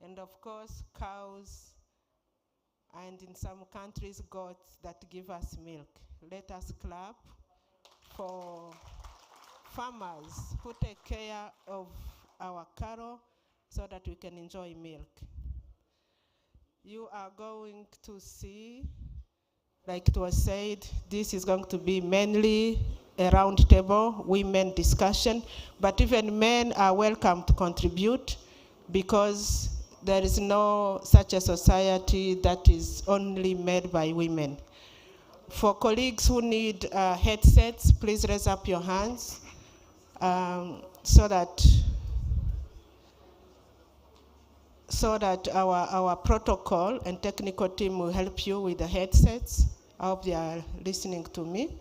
and of course cows, and in some countries goats that give us milk. Let us clap for farmers who take care of our cattle so that we can enjoy milk. You are going to see, like it was said, this is going to be mainly a round table, women discussion, but even men are welcome to contribute because there is no such a society that is only made by women. For colleagues who need headsets, please raise up your hands so that our protocol and technical team will help you with the headsets. I hope they are listening to me.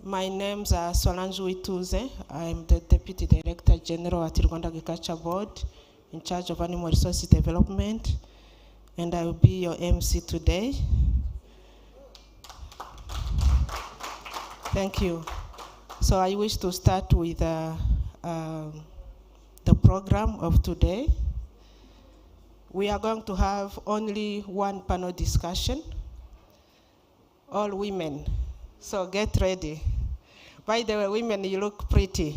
My name's Solange Wituze. I'm the Deputy Director General at Rwanda Agriculture Board in charge of Animal Resources Development, and I will be your MC today. Thank you. So I wish to start with the program of today. We are going to have only one panel discussion, all women. So get ready. By the way, women, you look pretty.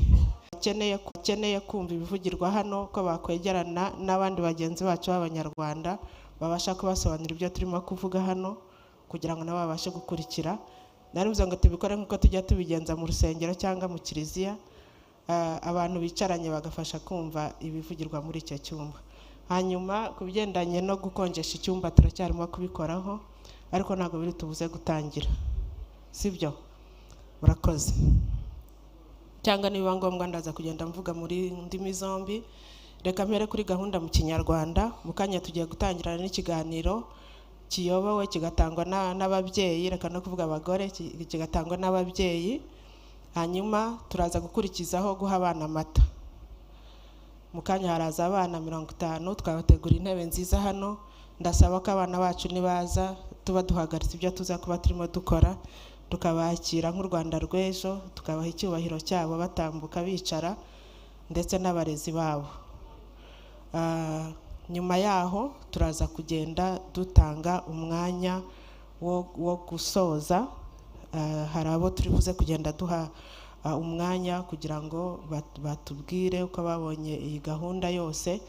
Bakeneye kumva ibivugirwa hano ko bakwegerana n'abandi bagenzi bacu b'Abanyarwanda babasha kubasobanurira ibyo turimo kuvuga hano kugira ngo nabo babashe gukurikira. Narivuze ngo tubikore nk'uko tujya tubigenza mu rusengero cyangwa mu kiliziya, abantu bicaranye bagafasha kumva ibivugirwa muri icyo cyumba. Hanyuma ku bigendanye no gukonjesha icyumba turacyarimo kubikoraho, ariko ntabwo biri tubuze gutangira. Sibyo? Murakoze. Cyangwa niba ngombwa ndaza kugenda mvuga muri ndimi zombi. Reka mpere kuri gahunda mu Kinyarwanda. Mu kanya tugiye gutangira n'ikiganiro kiyobowe kigatangwa n'ababyeyi, reka no kuvuga abagore, kigatangwa n'ababyeyi. Hanyuma turaza gukurikizaho guha abana amata. Mu kanya haraza abana 50, twabategura intebe nziza hano. Ndasaba ko abana bacu nibaza tuba duhagaritse ibyo tuza kuba turimo dukora, tukabakira nk'u Rwanda rw'ejo, tukabaha icyubahiro cyabo batambuka bicara, ndetse n'abarezi babo. Nyuma yaho turaza kugenda dutanga umwanya wo gusoza. Hari abo turi buze kugenda duha umwanya kugira ngo batubwire uko babonye iyi gahunda yose,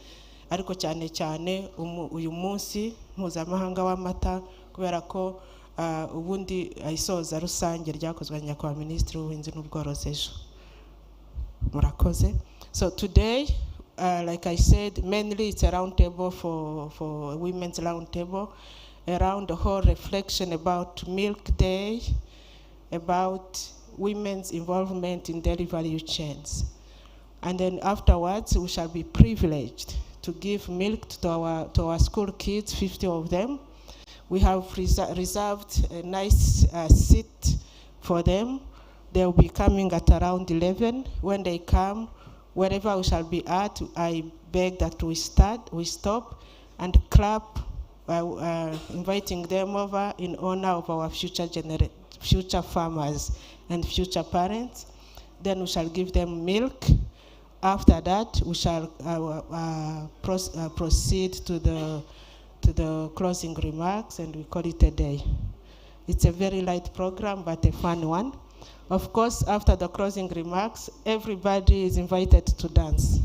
ariko cyane cyane uyu munsi mpuzamahanga w'amata, kubera ko ubundi isoza rusange ryakozwe na Nyakubahwa Minisitiri w'Ubuhinzi n'Ubworozi ejo. Murakoze. So today, like I said, mainly it's a round table for women's round table, around the whole reflection about Milk Day, about women's involvement in daily value chains. And then afterwards, we shall be privileged to give milk to our school kids, 50 of them. We have reserved a nice seat for them. They'll be coming at around 11. When they come, wherever we shall be at, I beg that we stop and clap, inviting them over in honor of our future farmers and future parents. Then we shall give them milk. After that, we shall proceed to the closing remarks, and we call it a day. It's a very light program, but a fun one. Of course, after the closing remarks, everybody is invited to dance.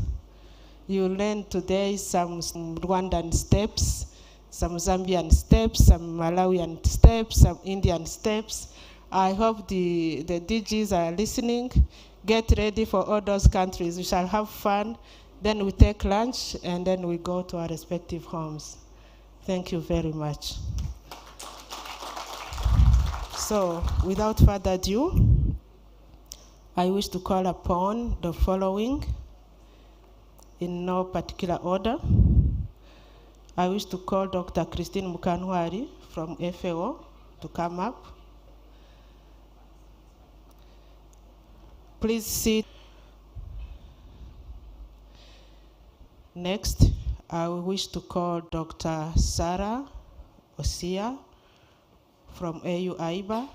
You learn today some Rwandan steps, some Zambian steps, some Malawian steps, some Indian steps. I hope the DJs are listening. Get ready for all those countries. We shall have fun. Then we take lunch, and then we go to our respective homes. Thank you very much. So, without further ado, I wish to call upon the following in no particular order. I wish to call Dr. Christine Mukanwari from FAO to come up. Please sit. Next, I wish to call Dr. Sarah Osia from AU AIBA.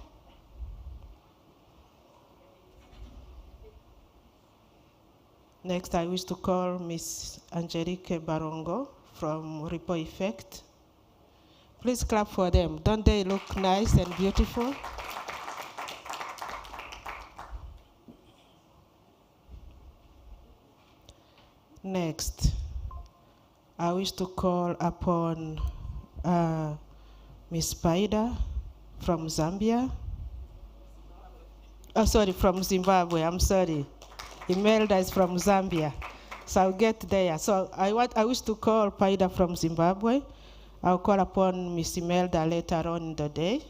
Next, I wish to call Miss Angelique Barongo from Repo Effect. Please clap for them. Don't they look nice and beautiful? Next, I wish to call upon Miss Spider from Zambia. Oh, sorry, from Zimbabwe, I'm sorry. Imelda is from Zambia, so I'll get there. So I wish to call Paida from Zimbabwe. I'll call upon Miss Imelda later on in the day.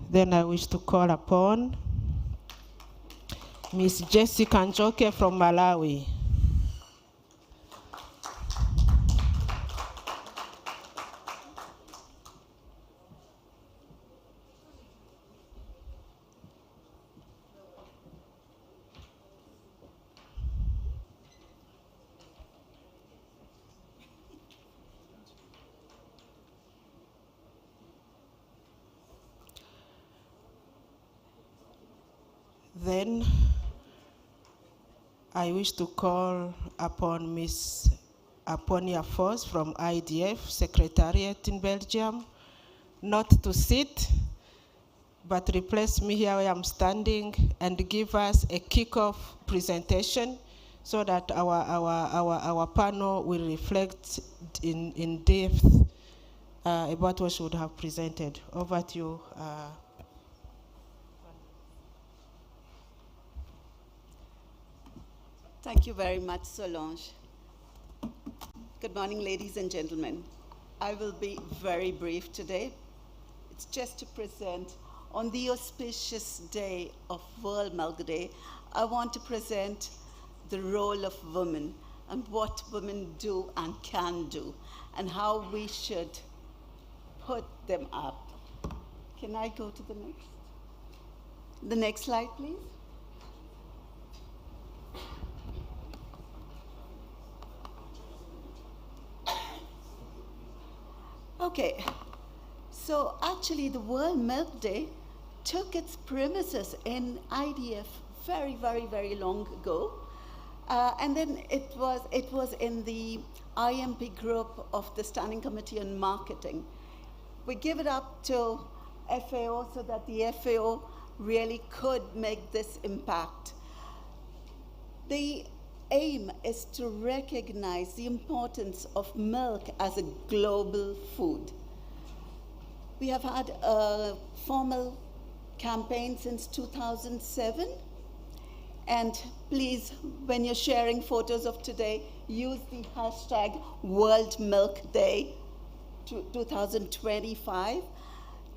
Then I wish to call upon Miss Jessica Njoke from Malawi. Then I wish to call upon Miss Aponia Foss from IDF Secretariat in Belgium, not to sit, but replace me here where I'm standing and give us a kickoff presentation so that our panel will reflect in depth about what she would have presented. Over to you. Thank you very much, Solange. Good morning, ladies and gentlemen. I will be very brief today. It's just to present, on the auspicious day of World Milk Day, I want to present the role of women and what women do and can do, and how we should put them up. Can I go to the next slide, please? Okay, so actually the World Milk Day took its premises in IDF very, very, very long ago. And then it was in the IMP group of the Standing Committee on Marketing. We give it up to FAO so that the FAO really could make this impact. The aim is to recognize the importance of milk as a global food. We have had a formal campaign since 2007. And please, when you're sharing photos of today, use the hashtag World Milk Day 2025.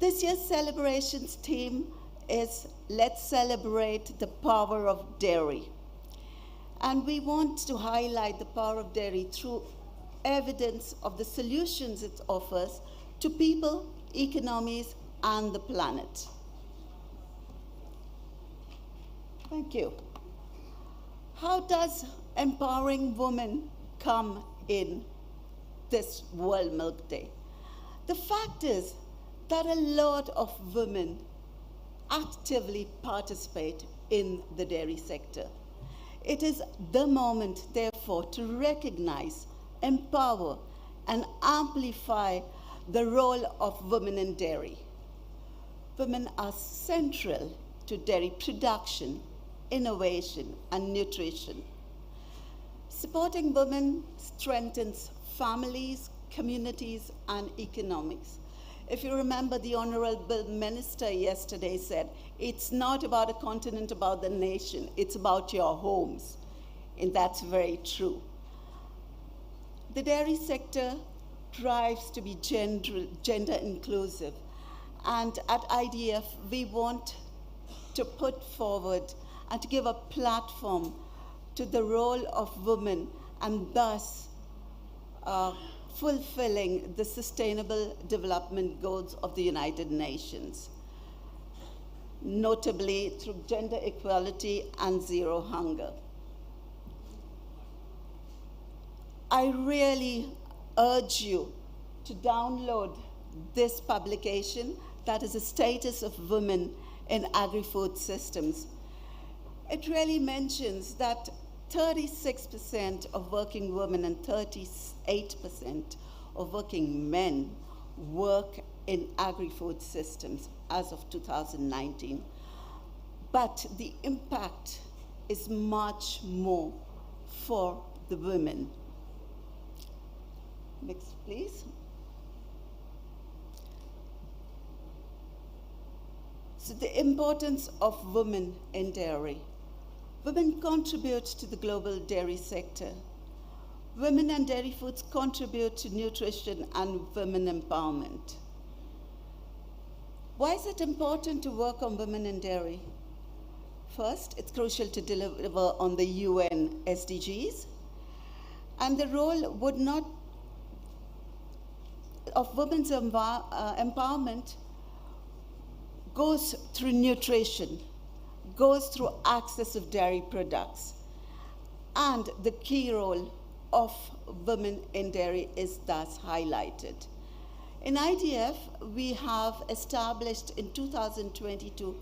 This year's celebrations theme is Let's Celebrate the Power of Dairy. And we want to highlight the power of dairy through evidence of the solutions it offers to people, economies, and the planet. Thank you. How does empowering women come in this World Milk Day? The fact is that a lot of women actively participate in the dairy sector. It is the moment, therefore, to recognize, empower, and amplify the role of women in dairy. Women are central to dairy production, innovation, and nutrition. Supporting women strengthens families, communities, and economics. If you remember, the Honorable Minister yesterday said, it's not about a continent, about the nation, it's about your homes. And that's very true. The dairy sector strives to be gender inclusive. And at IDF, we want to put forward and to give a platform to the role of women, and thus fulfilling the Sustainable Development Goals of the United Nations, notably through gender equality and zero hunger. I really urge you to download this publication, that is a status of women in agri-food systems. It really mentions that 36% of working women and 38% of working men work in agri-food systems as of 2019. But the impact is much more for the women. Next, please. So the importance of women in dairy. Women contribute to the global dairy sector. Women and dairy foods contribute to nutrition and women empowerment. Why is it important to work on women in dairy? First, it's crucial to deliver on the UN SDGs, and the role would not of women's empowerment goes through nutrition, goes through access of dairy products, and the key role of women in dairy is thus highlighted. In IDF, we have established in 2022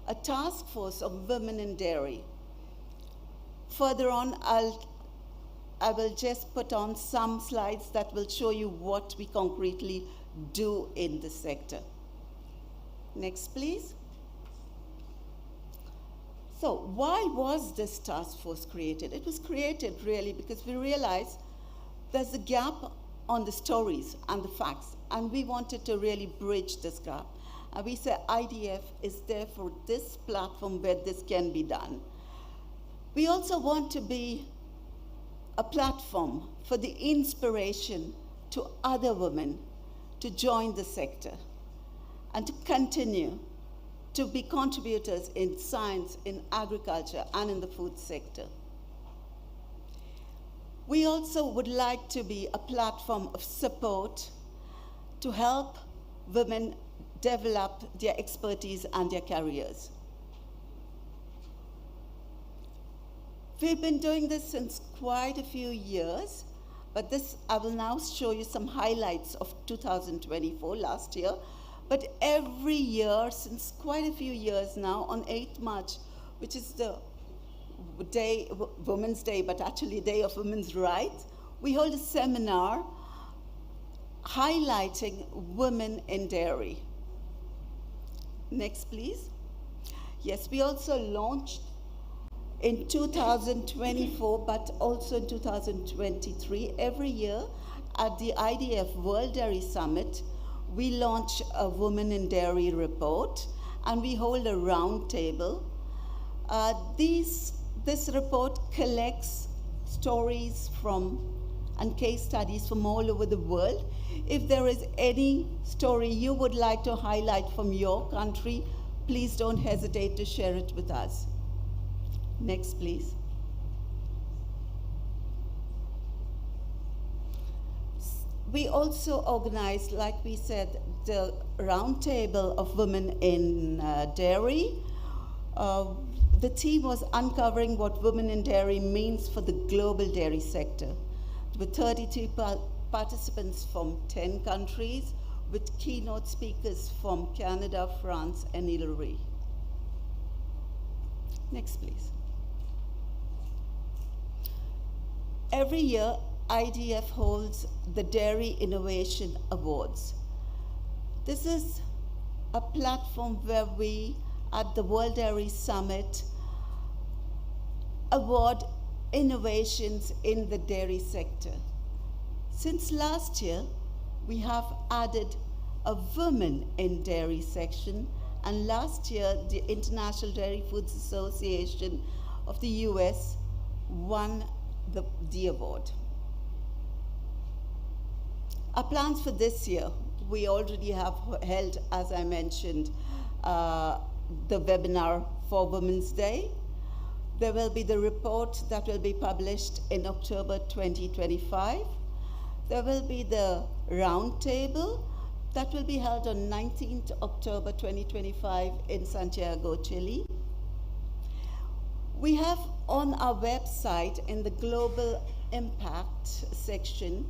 a task force of women in dairy. Further on, I will just put on some slides that will show you what we concretely do in the sector. Next, please. So why was this task force created? It was created really because we realized there's a gap on the stories and the facts, and we wanted to really bridge this gap. And we said IDF is there for this platform where this can be done. We also want to be a platform for the inspiration to other women to join the sector and to continue to be contributors in science, in agriculture, and in the food sector. We also would like to be a platform of support to help women develop their expertise and their careers. We've been doing this since quite a few years, but I will now show you some highlights of 2024, last year. But every year, since quite a few years now, on 8th March, which is the day, Women's Day, but actually Day of Women's Rights, we hold a seminar highlighting women in dairy. Next, please. Yes, we also launched in 2024, but also in 2023, every year at the IDF World Dairy Summit, we launch a Women in Dairy report, and we hold a round table. This report collects stories and case studies from all over the world. If there is any story you would like to highlight from your country, please don't hesitate to share it with us. Next, please. We also organized, like we said, the roundtable of women in dairy. The theme was uncovering what women in dairy means for the global dairy sector, with 32 participants from 10 countries, with keynote speakers from Canada, France, and Italy. Next, please. Every year, IDF holds the Dairy Innovation Awards. This is a platform where we, at the World Dairy Summit, award innovations in the dairy sector. Since last year, we have added a Women in Dairy section, and last year, the International Dairy Foods Association of the US won the award. Our plans for this year, we already have held, as I mentioned, the webinar for Women's Day. There will be the report that will be published in October 2025. There will be the roundtable that will be held on 19th October 2025 in Santiago, Chile. We have on our website in the Global Impact section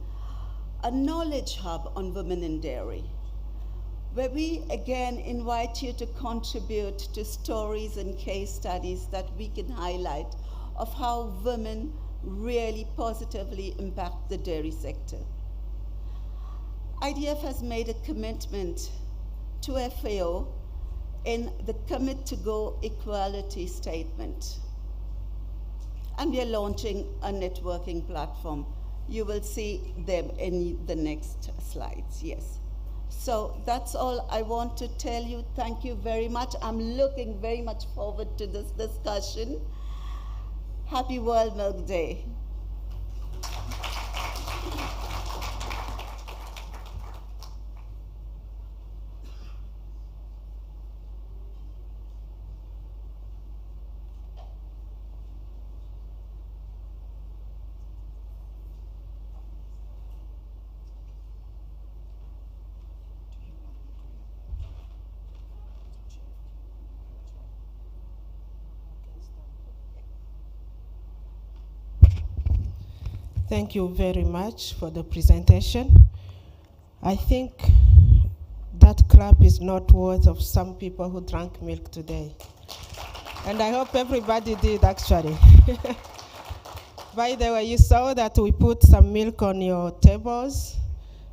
a knowledge hub on women in dairy, where we again invite you to contribute to stories and case studies that we can highlight of how women really positively impact the dairy sector. IDF has made a commitment to FAO in the Commit to Go Equality Statement. And we are launching a networking platform. You will see them in the next slides, yes. So that's all I want to tell you. Thank you very much. I'm looking very much forward to this discussion. Happy World Milk Day. Thank you very much for the presentation. I think that clap is not worth of some people who drank milk today. And I hope everybody did, actually. By the way, you saw that we put some milk on your tables.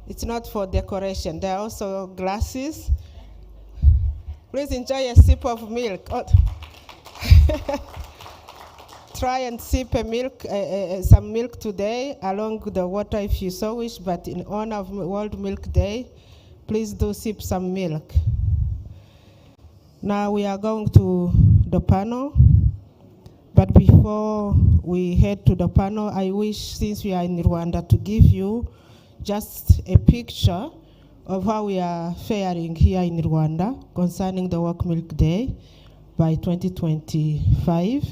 It's not for decoration. There are also glasses. Please enjoy a sip of milk. Oh. Try and sip some milk today, along with the water if you so wish, but in honor of World Milk Day, please do sip some milk. Now we are going to the panel, but before we head to the panel, I wish, since we are in Rwanda, to give you just a picture of how we are faring here in Rwanda concerning the World Milk Day by 2025.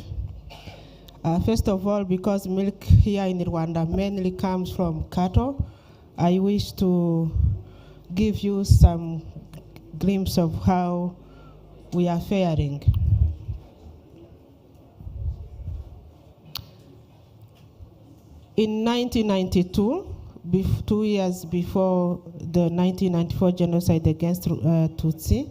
First of all, because milk here in Rwanda mainly comes from cattle, I wish to give you some glimpse of how we are faring. In 1992, 2 years before the 1994 genocide against Tutsi,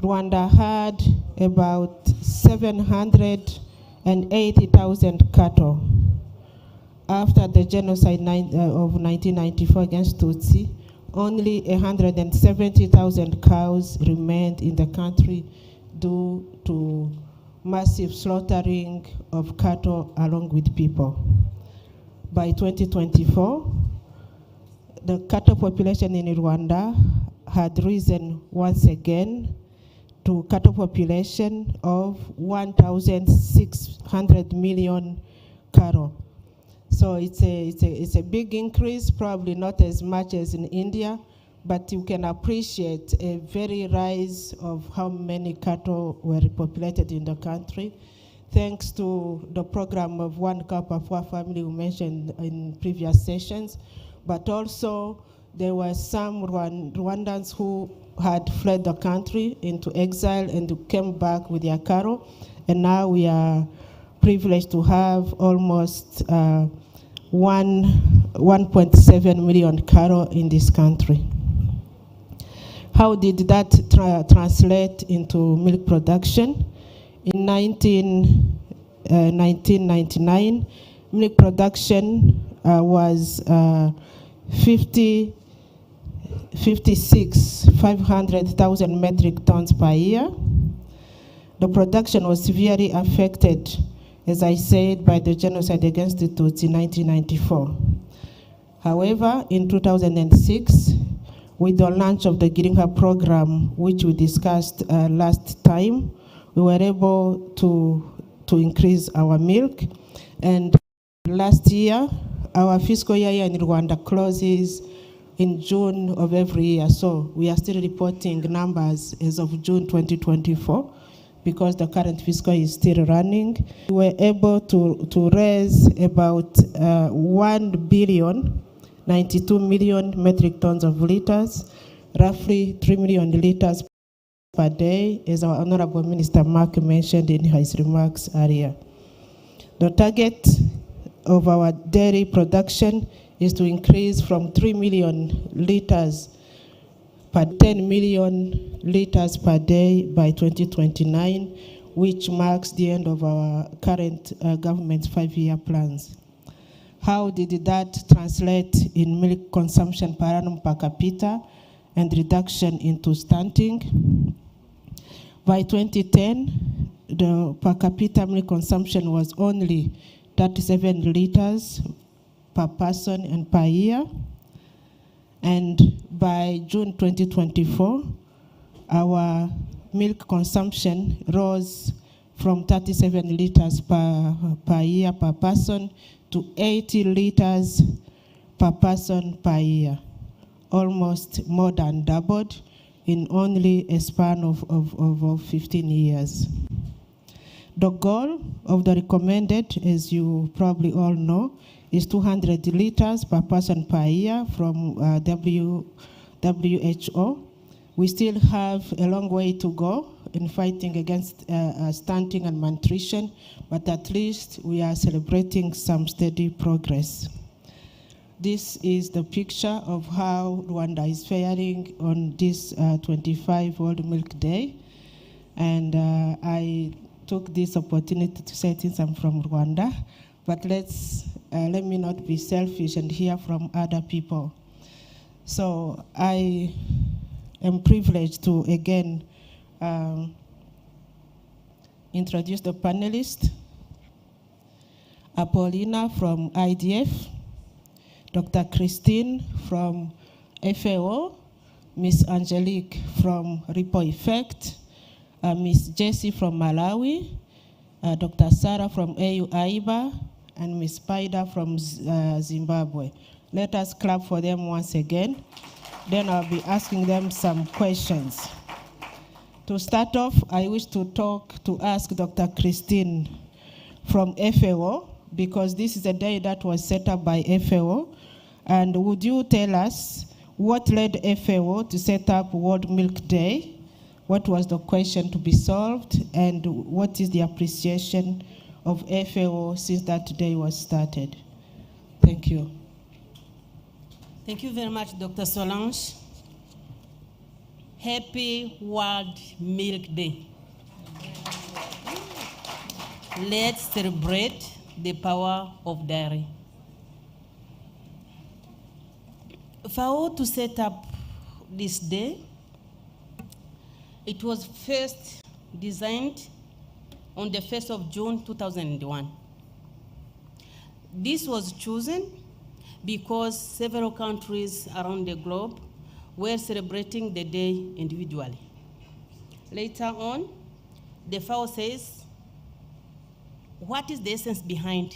Rwanda had about 780,000 cattle. After the genocide of 1994 against Tutsi, only 170,000 cows remained in the country due to massive slaughtering of cattle along with people. By 2024, the cattle population in Rwanda had risen once again to cattle population of 1,600 million cattle. So it's a big increase, probably not as much as in India, but you can appreciate a very rise of how many cattle were repopulated in the country, thanks to the program of One Cup of One Family we mentioned in previous sessions, but also there were some Rwandans who had fled the country into exile and came back with their cattle, and now we are privileged to have almost 1.7 million cattle in this country. How did that translate into milk production? In 1999, milk production was 500,000 metric tons per year. The production was severely affected, as I said, by the genocide against the Tutsi in 1994. However, in 2006, with the launch of the Girinka program, which we discussed last time, we were able to increase our milk. And last year, our fiscal year in Rwanda closes in June of every year. So we are still reporting numbers as of June 2024 because the current fiscal is still running. We were able to raise about 1,092 million metric tons of liters, roughly 3 million liters per day, as our Honorable Minister Mark mentioned in his remarks earlier. The target of our dairy production is to increase from 3 million liters per 10 million liters per day by 2029, which marks the end of our current government's 5-year plans. How did that translate in milk consumption per annum per capita and reduction into stunting? By 2010, the per capita milk consumption was only 37 liters per person and per year. And by June 2024, our milk consumption rose from 37 liters per year per person to 80 liters per person per year, almost more than doubled in only a span of 15 years. The goal of the recommended, as you probably all know, is 200 liters per person per year from WHO. We still have a long way to go in fighting against stunting and malnutrition, but at least we are celebrating some steady progress. This is the picture of how Rwanda is faring on this 25 World Milk Day. And I took this opportunity to say since I'm from Rwanda, but let me not be selfish and hear from other people. So I am privileged to again introduce the panelists. Apollina from IDF, Dr. Christine from FAO, Miss Angelique from Ripple Effect, Miss Jessie from Malawi, Dr. Sarah from AU AIBA, and Miss Spider from Zimbabwe. Let us clap for them once again. Then I'll be asking them some questions. To start off, I wish to ask Dr. Christine from FAO, because this is a day that was set up by FAO. And would you tell us what led FAO to set up World Milk Day? What was the question to be solved? And what is the appreciation of FAO since that day was started? Thank you. Thank you very much, Dr. Solange. Happy World Milk Day. Let's celebrate the power of dairy. FAO to set up this day, it was first designed on the 1st of June 2001. This was chosen because several countries around the globe were celebrating the day individually. Later on, the FAO says, what is the essence behind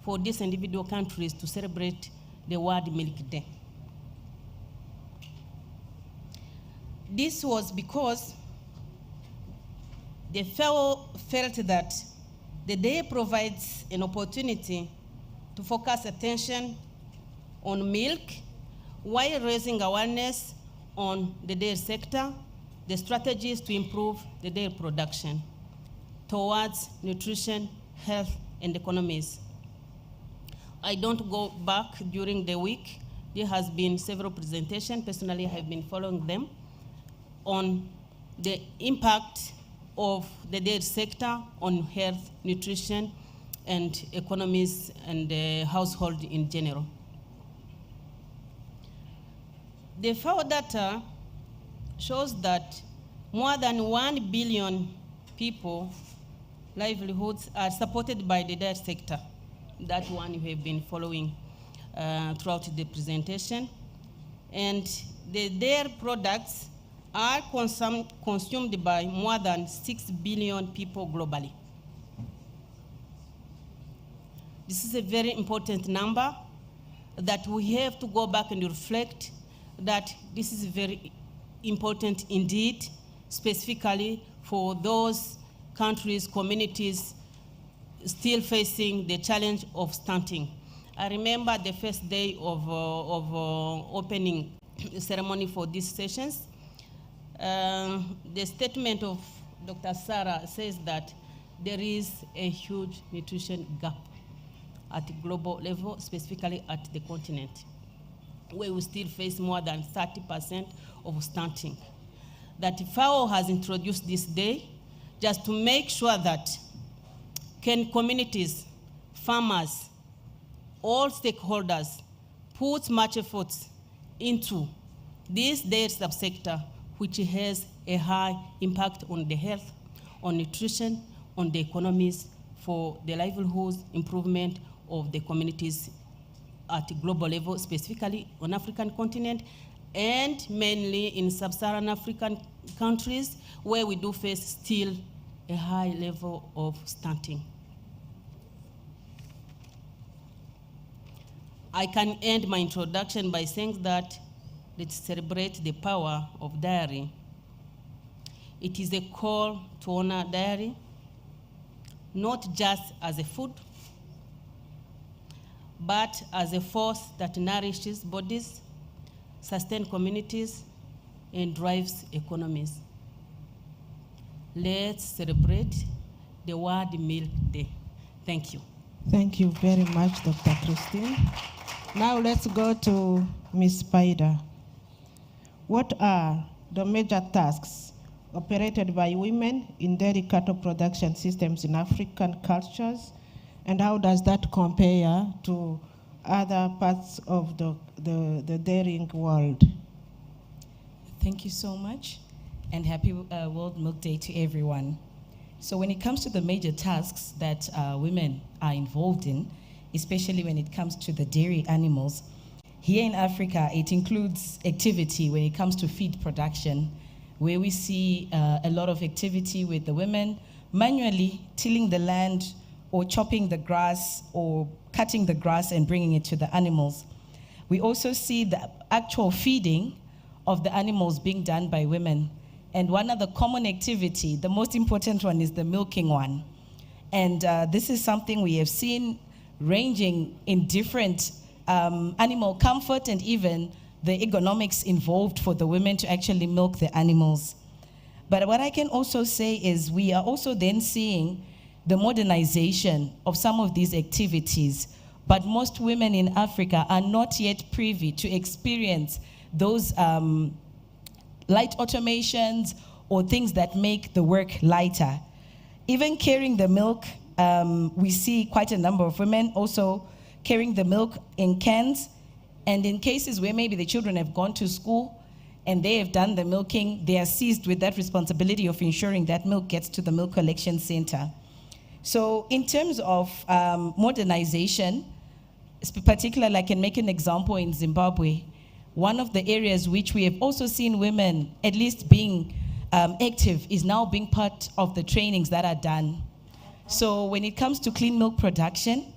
for these individual countries to celebrate the World Milk Day? This was because the FAO felt that the day provides an opportunity to focus attention on milk while raising awareness on the dairy sector, the strategies to improve the dairy production towards nutrition, health, and economies. I don't go back during the week. There has been several presentations. Personally, I have been following them on the impact of the dairy sector on health, nutrition, and economies and the household in general. The FAO data shows that more than 1 billion people livelihoods are supported by the dairy sector. That one you have been following throughout the presentation. And the dairy products are consumed by more than 6 billion people globally. This is a very important number that we have to go back and reflect that this is very important indeed, specifically for those countries, communities still facing the challenge of stunting. I remember the first day of opening ceremony for these sessions. The statement of Dr. Sarah says that there is a huge nutrition gap at the global level, specifically at the continent, where we still face more than 30% of stunting. That FAO has introduced this day just to make sure that communities, farmers, all stakeholders put much effort into this dairy subsector, which has a high impact on the health, on nutrition, on the economies, for the livelihoods, improvement of the communities at a global level, specifically on African continent, and mainly in sub-Saharan African countries, where we do face still a high level of stunting. I can end my introduction by saying that let's celebrate the power of dairy. It is a call to honor dairy, not just as a food, but as a force that nourishes bodies, sustains communities, and drives economies. Let's celebrate the World Milk Day. Thank you. Thank you very much, Dr. Christine. Now let's go to Ms. Spider. What are the major tasks operated by women in dairy cattle production systems in African cultures, and how does that compare to other parts of the dairying world? Thank you so much, and happy World Milk Day to everyone. So when it comes to the major tasks that women are involved in, especially when it comes to the dairy animals, here in Africa, it includes activity when it comes to feed production, where we see a lot of activity with the women manually tilling the land or chopping the grass or cutting the grass and bringing it to the animals. We also see the actual feeding of the animals being done by women. And one of the common activity, the most important one, is the milking one. And this is something we have seen ranging in different animal comfort and even the ergonomics involved for the women to actually milk the animals. But what I can also say is we are also then seeing the modernization of some of these activities, but most women in Africa are not yet privy to experience those light automations or things that make the work lighter. Even carrying the milk, we see quite a number of women also carrying the milk in cans, and in cases where maybe the children have gone to school and they have done the milking, they are seized with that responsibility of ensuring that milk gets to the milk collection center. So in terms of modernization, particularly I can make an example in Zimbabwe. One of the areas which we have also seen women at least being active is now being part of the trainings that are done. So when it comes to clean milk production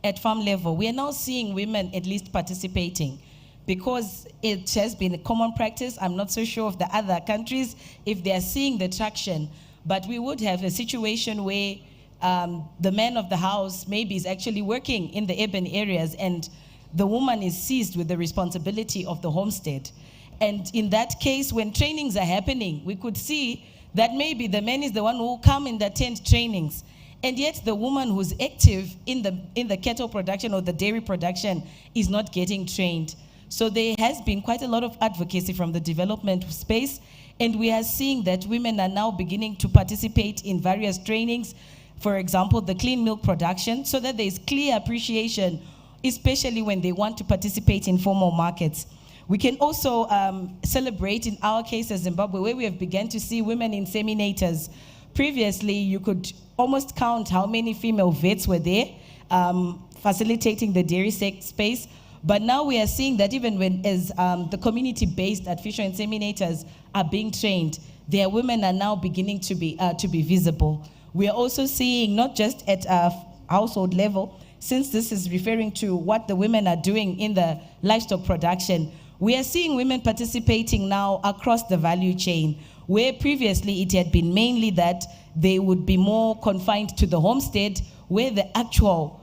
at farm level, we are now seeing women at least participating, because it has been a common practice. I'm not so sure of the other countries if they are seeing the traction, but we would have a situation where the man of the house maybe is actually working in the urban areas and the woman is seized with the responsibility of the homestead. And in that case, when trainings are happening, we could see that maybe the man is the one who will come and attend trainings, and yet the woman who's active in the cattle production or the dairy production is not getting trained. So there has been quite a lot of advocacy from the development space, and we are seeing that women are now beginning to participate in various trainings, for example, the clean milk production, so that there is clear appreciation, especially when they want to participate in formal markets. We can also celebrate, in our case as Zimbabwe, where we have begun to see women inseminators. Previously, you could almost count how many female vets were there facilitating the dairy space. But now we are seeing that even when the community-based artificial inseminators are being trained, their women are now beginning to be visible. We are also seeing, not just at a household level, since this is referring to what the women are doing in the livestock production, we are seeing women participating now across the value chain, where previously it had been mainly that they would be more confined to the homestead, where the actual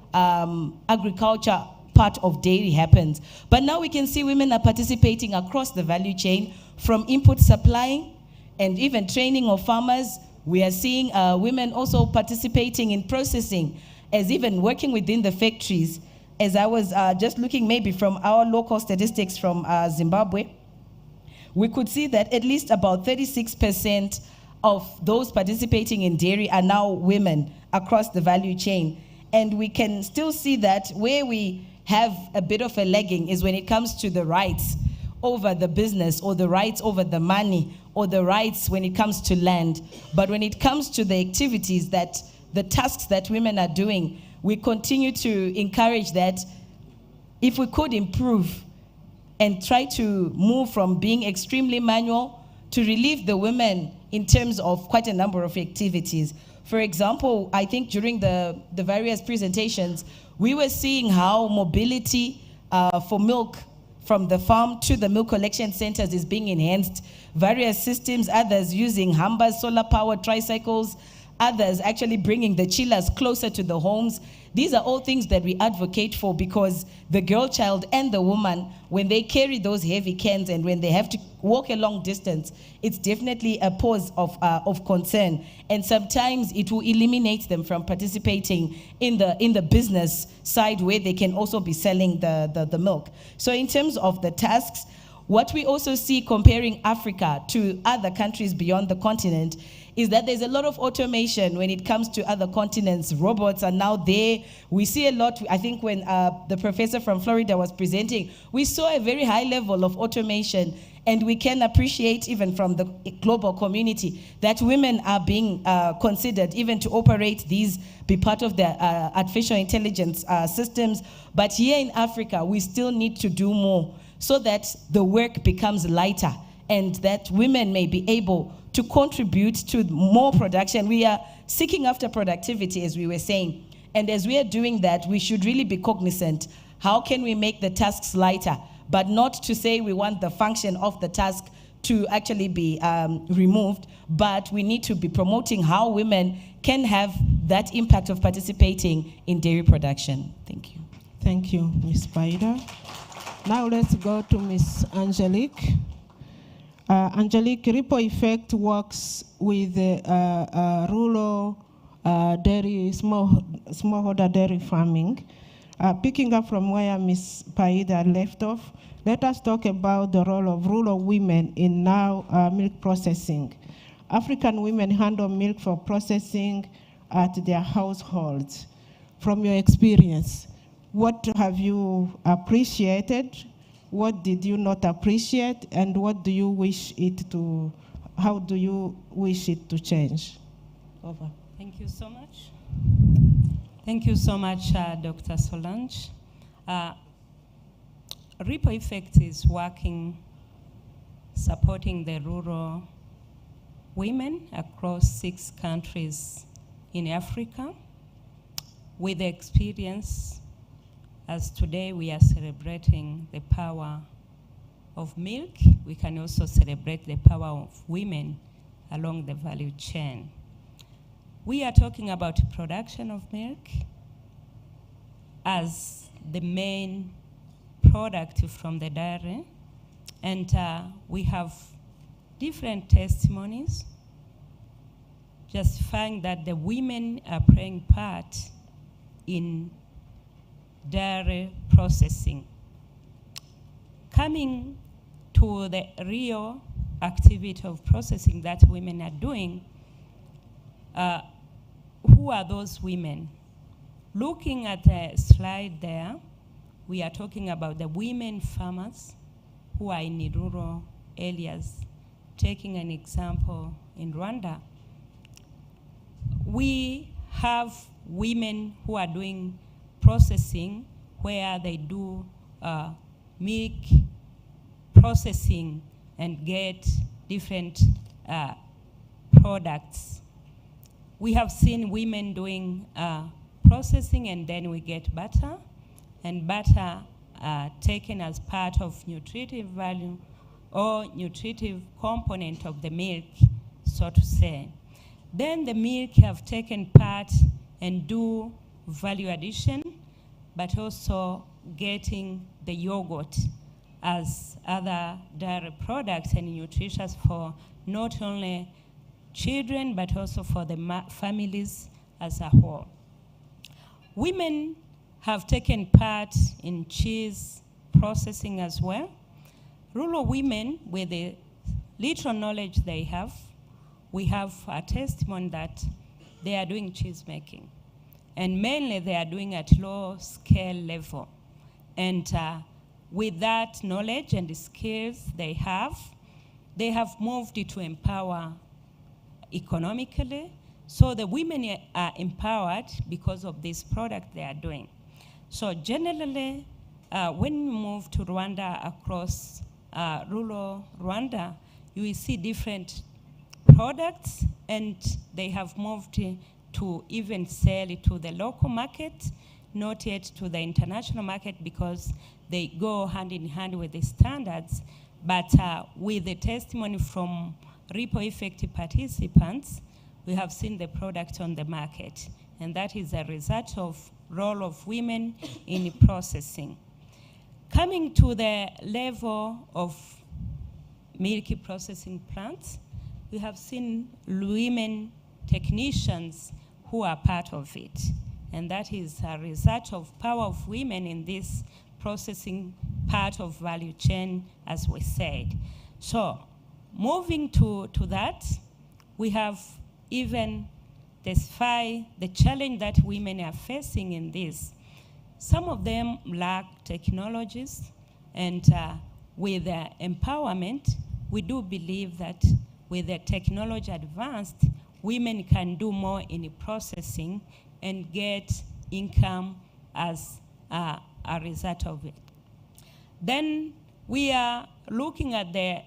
agriculture part of dairy happens. But now we can see women are participating across the value chain, from input supplying and even training of farmers. We are seeing women also participating in processing, as even working within the factories. As I was just looking maybe from our local statistics from Zimbabwe, we could see that at least about 36% of those participating in dairy are now women across the value chain. And we can still see that where we have a bit of a lagging is when it comes to the rights over the business, or the rights over the money, or the rights when it comes to land. But when it comes to the activities, that the tasks that women are doing, we continue to encourage that if we could improve and try to move from being extremely manual to relieve the women in terms of quite a number of activities. For example, I think during the various presentations, we were seeing how mobility for milk from the farm to the milk collection centers is being enhanced. Various systems, others using Hambas, solar-powered tricycles, others actually bringing the chillers closer to the homes. These are all things that we advocate for, because the girl child and the woman, when they carry those heavy cans and when they have to walk a long distance, it's definitely a cause of concern. And sometimes it will eliminate them from participating in the business side, where they can also be selling the milk. So in terms of the tasks, what we also see comparing Africa to other countries beyond the continent is that there's a lot of automation when it comes to other continents. Robots are now there. We see a lot. I think when the professor from Florida was presenting, we saw a very high level of automation. And we can appreciate, even from the global community, that women are being considered even to operate these, be part of the artificial intelligence systems. But here in Africa, we still need to do more so that the work becomes lighter and that women may be able to contribute to more production. We are seeking after productivity, as we were saying. And as we are doing that, we should really be cognizant. How can we make the tasks lighter? But not to say we want the function of the task to actually be removed, but we need to be promoting how women can have that impact of participating in dairy production. Thank you. Thank you, Ms. Paida. Now let's go to Ms. Angelique. Angelique, Ripple Effect works with rural dairy, smallholder dairy farming. Picking up from where Ms. Paida left off, let us talk about the role of rural women in now milk processing. African women handle milk for processing at their households. From your experience, what have you appreciated? What did you not appreciate? And what do you wish it to, how do you wish it to change? Over. Thank you so much. Thank you so much, Dr. Solange. Ripple Effect is working, supporting the rural women across 6 countries in Africa with the experience, as today we are celebrating the power of milk. We can also celebrate the power of women along the value chain. We are talking about production of milk as the main product from the dairy, and we have different testimonies justifying that the women are playing part in dairy processing. Coming to the real activity of processing that women are doing, who are those women? Looking at the slide there, we are talking about the women farmers who are in rural areas. Taking an example in Rwanda, we have women who are doing processing where they do milk processing and get different products. We have seen women doing processing, and then we get butter, and butter taken as part of nutritive value or nutritive component of the milk, so to say. Then the milk have taken part and do value addition, but also getting the yogurt as other dairy products and nutritious for not only children, but also for the families as a whole. Women have taken part in cheese processing as well. Rural women, with the little knowledge they have, we have a testimony that they are doing cheese making. And mainly they are doing at low scale level. And with that knowledge and the skills they have moved to empower economically. So the women are empowered because of this product they are doing. So generally, when you move to Rwanda, across rural Rwanda, you will see different products, and they have moved to even sell it to the local market, not yet to the international market, because they go hand in hand with the standards. But with the testimony from ripple effect participants, we have seen the product on the market. And that is a result of role of women in processing. Coming to the level of milk processing plants, we have seen women technicians who are part of it. And that is a result of power of women in this processing part of value chain, as we said. So moving to that, we have even despite the challenge that women are facing in this. Some of them lack technologies, and with empowerment, we do believe that with the technology advanced, women can do more in processing and get income as a result of it. Then we are looking at the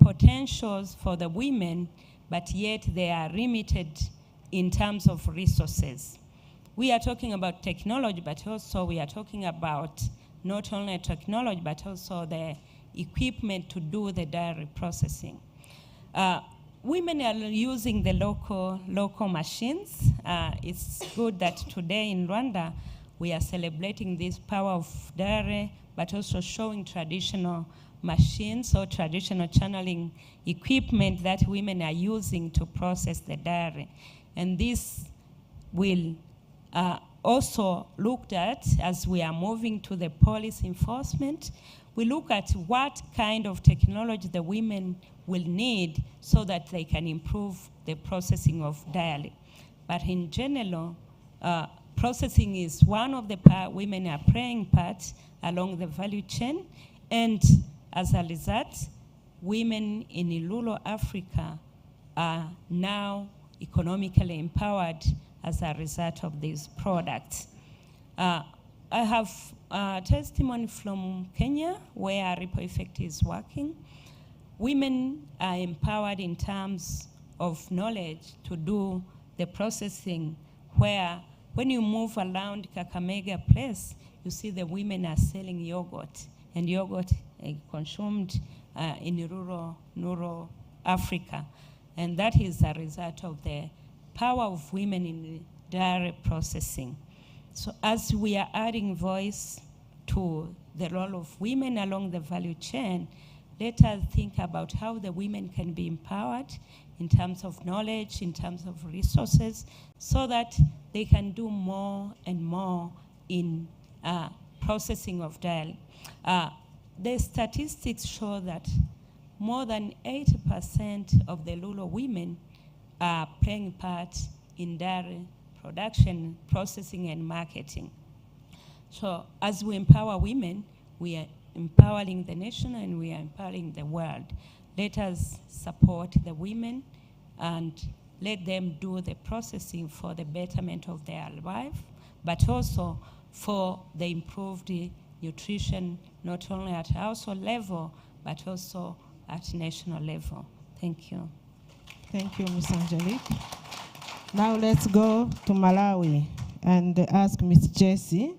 potentials for the women, but yet they are limited in terms of resources. We are talking about technology, but also we are talking about not only technology, but also the equipment to do the dairy processing. Women are using the local machines. It's good that today in Rwanda, we are celebrating this power of dairy, but also showing traditional machines or traditional channeling equipment that women are using to process the dairy. And this will also looked at as we are moving to the policy enforcement. We look at what kind of technology the women will need so that they can improve the processing of dairy. But in general, processing is one of the women are playing part along the value chain. And as a result, women in rural Africa are now economically empowered as a result of these products. I have a testimony from Kenya where Ripple Effect is working. Women are empowered in terms of knowledge to do the processing, where when you move around Kakamega place, you see the women are selling yogurt, and yogurt consumed in rural Africa. And that is a result of the power of women in dairy processing. So as we are adding voice to the role of women along the value chain, let us think about how the women can be empowered in terms of knowledge, in terms of resources, so that they can do more and more in processing of dairy. The statistics show that more than 80% of the rural women are playing part in dairy production, processing, and marketing. So as we empower women, we are empowering the nation and we are empowering the world. Let us support the women and let them do the processing for the betterment of their life, but also for the improved nutrition, not only at household level, but also at national level. Thank you. Thank you, Ms. Angelique. Now let's go to Malawi and ask Ms. Jessie,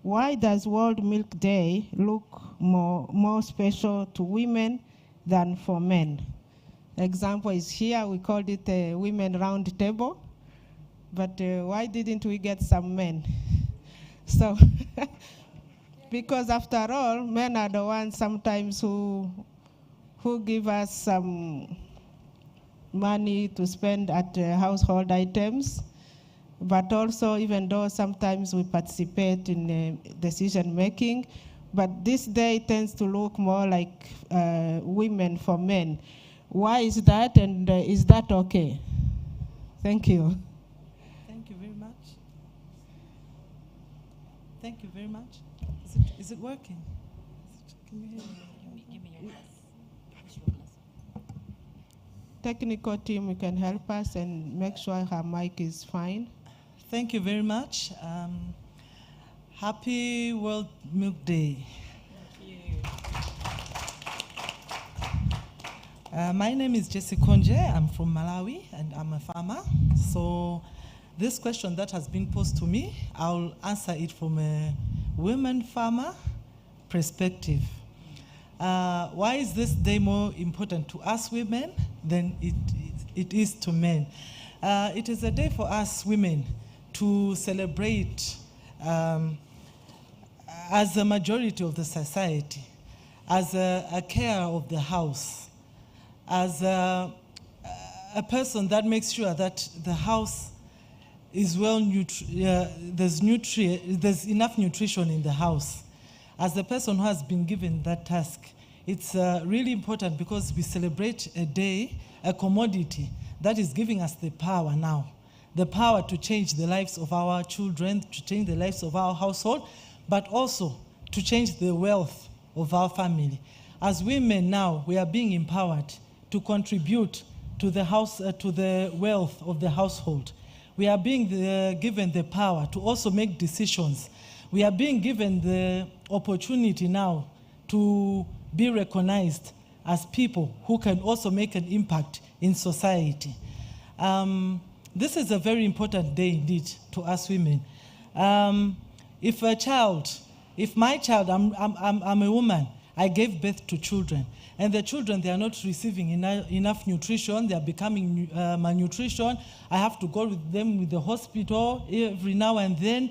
why does World Milk Day look more special to women than for men? Example is here, we called it a women round table, but why didn't we get some men? So, because after all, men are the ones sometimes who give us some money to spend at household items, but also even though sometimes we participate in decision making, but this day tends to look more like women for men. Why is that, and is that okay? Thank you. Thank you very much. Thank you very much. Is it working? Can you hear me? Give me your glass. Technical team, you can help us and make sure her mic is fine. Thank you very much. Happy World Milk Day. My name is Jessie Konje. I'm from Malawi and I'm a farmer. So this question that has been posed to me, I'll answer it from a women farmer perspective. Why is this day more important to us women than it is to men? It is a day for us women to celebrate as a majority of the society, as a carer of the house, as a person that makes sure that the house is well there's enough nutrition in the house. As the person who has been given that task, it's really important because we celebrate a day, a commodity that is giving us the power now, the power to change the lives of our children, to change the lives of our household, but also to change the wealth of our family. As women now, we are being empowered to contribute to the house, to the wealth of the household. We are being given the power to also make decisions. We are being given the opportunity now to be recognized as people who can also make an impact in society. This is a very important day indeed to us women. If my child, I'm a woman, I gave birth to children, and the children, they are not receiving enough nutrition, they are becoming malnutrition, I have to go with them to the hospital every now and then,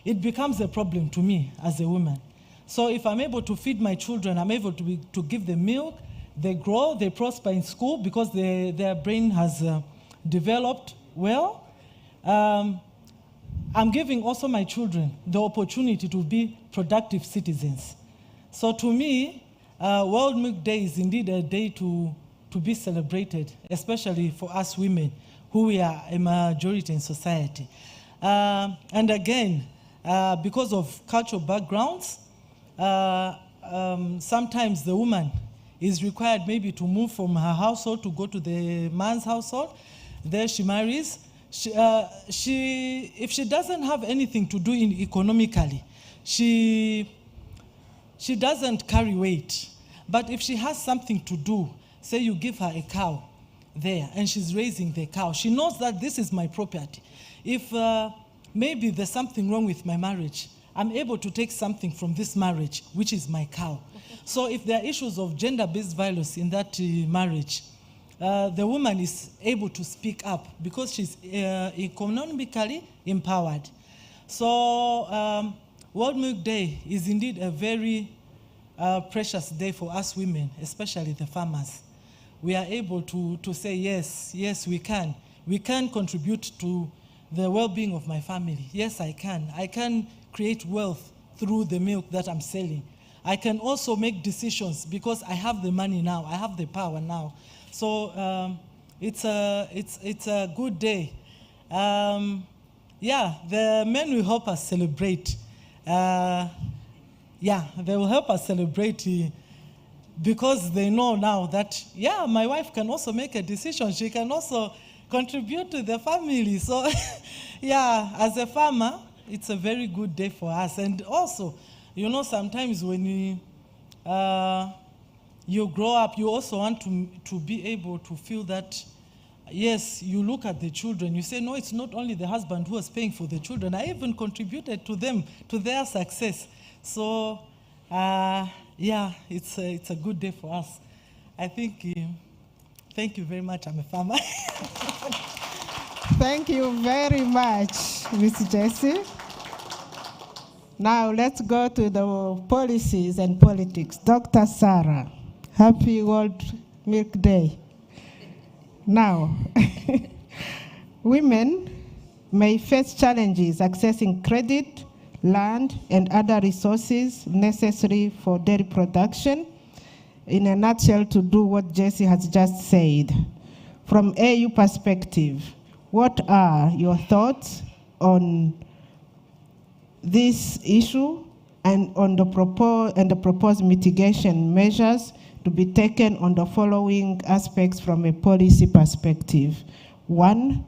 it becomes a problem to me as a woman. So if I'm able to feed my children, I'm able to give them milk, they grow, they prosper in school because their brain has developed well. I'm giving also my children the opportunity to be productive citizens. So to me, World Milk Day is indeed a day to be celebrated, especially for us women, who we are a majority in society. And again, because of cultural backgrounds, sometimes the woman is required maybe to move from her household to go to the man's household. There she marries. If she doesn't have anything to do economically, she doesn't carry weight. But if she has something to do, say you give her a cow there and she's raising the cow, she knows that this is my property. If maybe there's something wrong with my marriage, I'm able to take something from this marriage, which is my cow. So if there are issues of gender-based violence in that marriage, the woman is able to speak up because she's economically empowered. So World Milk Day is indeed a very precious day for us women, especially the farmers. We are able to say, yes, we can. We can contribute to the well-being of my family. Yes, I can. I can create wealth through the milk that I'm selling. I can also make decisions because I have the money now. I have the power now. So it's a good day. Yeah, the men will help us celebrate. Yeah, they will help us celebrate because they know now that, yeah, my wife can also make a decision. She can also contribute to the family. So, yeah, as a farmer, it's a very good day for us. And also, you know, sometimes when you grow up, you also want to be able to feel that, yes, you look at the children, you say, no, it's not only the husband who is paying for the children. I even contributed to them, to their success. So, yeah, it's a good day for us. I think, thank you very much. I'm a farmer. Thank you very much, Ms. Jessie. Now let's go to the policies and politics. Dr. Sarah, happy World Milk Day. Now, women may face challenges accessing credit, land, and other resources necessary for dairy production, in a nutshell to do what Jesse has just said. From AU perspective, what are your thoughts on this issue and on the proposed mitigation measures to be taken on the following aspects from a policy perspective? 1,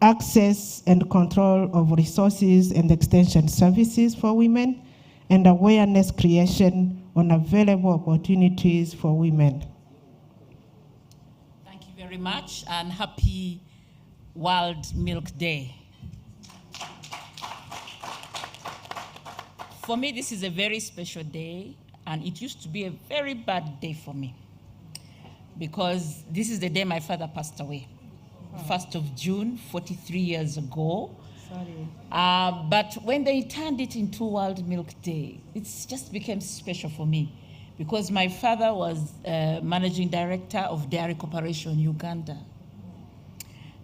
access and control of resources and extension services for women, and awareness creation on available opportunities for women. Thank you very much, and happy World Milk Day. For me, this is a very special day, and it used to be a very bad day for me, because this is the day my father passed away. 1st of June, 43 years ago. Sorry. But when they turned it into World Milk Day, it just became special for me, because my father was managing director of Dairy Corporation Uganda.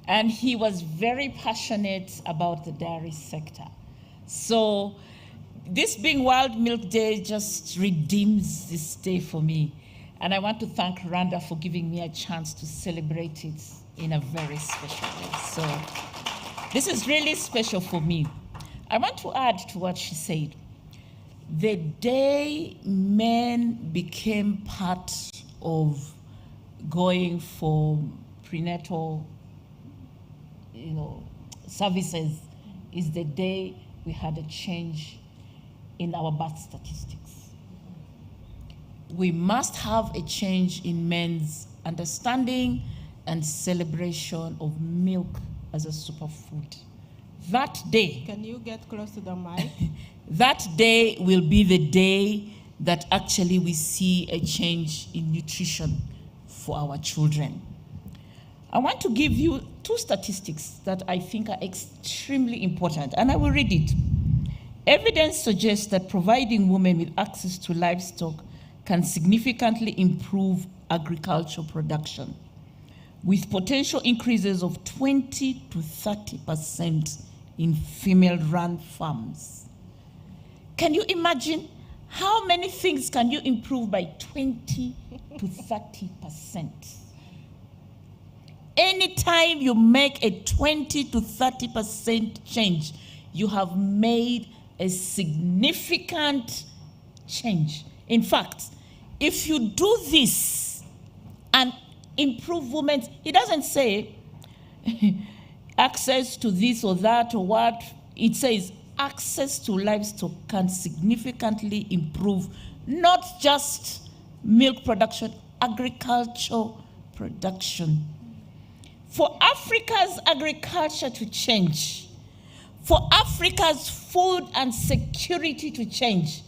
And he was very passionate about the dairy sector. So this being World Milk Day just redeems this day for me. And I want to thank Rwanda for giving me a chance to celebrate it in a very special way. So this is really special for me. I want to add to what she said. The day men became part of going for prenatal, services is the day we had a change in our birth statistics. We must have a change in men's understanding and celebration of milk as a superfood. That day, Can you get close to the mic? that day will be the day that actually we see a change in nutrition for our children. I want to give you 2 statistics that I think are extremely important, and I will read it. Evidence suggests that providing women with access to livestock can significantly improve agricultural production, with potential increases of 20 to 30% in female-run farms. Can you imagine how many things can you improve by 20 to 30%? Anytime you make a 20 to 30% change, you have made a significant change. In fact, if you do this and improve women, it doesn't say access to this or that or what. It says access to livestock can significantly improve not just milk production, agricultural production. For Africa's agriculture to change, for Africa's food and security to change,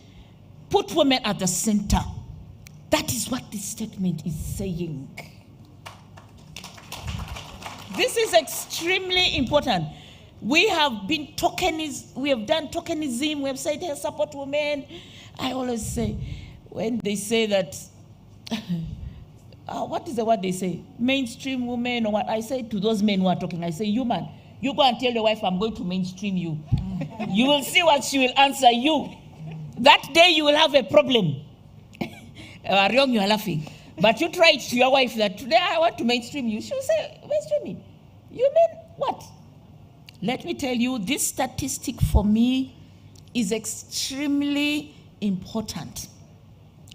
put women at the center. That is what this statement is saying. This is extremely important. We have been we have done tokenism, we have said, hey, support women. I always say, when they say that, what is the word they say? Mainstream women or what? I say to those men who are talking, I say, you man, you go and tell your wife, I'm going to mainstream you. You will see what she will answer you. That day you will have a problem. Wrong, you are laughing. But you try it to your wife that today I want to mainstream you. She will say, mainstream me? You mean what? Let me tell you, this statistic for me is extremely important.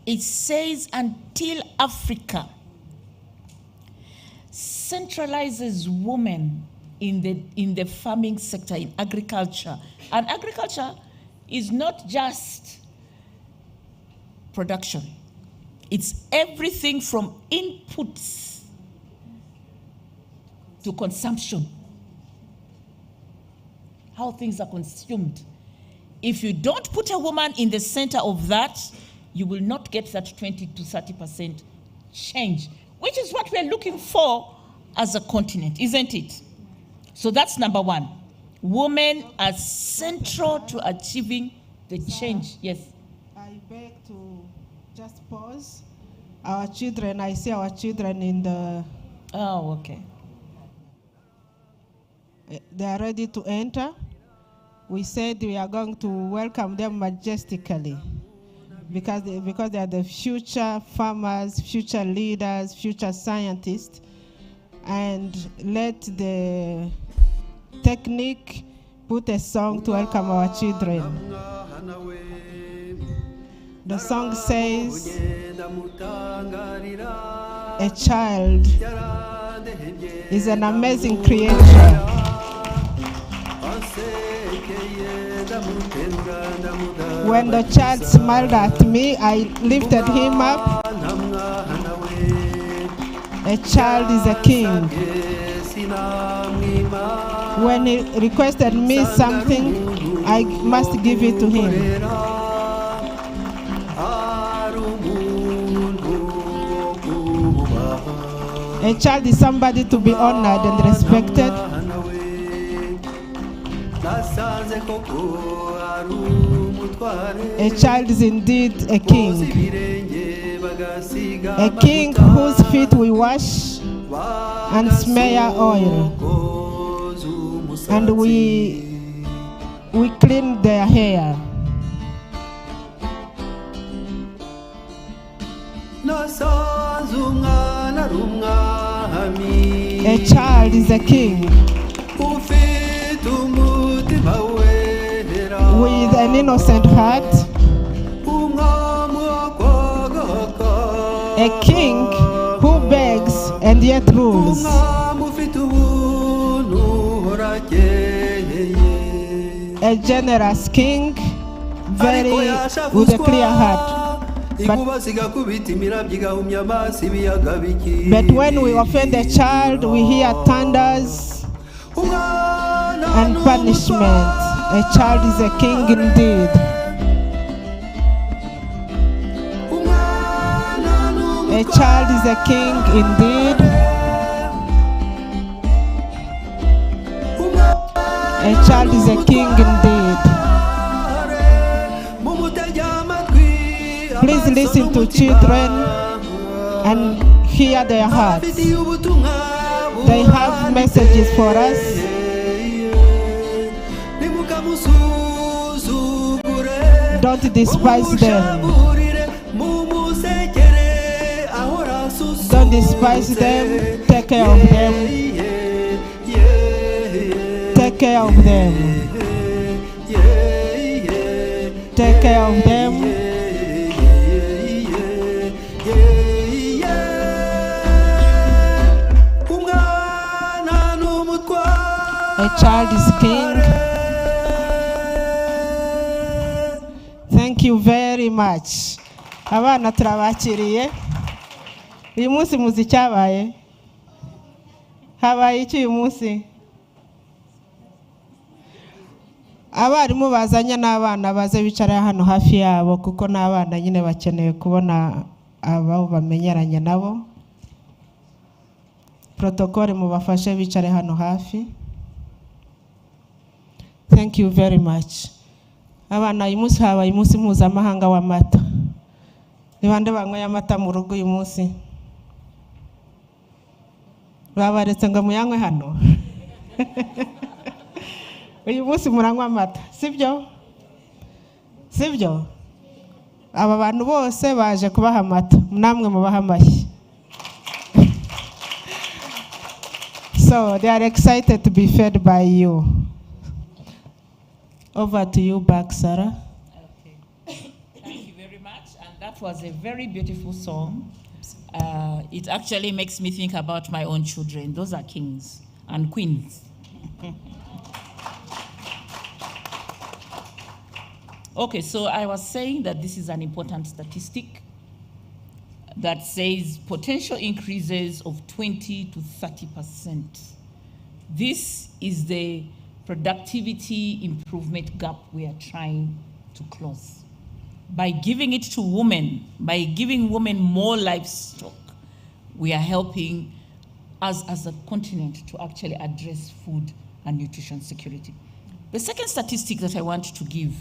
It says until Africa centralizes women in the farming sector, in agriculture, and agriculture is not just production. It's everything from inputs to consumption, how things are consumed. If you don't put a woman in the center of that, you will not get that 20 to 30% change, which is what we're looking for as a continent, isn't it? So that's number 1. Women are central to achieving the change. Yes. I beg to just pause. Our children, I see our children in the... Oh, okay. They are ready to enter. We said we are going to welcome them majestically. because they are the future farmers, future leaders, future scientists. And let the technique put a song to welcome our children. The song says, a child is an amazing creature. When the child smiled at me, I lifted him up. A child is a king. When he requested me something, I must give it to him. A child is somebody to be honored and respected. A child is indeed a king. A king whose feet we wash and smear oil. And we clean their hair. A child is a king with an innocent heart. A king who begs and yet rules. A generous king, very with a clear heart. But when we offend a child, we hear thunders and punishment. A child is a king indeed. A child is a king indeed. A child is a king indeed. Please listen to children and hear their hearts. They have messages for us. Don't despise them. Don't despise them. Take care of them. Take care of them. Take care of them. A child is king. Thank you very much. Abana turabakiriye. Uyu munsi muzi cyabaye. Habaye iki uyu munsi? Abarimu bazanye n'abana baze bicara hano hafi yabo kuko n'abana nyine bakeneye kubona abo bamenyeranye nabo. Protocol mubafashe bicare hano hafi. Thank you very much. Abana uyu munsi habaye umunsi mpuzamahanga w'amata. Ni bande banyweye amata mu rugo uyu munsi? Babaretse ngo muyanywe hano. Uyu munsi muranywa amata, sibyo? Sibyo? Aba bantu bose baje kubaha amata, namwe mubaha amashyi. So they are excited to be fed by you. Over to you back, Sarah. Okay. Thank you very much. And that was a very beautiful song. It actually makes me think about my own children. Those are kings and queens. Okay, so I was saying that this is an important statistic that says potential increases of 20 to 30%. This is the productivity improvement gap we are trying to close. By giving it to women, by giving women more livestock, we are helping us as a continent to actually address food and nutrition security. The second statistic that I want to give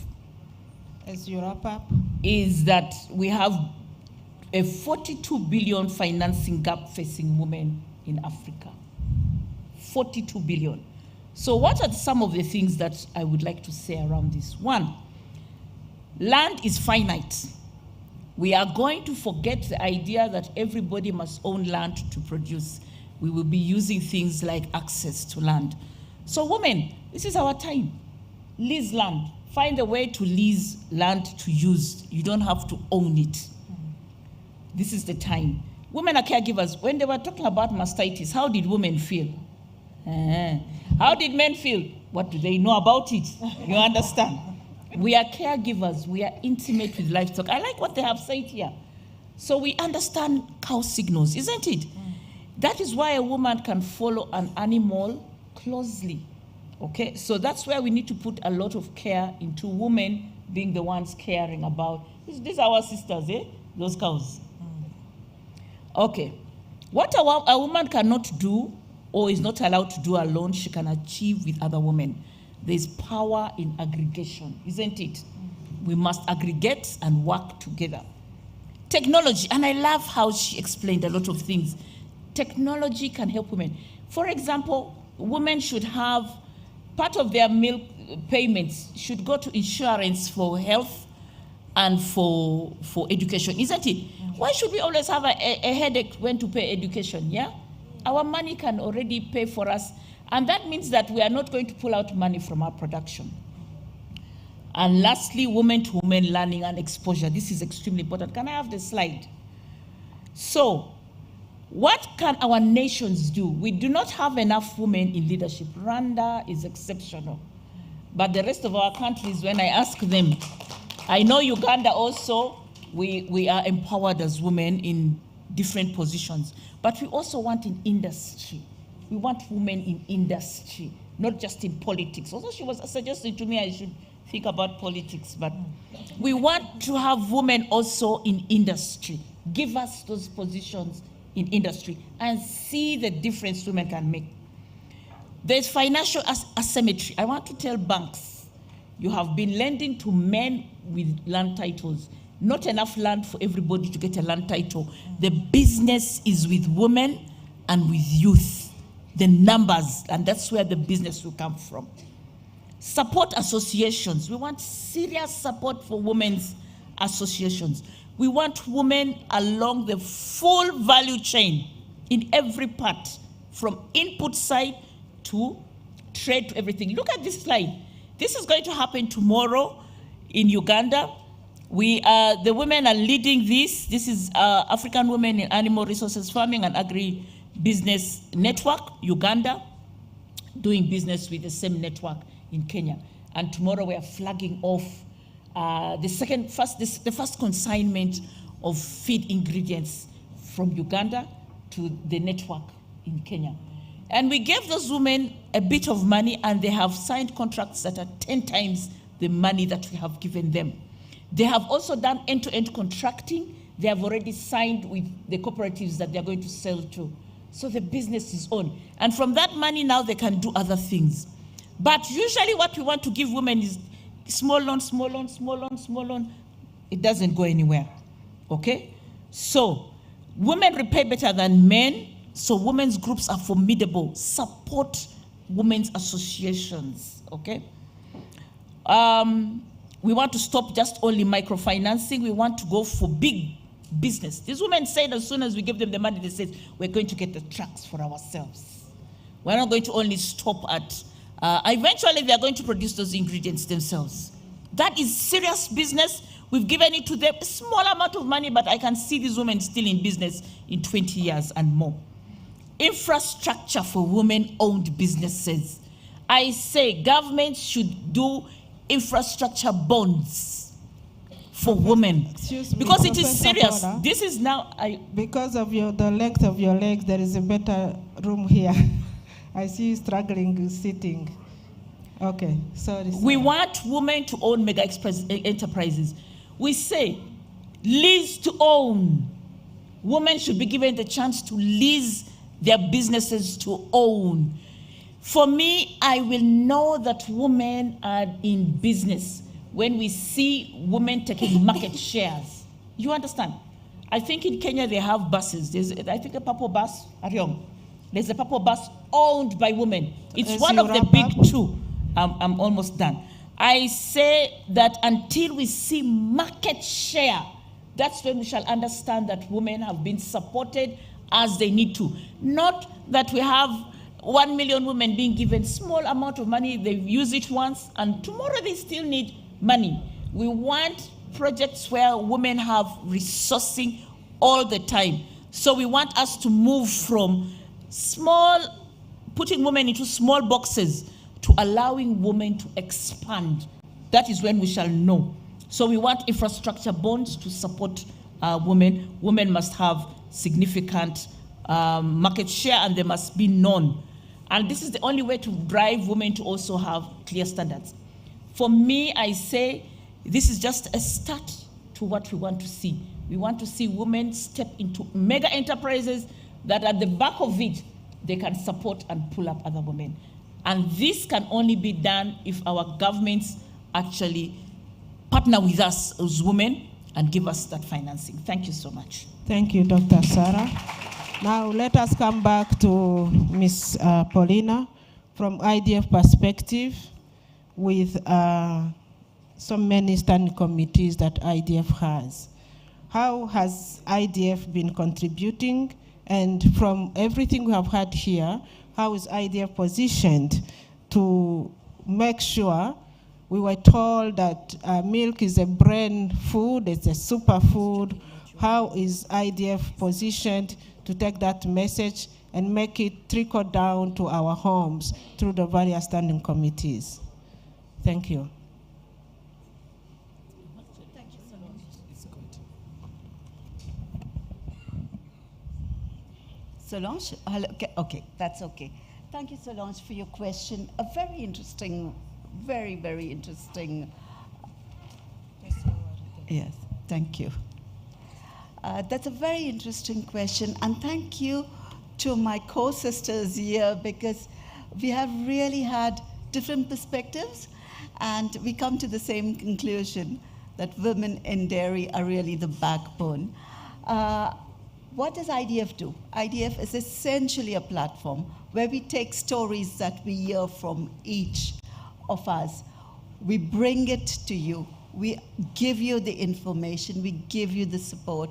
as you wrap up is that we have a 42 billion financing gap facing women in Africa. 42 billion. So what are some of the things that I would like to say around this? One, land is finite. we are going to forget the idea that everybody must own land to produce. We will be using things like access to land. So women, this is our time. Lease land. Find a way to lease land to use. You don't have to own it. This is the time. Women are caregivers. When they were talking about mastitis, how did women feel? How did men feel? What do they know about it? You understand? We are caregivers. We are intimate with livestock. I like what they have said here. So we understand cow signals, isn't it? That is why a woman can follow an animal closely. Okay? So that's where we need to put a lot of care into women being the ones caring about. These are our sisters, eh? Those cows. Okay. What a woman cannot do or is not allowed to do alone, she can achieve with other women. There's power in aggregation, isn't it? We must aggregate and work together. Technology, and I love how she explained a lot of things. Technology can help women. For example, women should have part of their milk payments should go to insurance for health and for education, isn't it? Why should we always have a headache when to pay education, yeah? Our money can already pay for us, and that means that we are not going to pull out money from our production. And lastly, women-to-women learning and exposure. This is extremely important. Can I have the slide? So, what can our nations do? We do not have enough women in leadership. Rwanda is exceptional. But the rest of our countries, when I ask them, I know Uganda also, we are empowered as women in different positions. But we also want in industry. We want women in industry, not just in politics. Although she was suggesting to me I should think about politics, but we want to have women also in industry. Give us those positions in industry and see the difference women can make. There's financial asymmetry. I want to tell banks, you have been lending to men with land titles. Not enough land for everybody to get a land title. The business is with women and with youth. The numbers, and that's where the business will come from. Support associations. We want serious support for women's associations. We want women along the full value chain in every part, from input side to trade to everything. Look at this slide. This is going to happen tomorrow in Uganda. The women are leading this. This is African Women in Animal Resources Farming and Agri-Business Network, Uganda, doing business with the same network in Kenya. And tomorrow we are flagging off the first consignment of feed ingredients from Uganda to the network in Kenya. And we gave those women a bit of money, and they have signed contracts that are 10 times the money that we have given them. They have also done end-to-end contracting. They have already signed with the cooperatives that they're going to sell to. So the business is on. And from that money now they can do other things. But usually what we want to give women is small loan, small loan, small loan, small loan. It doesn't go anywhere, okay? So women repay better than men. So women's groups are formidable. Support women's associations, okay? We want to stop just only microfinancing. We want to go for big business. These women said as soon as we give them the money, they said, we're going to get the trucks for ourselves. We're not going to only stop at, eventually they're going to produce those ingredients themselves. That is serious business. We've given it to them, a small amount of money, but I can see these women still in business in 20 years and more. Infrastructure for women-owned businesses. I say governments should do infrastructure bonds for women. Excuse me, because it is Professor serious. Paula, This is now... because of the length of your legs, there is a better room here. I see you struggling sitting. Okay, sorry. We want women to own mega enterprises. We say lease to own. Women should be given the chance to lease their businesses to own. For me, I will know that women are in business when we see women taking market shares. You understand? I think in Kenya they have buses. There's, I think, a purple bus, Ariong. There's a purple bus owned by women. It's one of the big two. I'm almost done. I say that until we see market share That's when we shall understand that women have been supported as they need to. Not that we have 1 million women being given small amount of money, they use it once, and tomorrow they still need money. We want projects where women have resourcing all the time. So we want us to move from putting women into small boxes to allowing women to expand. That is when we shall know. So we want infrastructure bonds to support women. Women must have significant market share, and they must be known. And this is the only way to drive women to also have clear standards. For me, I say this is just a start to what we want to see. We want to see women step into mega enterprises that at the back of it, they can support and pull up other women. And this can only be done if our governments actually partner with us as women and give us that financing. Thank you so much. Thank you, Dr. Sarah. Now let us come back to Ms. Paulina from IDF perspective with so many standing committees that IDF has. How has IDF been contributing? And from everything we have had here, how is IDF positioned to make sure? We were told that milk is a brain food, it's a superfood. How is IDF positioned to take that message and make it trickle down to our homes through the various standing committees? Thank you. Solange, hello, okay, that's okay. Thank you, Solange, for your question. A very interesting, very, very interesting. Yes, thank you. That's a very interesting question, and thank you to my co-sisters here, because we have really had different perspectives, and we come to the same conclusion that women in dairy are really the backbone. What does IDF do? IDF is essentially a platform where we take stories that we hear from each of us. We bring it to you. We give you the information. We give you the support.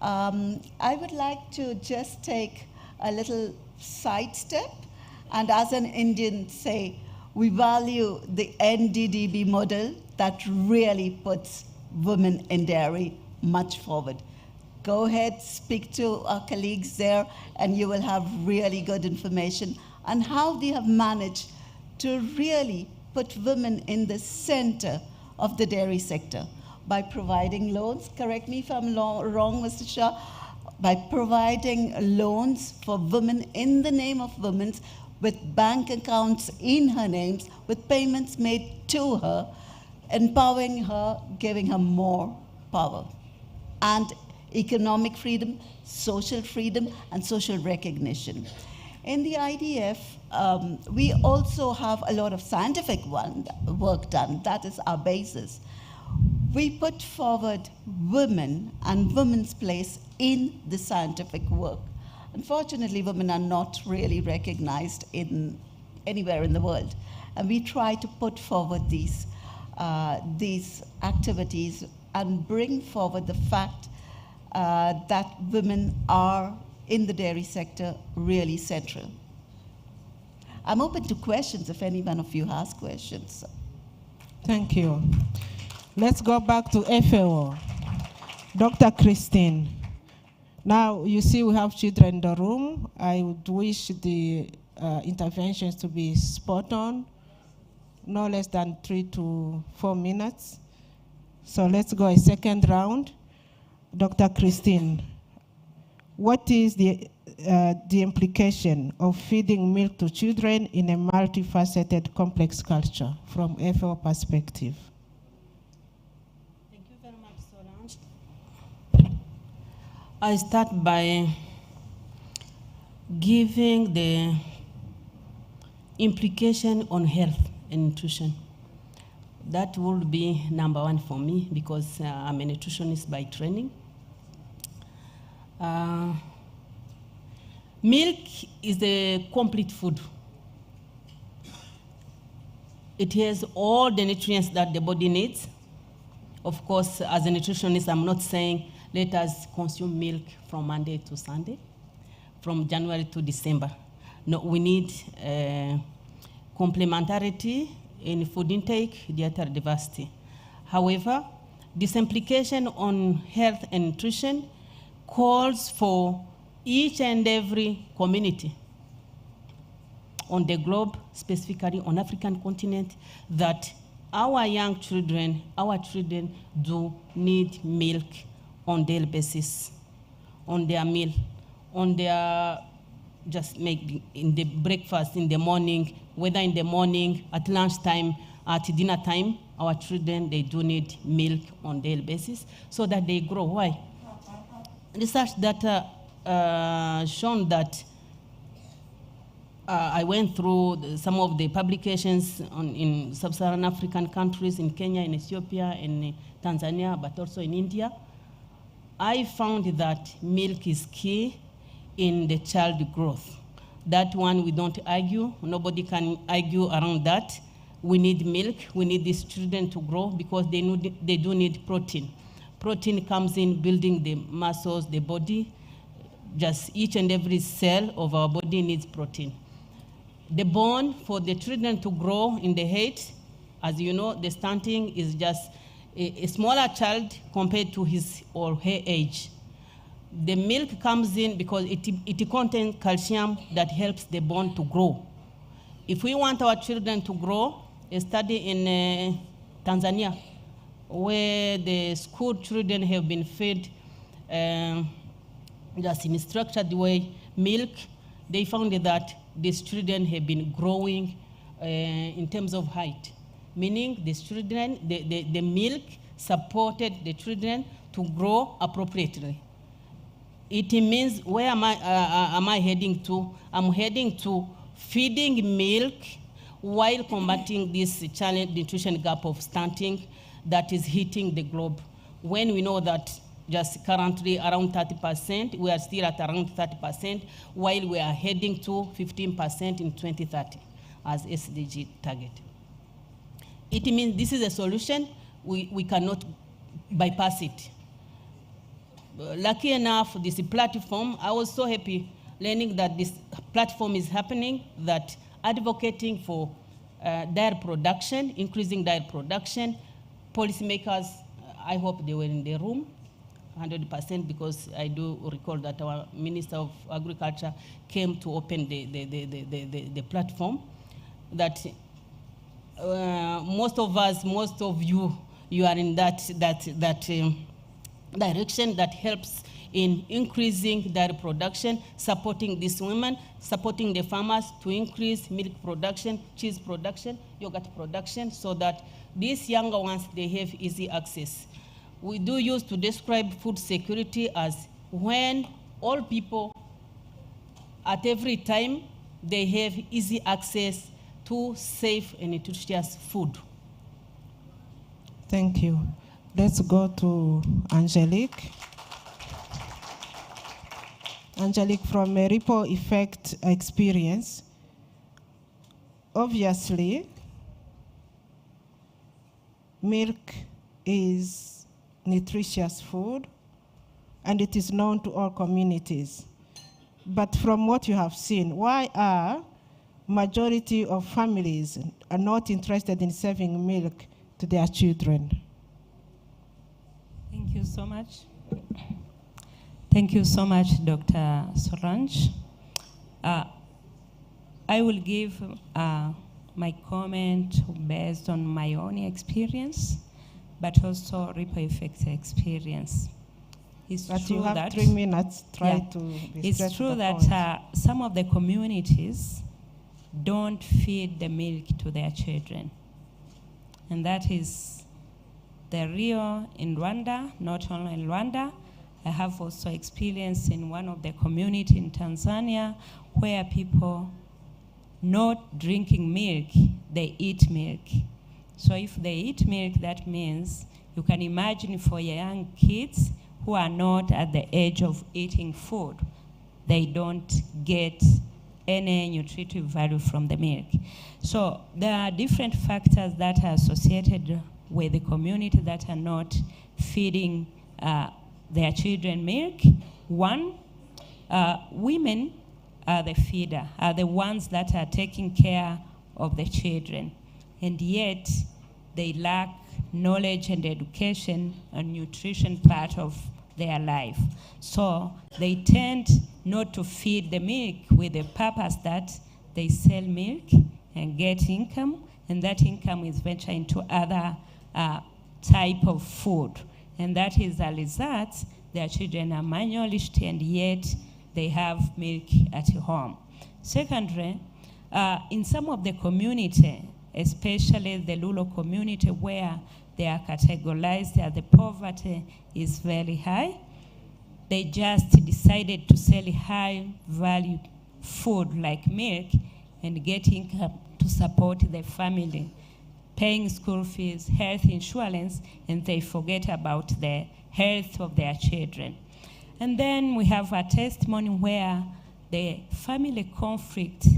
I would like to just take a little sidestep and as an Indian say, we value the NDDB model that really puts women in dairy much forward. Go ahead, speak to our colleagues there, and you will have really good information on how they have managed to really put women in the center of the dairy sector by providing loans. Correct me if I'm wrong, Mr. Shah. By providing loans for women in the name of women with bank accounts in her names, with payments made to her, empowering her, giving her more power. And economic freedom, social freedom, and social recognition. In the IDF, we also have a lot of scientific work done. That is our basis. We put forward women and women's place in the scientific work. Unfortunately, women are not really recognized anywhere in the world. And we try to put forward these activities and bring forward the fact that women are in the dairy sector really central. I'm open to questions if any one of you has questions. Thank you. Let's go back to FAO. Dr. Christine. Now, you see we have children in the room. I would wish the interventions to be spot on, no less than 3 to 4 minutes. So let's go a second round. Dr. Christine, what is the implication of feeding milk to children in a multifaceted, complex culture from FAO perspective? Thank you very much, Solange. I start by giving the implication on health and nutrition. That would be number one for me because I'm a nutritionist by training. Milk is a complete food. It has all the nutrients that the body needs. Of course, as a nutritionist, I'm not saying let us consume milk from Monday to Sunday, from January to December. No, we need complementarity in food intake, dietary diversity. However, this implication on health and nutrition calls for each and every community on the globe, specifically on African continent, that our young children, our children do need milk on daily basis, on their meal, on their just make in the breakfast in the morning, whether in the morning, at lunchtime, at dinner time, our children, they do need milk on daily basis so that they grow. Why? Research data shown that I went through some of the publications in sub-Saharan African countries, in Kenya, in Ethiopia, in Tanzania, but also in India. I found that milk is key in the child growth. That one we don't argue. Nobody can argue around that. We need milk. We need these children to grow because they do need protein. Protein comes in building the muscles, the body. Just each and every cell of our body needs protein. The bone for the children to grow in the head, as you know, the stunting is just a smaller child compared to his or her age. The milk comes in because it contains calcium that helps the bone to grow. If we want our children to grow, a study in Tanzania, where the school children have been fed just in a structured way, milk, they found that these children have been growing in terms of height, meaning these children, the milk supported the children to grow appropriately. It means, where am I heading to? I'm heading to feeding milk while combating this challenge, nutrition gap of stunting that is hitting the globe. When we know that just currently around 30%, we are still at around 30%, while we are heading to 15% in 2030 as SDG target. It means this is a solution, we cannot bypass it. Lucky enough, this platform, I was so happy learning that this platform is happening, that advocating for dairy production, increasing dairy production, policymakers, I hope they were in the room, 100%, because I do recall that our Minister of Agriculture came to open the platform, that most of us, most of you are in that direction that helps in increasing dairy production, supporting these women, supporting the farmers to increase milk production, cheese production, yogurt production, so that these younger ones, they have easy access. We do use to describe food security as when all people at every time, they have easy access to safe and nutritious food. Thank you. Let's go to Angelique. Angelique, from a ripple effect experience, obviously, milk is nutritious food, and it is known to all communities. But from what you have seen, why are majority of families are not interested in serving milk to their children? Thank you so much. Thank you so much, Dr. Solange. I will give my comment based on my own experience, but also ripple effect experience. It's but true you have that 3 minutes. Try to be straight it's true to the that point. some of the communities don't feed the milk to their children. And that is the real in Rwanda, not only in Rwanda. I have also experience in one of the community in Tanzania where people not drinking milk, they eat milk. So if they eat milk, that means you can imagine for young kids who are not at the age of eating food, they don't get any nutritive value from the milk. So there are different factors that are associated with the community that are not feeding their children milk. One, women are the feeder, are the ones that are taking care of the children, and yet they lack knowledge and education and nutrition part of their life. So they tend not to feed the milk with the purpose that they sell milk and get income, and that income is ventured into other type of food. And that is the result. Their children are malnourished, and yet they have milk at home. Secondly, in some of the community, especially the rural community where they are categorized as the poverty is very high, they just decided to sell high value food like milk and get income to support the family, paying school fees, health insurance, and they forget about the health of their children. And then we have a testimony where the family conflict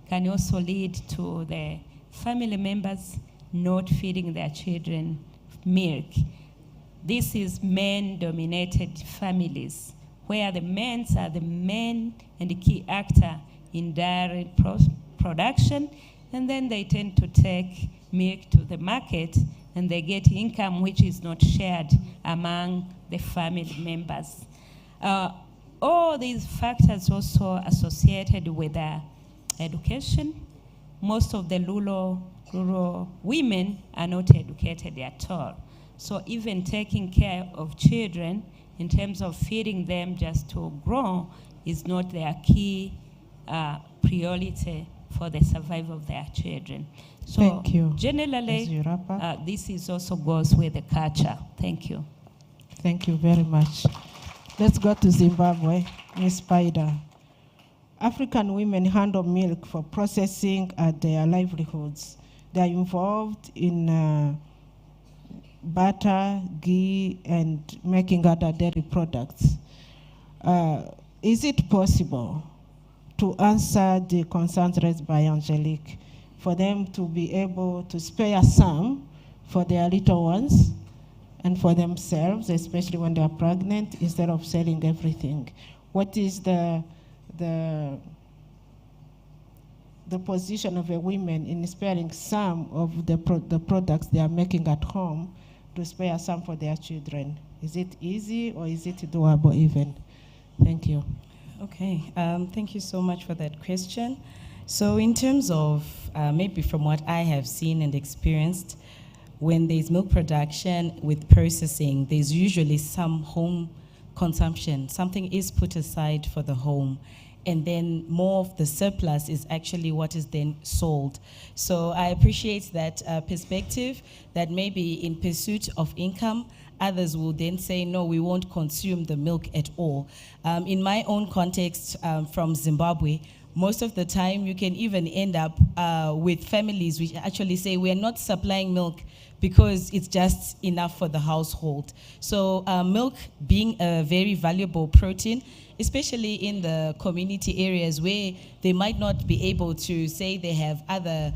can also lead to the family members not feeding their children milk. This is men-dominated families, where the men are the main and the key actor in dairy production, and then they tend to take milk to the market, and they get income which is not shared among the family members. All these factors also associated with education. Most of the rural women are not educated at all. So even taking care of children in terms of feeding them just to grow is not their key priority for the survival of their children. So Thank you. Generally, this is also goes with the culture. Thank you. Thank you very much. Let's go to Zimbabwe. Ms. Spider. African women handle milk for processing at their livelihoods. They are involved in butter, ghee, and making other dairy products. Is it possible to answer the concerns raised by Angelique, for them to be able to spare some for their little ones and for themselves, especially when they are pregnant, instead of selling everything? What is the position of a woman in sparing some of the products they are making at home to spare some for their children? Is it easy, or is it doable even? Thank you. Okay, thank you so much for that question. So in terms of, maybe from what I have seen and experienced, when there's milk production with processing, there's usually some home consumption. Something is put aside for the home, and then more of the surplus is actually what is then sold. So I appreciate that perspective, that maybe in pursuit of income, others will then say, no, we won't consume the milk at all. In my own context from Zimbabwe, most of the time you can even end up with families which actually say, we're not supplying milk because it's just enough for the household. So milk being a very valuable protein, especially in the community areas where they might not be able to say they have other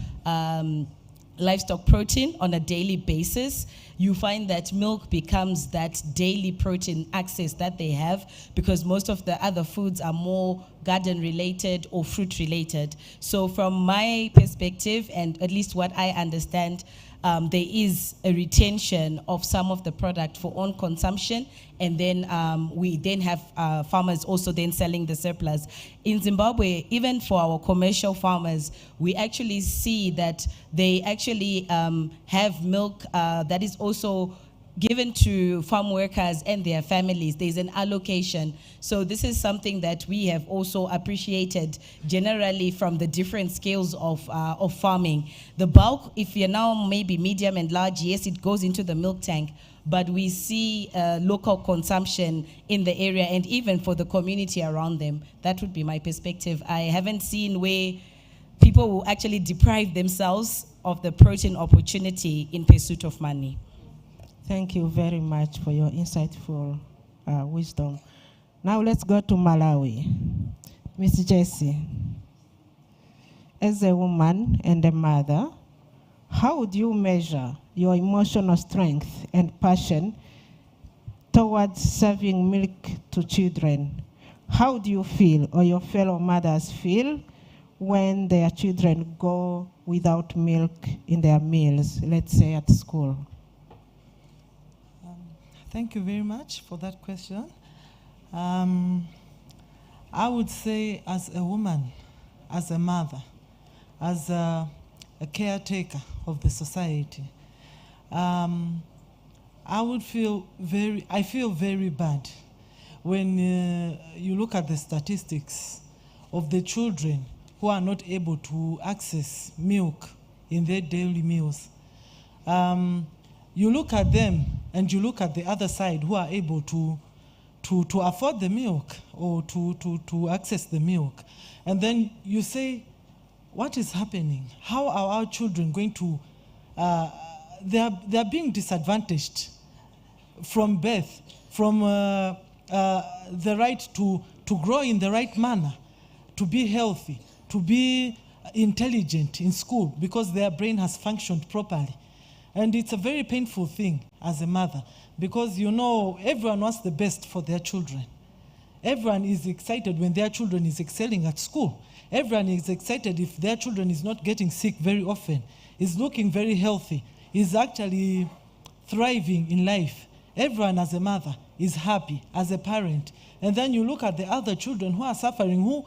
livestock protein on a daily basis, you find that milk becomes that daily protein access that they have, because most of the other foods are more garden related or fruit related. So from my perspective, and at least what I understand, there is a retention of some of the product for own consumption, and then we then have farmers also then selling the surplus. In Zimbabwe, even for our commercial farmers, we actually see that they actually have milk that is also given to farm workers and their families. There's an allocation. So this is something that we have also appreciated generally from the different scales of farming. The bulk, if you're now maybe medium and large, yes, it goes into the milk tank, but we see local consumption in the area and even for the community around them. That would be my perspective. I haven't seen where people will actually deprive themselves of the protein opportunity in pursuit of money. Thank you very much for your insightful wisdom. Now let's go to Malawi. Ms. Jessie, as a woman and a mother, how would you measure your emotional strength and passion towards serving milk to children. How do you feel, or your fellow mothers feel, when their children go without milk in their meals, let's say at school? Thank you very much for that question. I would say, as a woman, as a mother, as a caretaker of the society, I feel very bad when you look at the statistics of the children who are not able to access milk in their daily meals. You look at them and you look at the other side who are able to afford the milk or to access the milk. And then you say, what is happening? How are our children going to, they're being disadvantaged from birth, from the right to grow in the right manner, to be healthy, to be intelligent in school because their brain has functioned properly. And it's a very painful thing as a mother because, you know, everyone wants the best for their children. Everyone is excited when their children is excelling at school. Everyone is excited if their children is not getting sick very often, is looking very healthy, is actually thriving in life. Everyone as a mother is happy, as a parent. And then you look at the other children who are suffering, who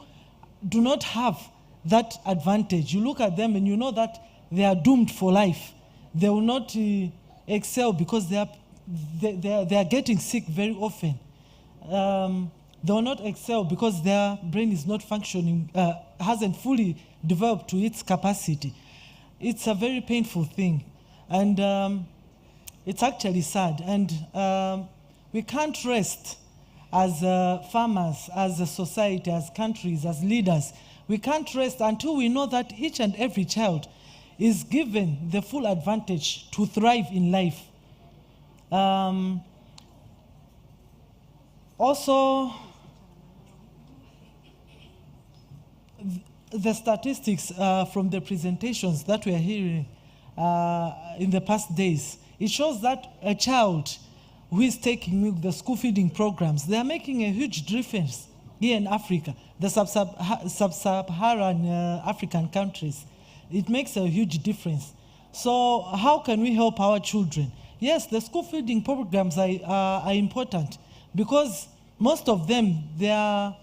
do not have that advantage. You look at them and you know that they are doomed for life. They will not excel because they are getting sick very often. They will not excel because their brain is not functioning, hasn't fully developed to its capacity. It's a very painful thing. And it's actually sad. And we can't rest as farmers, as a society, as countries, as leaders. We can't rest until we know that each and every child is given the full advantage to thrive in life. Also, the statistics from the presentations that we are hearing in the past days, it shows that a child who is taking milk, the school feeding programs, they are making a huge difference here in Africa, the sub-Saharan African countries. It makes a huge difference. So how can we help our children? Yes, the school feeding programs are important because most of them, they are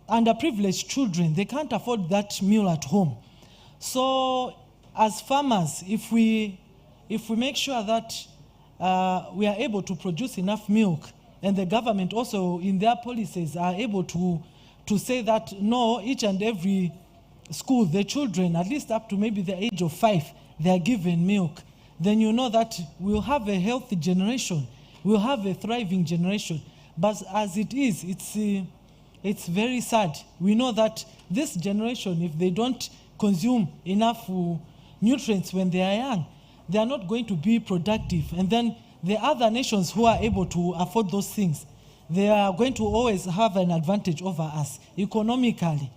underprivileged children. They can't afford that meal at home. So as farmers, if we make sure that we are able to produce enough milk, and the government also in their policies are able to say that no, each and every school, the children, at least up to maybe the age of 5, they are given milk, then you know that we'll have a healthy generation, we'll have a thriving generation. But as it is, it's very sad. We know that this generation, if they don't consume enough nutrients when they are young, they are not going to be productive. And then the other nations who are able to afford those things, they are going to always have an advantage over us economically.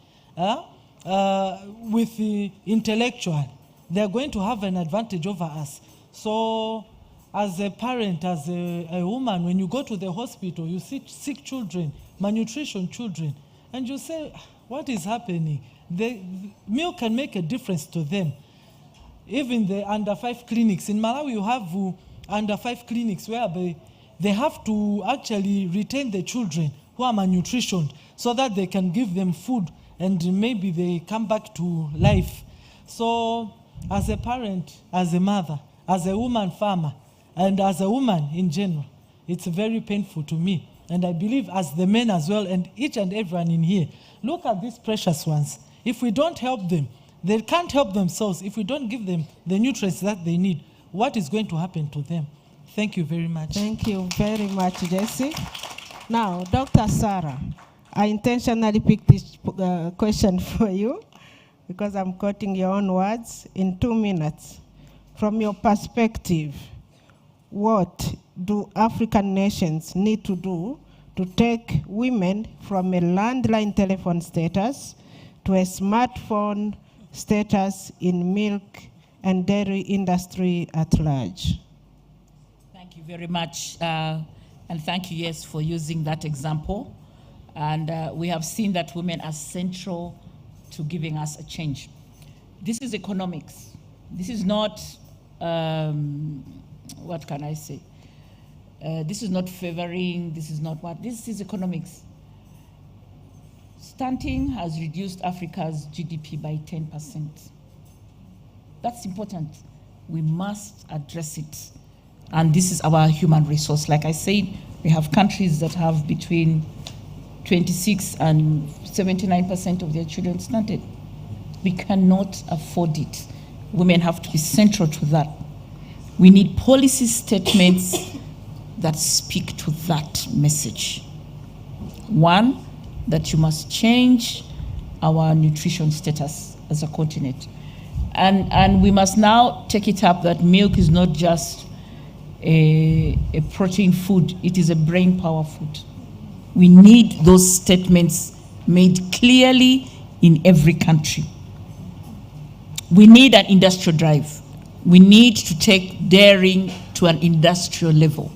With the intellectual, they're going to have an advantage over us. So as a parent, as a woman, when you go to the hospital, you see sick children, malnutrition children, and you say, what is happening? The milk can make a difference to them. Even the under 5 clinics. In Malawi, you have under 5 clinics where they have to actually retain the children who are malnutritioned so that they can give them food and maybe they come back to life. So as a parent, as a mother, as a woman farmer, and as a woman in general, it's very painful to me. And I believe as the men as well, and each and everyone in here, look at these precious ones. If we don't help them, they can't help themselves. If we don't give them the nutrients that they need, what is going to happen to them? Thank you very much. Thank you very much, Jessie. Now, Dr. Sarah, I intentionally picked this question for you because I'm quoting your own words in 2 minutes. From your perspective, what do African nations need to do to take women from a landline telephone status to a smartphone status in milk and dairy industry at large? Thank you very much, and thank you, yes, for using that example. And we have seen that women are central to giving us a change. This is economics. This is not, what can I say? This is not favoring, this is not what, this is economics. Stunting has reduced Africa's GDP by 10%. That's important. We must address it. And this is our human resource. Like I said, we have countries that have between 26 and 79% of their children stunted. We cannot afford it. Women have to be central to that. We need policy statements that speak to that message. One, that you must change our nutrition status as a continent. And we must now take it up that milk is not just a protein food, it is a brain power food. We need those statements made clearly in every country. We need an industrial drive. We need to take dairying to an industrial level.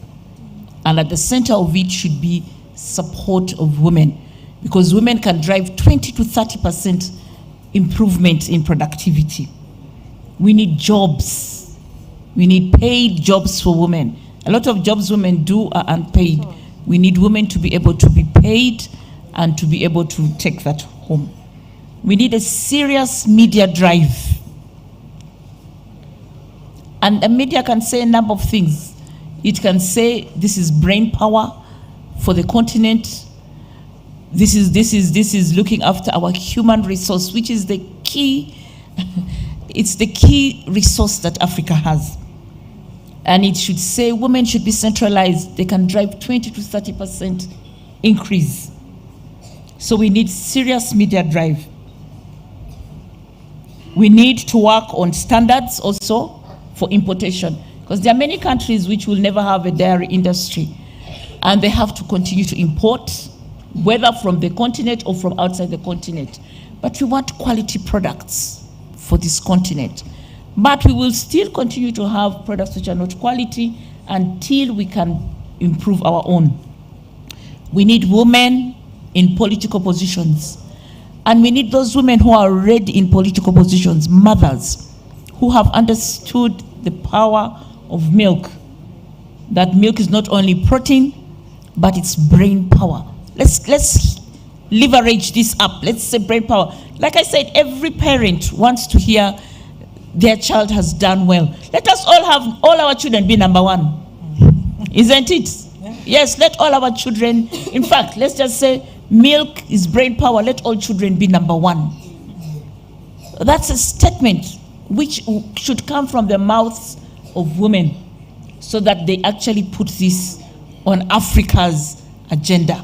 And at the center of it should be support of women, because women can drive 20 to 30% improvement in productivity. We need jobs. We need paid jobs for women. A lot of jobs women do are unpaid. We need women to be able to be paid and to be able to take that home. We need a serious media drive. And the media can say a number of things. It can say this is brain power for the continent. This is looking after our human resource, which is the key. It's the key resource that Africa has. And it should say women should be centralized. They can drive 20 to 30% increase. So we need serious media drive. We need to work on standards also for importation, because there are many countries which will never have a dairy industry, and they have to continue to import, whether from the continent or from outside the continent. But we want quality products for this continent. But we will still continue to have products which are not quality until we can improve our own. We need women in political positions. And we need those women who are already in political positions, mothers, who have understood the power of milk. That milk is not only protein, but it's brain power. Let's leverage this up. Let's say brain power. Like I said, every parent wants to hear their child has done well. Let us all have all our children be number one. Isn't it? Yeah. Yes, let all our children, in fact, let's just say milk is brain power. Let all children be number one. That's a statement which should come from the mouths of women, so that they actually put this on Africa's agenda.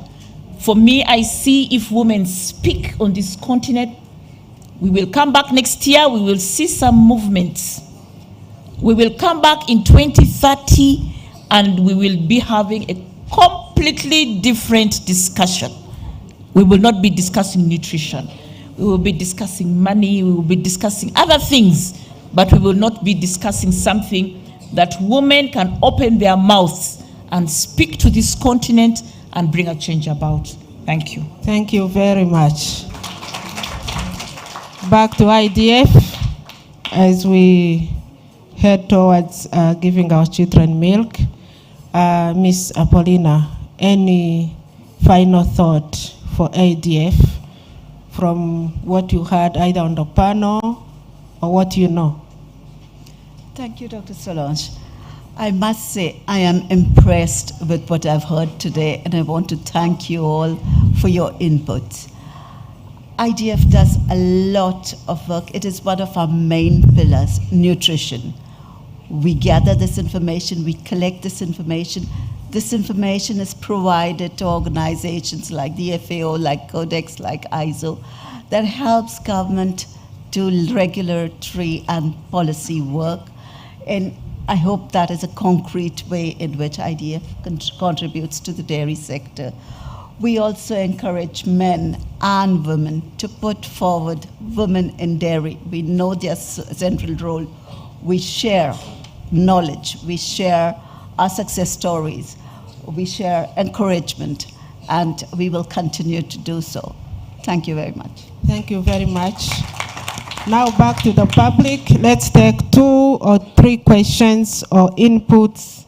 For me, I see if women speak on this continent, we will come back next year, we will see some movements. We will come back in 2030 and we will be having a completely different discussion. We will not be discussing nutrition. We will be discussing money, we will be discussing other things, but we will not be discussing something that women can open their mouths and speak to this continent and bring a change about. Thank you. Thank you very much. Back to IDF as we head towards giving our children milk. Ms. Apollina, any final thought for IDF from what you heard either on the panel or what you know? Thank you, Dr. Solange. I must say I am impressed with what I've heard today, and I want to thank you all for your input. IDF does a lot of work. It is one of our main pillars, nutrition. We gather this information, we collect this information. This information is provided to organizations like the FAO, like Codex, like ISO, that helps government do regulatory and policy work. And I hope that is a concrete way in which IDF contributes to the dairy sector. We also encourage men and women to put forward women in dairy. We know their central role. We share knowledge. We share our success stories. We share encouragement, and we will continue to do so. Thank you very much. Thank you very much. Now back to the public. Let's take 2 or 3 questions or inputs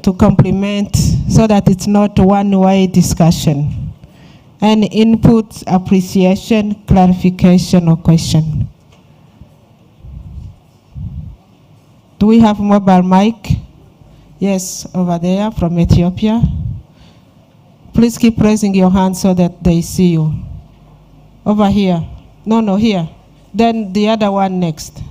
to complement so that it's not one-way discussion. Any input, appreciation, clarification, or question? Do we have mobile mic? Yes, over there from Ethiopia. Please keep raising your hand so that they see you. Over here. No, here. Then the other one next.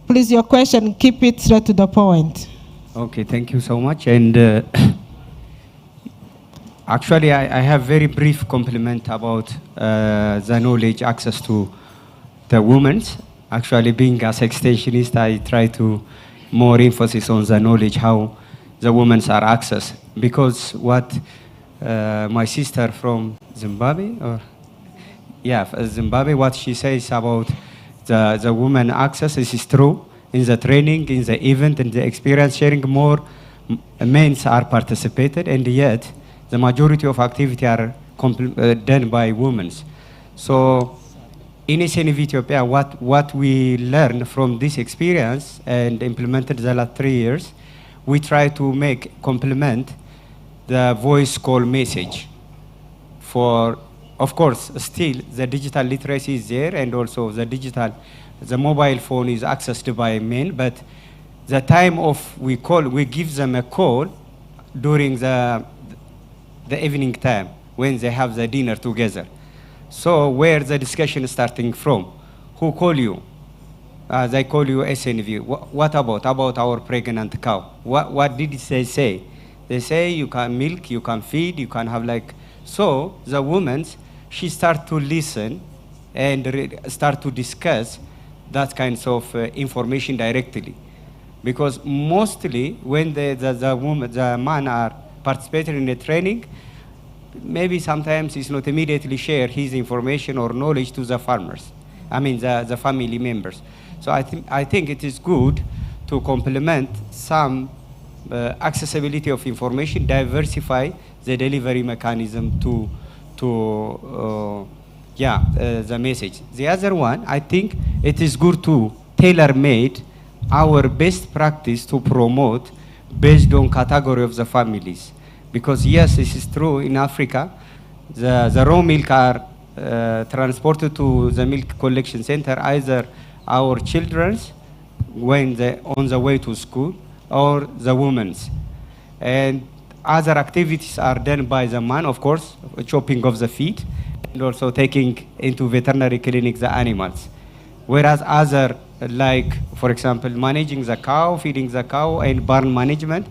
Please, your question, keep it straight to the point. Okay, thank you so much. And actually, I have very brief compliment about the knowledge access to the women. Actually, being as extensionist, I try to more emphasis on the knowledge how the women are accessed. Because what my sister from Zimbabwe, Zimbabwe, what she says about the women access is true. In the training, in the event, in the experience sharing, more men are participated, and yet the majority of activity are done by women. So in SNV Ethiopia, what we learned from this experience and implemented the last 3 years, we try to complement the voice call message. For, of course, still the digital literacy is there, and also the mobile phone is accessed by men, but the time of we give them a call during the evening time when they have the dinner together. So where the discussion is starting from? Who call you? They call you SNV. What about our pregnant cow? What did they say? They say you can milk, you can feed, you can have like. So the woman, she start to listen and start to discuss that kinds of information directly. Because mostly when the man are participating in the training, maybe sometimes he's not immediately share his information or knowledge to the farmers. I mean the family members. So I think it is good to complement some accessibility of information, diversify the delivery mechanism to the message. The other one, I think it is good to tailor-made our best practice to promote based on category of the families. Because yes, this is true in Africa, the raw milk are transported to the milk collection center, either our children's when they on the way to school or the women's. And other activities are done by the man, of course, chopping of the feet, and also taking into veterinary clinic the animals. Whereas other, like, for example, managing the cow, feeding the cow, and barn management,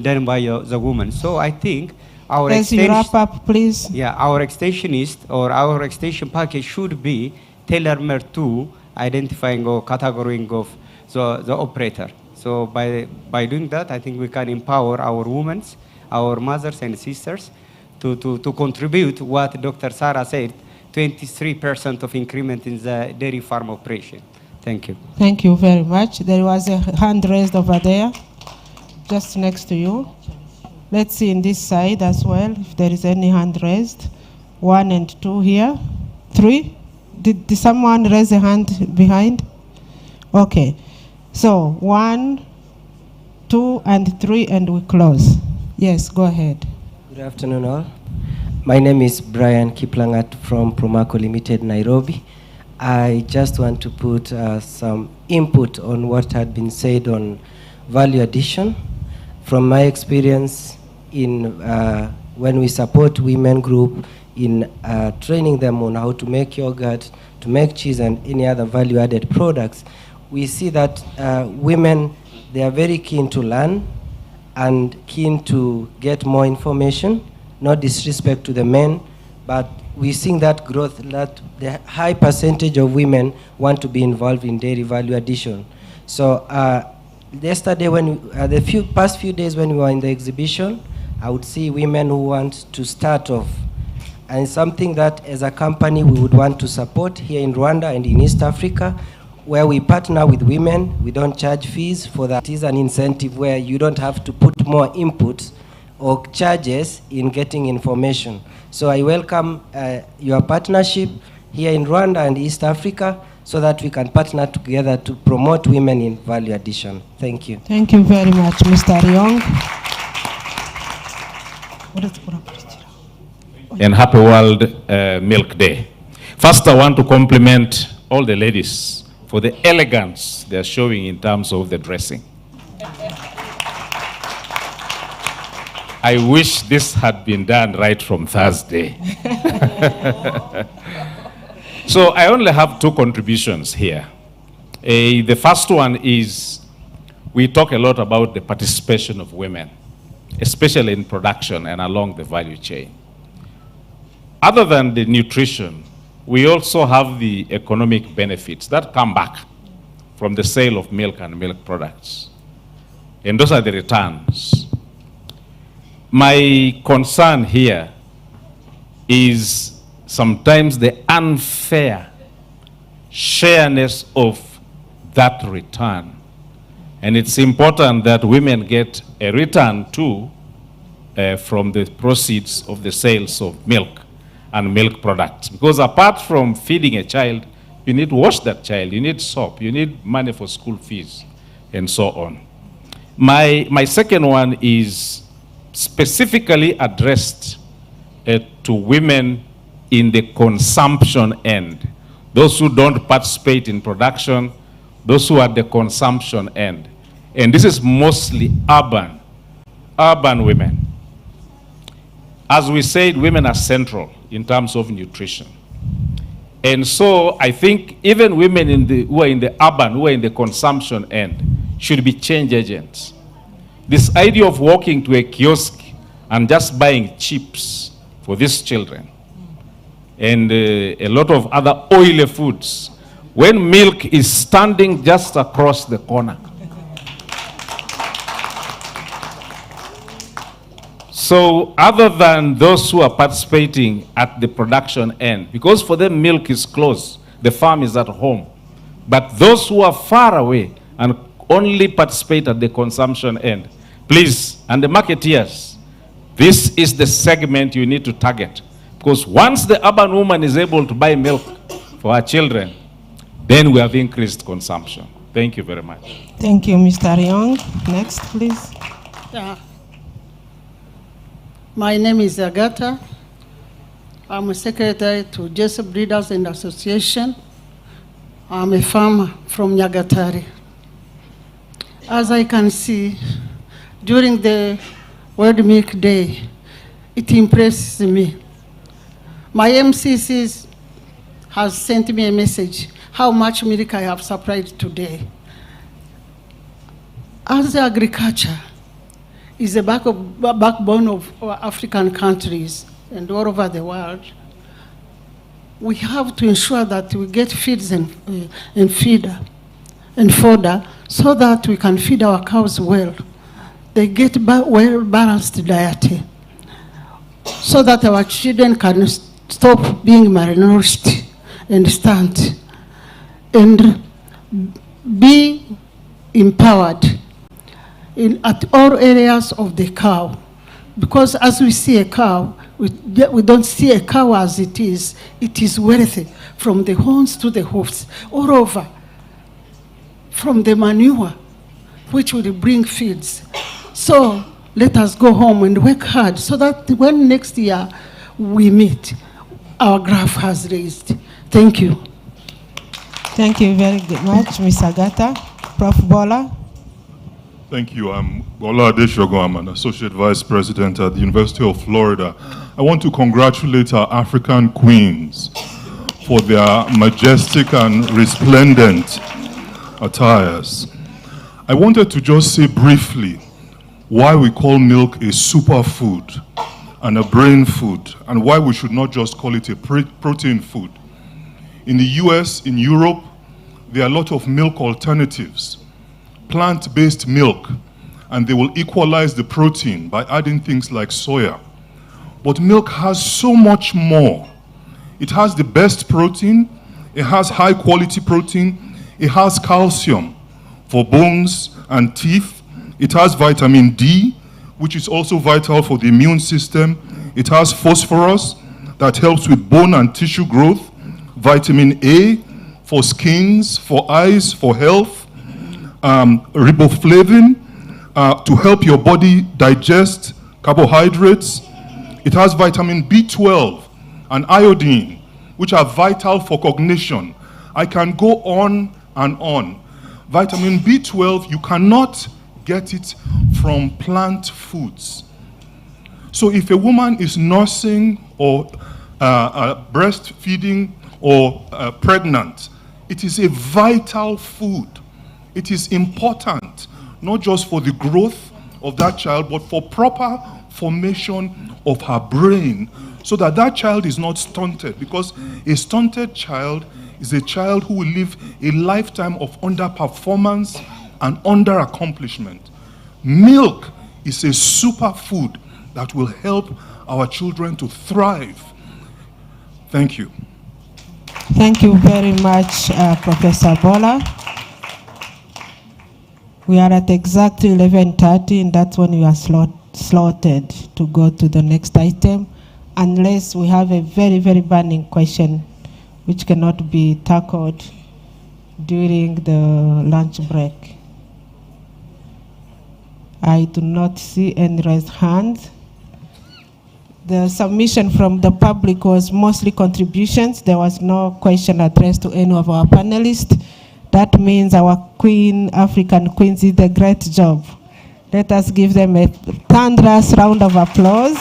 done by the woman. So I think our extension, wrap up, please. Yeah, our extensionist or our extension package should be tailor-made to identifying or categorizing of the operator. So by doing that, I think we can empower our women, our mothers and sisters to contribute what Dr. Sarah said, 23% of increment in the dairy farm operation. Thank you. Thank you very much. There was a hand raised over there, just next to you. Let's see in this side as well, if there is any hand raised. 1 and 2 here. 3? Did someone raise a hand behind? Okay. So 1, 2, and 3, and we close. Yes, go ahead. Good afternoon, all. My name is Brian Kiplangat from Promaco Limited, Nairobi. I just want to put some input on what had been said on value addition. From my experience in when we support women group in training them on how to make yogurt, to make cheese and any other value-added products, we see that women, they are very keen to learn and keen to get more information, no disrespect to the men, but we're seeing that growth, that the high percentage of women want to be involved in dairy value addition. So yesterday, the past few days when we were in the exhibition, I would see women who want to start off. And it's something that as a company we would want to support here in Rwanda and in East Africa. where we partner with women. We don't charge fees for that. It is an incentive where you don't have to put more input or charges in getting information. So I welcome your partnership here in Rwanda and East Africa so that we can partner together to promote women in value addition. Thank you. Thank you very much, Mr. Ryong. And happy World Milk Day. First, I want to compliment all the ladies for the elegance they're showing in terms of the dressing. I wish this had been done right from Thursday. So I only have two contributions here. The first one is we talk a lot about the participation of women, especially in production and along the value chain. Other than the nutrition, we also have the economic benefits that come back from the sale of milk and milk products. And those are the returns. My concern here is sometimes the unfair shareness of that return. And it's important that women get a return too from the proceeds of the sales of milk and milk products. Because apart from feeding a child, you need to wash that child, you need soap, you need money for school fees, and so on. My second one is specifically addressed to women in the consumption end. Those who don't participate in production, those who are at the consumption end. And this is mostly urban women. As we said, women are central in terms of nutrition. And so I think even women who are in the urban, who are in the consumption end, should be change agents. This idea of walking to a kiosk and just buying chips for these children and a lot of other oily foods, when milk is standing just across the corner. So other than those who are participating at the production end, because for them milk is close, the farm is at home, but those who are far away and only participate at the consumption end, please, and the marketeers, this is the segment you need to target. Because once the urban woman is able to buy milk for her children, then we have increased consumption. Thank you very much. Thank you, Mr. Ryong. Next, please. My name is Agata. I'm a secretary to Jessup Breeders and Association. I'm a farmer from Nyagatare. As I can see, during the World Milk Day, it impresses me. My MCC has sent me a message, how much milk I have supplied today. As agriculture is the backbone of African countries and all over the world, we have to ensure that we get feeds and fodder so that we can feed our cows well. They get well-balanced diet so that our children can stop being malnourished and stunt and be empowered at all areas of the cow. Because as we see a cow, we don't see a cow as it is. It is wealthy from the horns to the hoofs, all over, from the manure, which will bring feeds. So let us go home and work hard so that when next year we meet, our graph has raised. Thank you. Thank you very much, Ms. Agata. Prof. Bola. Thank you. I'm Bola Adeshogo. I'm an Associate Vice President at the University of Florida. I want to congratulate our African queens for their majestic and resplendent attires. I wanted to just say briefly why we call milk a superfood and a brain food, and why we should not just call it a protein food. In the US, in Europe, there are a lot of milk alternatives, plant-based milk, and they will equalize the protein by adding things like soya. But milk has so much more. It has the best protein, it has high quality protein, It has calcium for bones and teeth. It has vitamin D, which is also vital for the immune system. It has phosphorus that helps with bone and tissue growth. Vitamin A for skins, for eyes, for health. Riboflavin to help your body digest carbohydrates. It has vitamin B12 and iodine, which are vital for cognition. I can go on and on. Vitamin B12, you cannot get it from plant foods. So if a woman is nursing or breastfeeding or pregnant, it is a vital food. It is important, not just for the growth of that child, but for proper formation of her brain, so that that child is not stunted, because a stunted child is a child who will live a lifetime of underperformance and under-accomplishment. Milk is a superfood that will help our children to thrive. Thank you. Thank you very much, Professor Bola. We are at exactly 11:30, and that's when we are slotted to go to the next item, unless we have a very, very burning question which cannot be tackled during the lunch break. I do not see any raised hands. The submission from the public was mostly contributions. There was no question addressed to any of our panelists. That means our African queens did a great job. Let us give them a thunderous round of applause.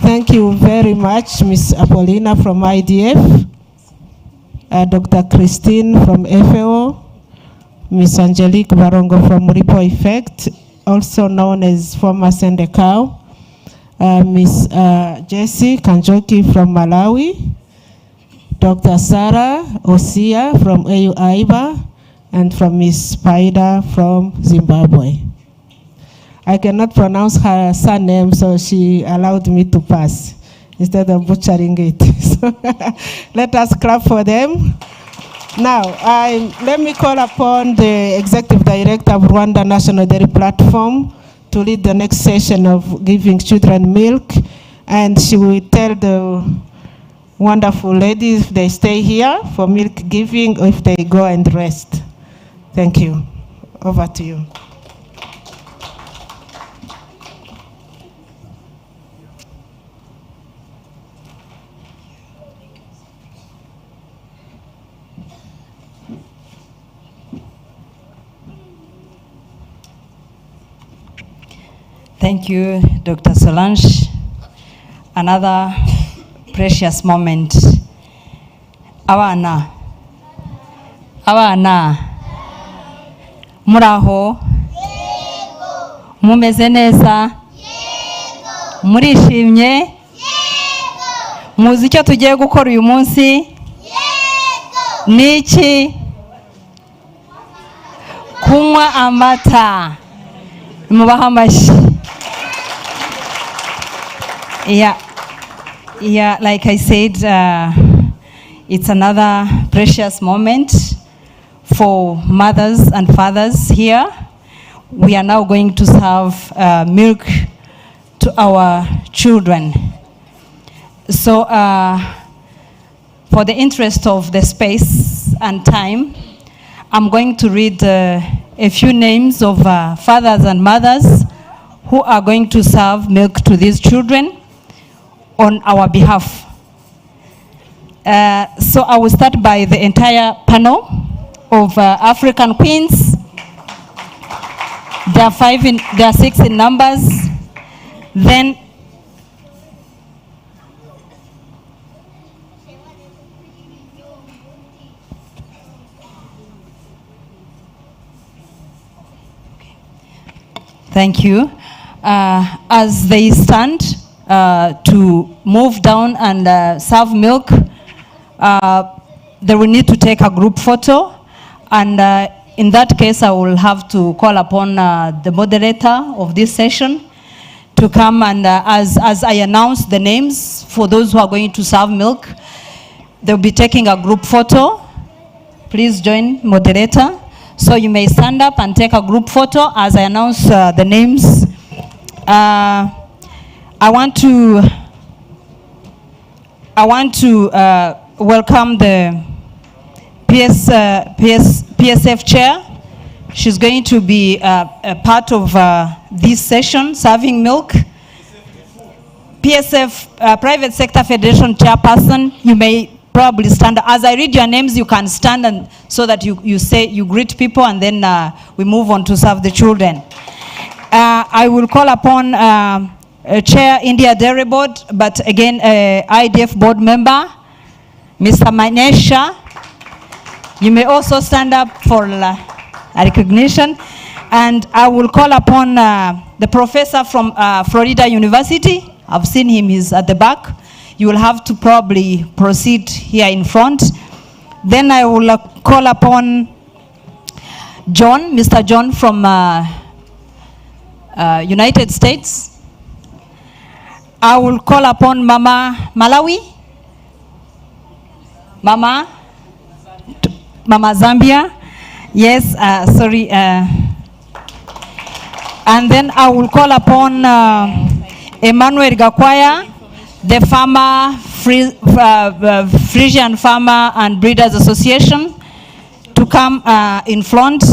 Thank you very much, Ms. Apollina from IDF, Dr. Christine from FAO, Ms. Angelique Barongo from Ripple Effect, also known as former Sendekau, Ms. Jessie Kanjoki from Malawi, Dr. Sarah Osia from AU AIBA, and from Ms. Spider from Zimbabwe. I cannot pronounce her surname, so she allowed me to pass instead of butchering it. So let us clap for them. Now, let me call upon the Executive Director of Rwanda National Dairy Platform to lead the next session of giving children milk, and she will tell the wonderful ladies if they stay here for milk giving or if they go and rest. Thank you. Over to you. Thank you, Dr. Solange. Another precious moment. Abana. Muraho. Mumeze neza. Murishimye. Muzi icyo tugiye gukora uyu munsi? Niki? Kunywa amata. Mubaha amashyi. Yeah, like I said, it's another precious moment for mothers and fathers here. We are now going to serve milk to our children. So for the interest of the space and time, I'm going to read a few names of fathers and mothers who are going to serve milk to these children on our behalf. So I will start by the entire panel of African queens. There are 6 in numbers. Then thank you. As they stand to move down and serve milk, they will need to take a group photo. And in that case, I will have to call upon the moderator of this session to come and as I announce the names for those who are going to serve milk, they'll be taking a group photo please join moderator. So you may stand up and take a group photo as I announce the names. I want to welcome the PSF chair. She's going to be a part of this session, serving milk. PSF, Private Sector Federation chairperson, you may probably stand. As I read your names, you can stand and so that you greet people, and then we move on to serve the children. I will call upon Chair India Dairy Board, but again, IDF board member, Mr. Manesha. You may also stand up for a recognition. And I will call upon the professor from Florida University. I've seen him, he's at the back. You will have to probably proceed here in front. Then I will call upon John, Mr. John from United States. I will call upon Mama Malawi, Mama Zambia. Yes, sorry. And then I will call upon Emmanuel Gakwaya, the Frisian Farmer and Breeders Association, to come in front.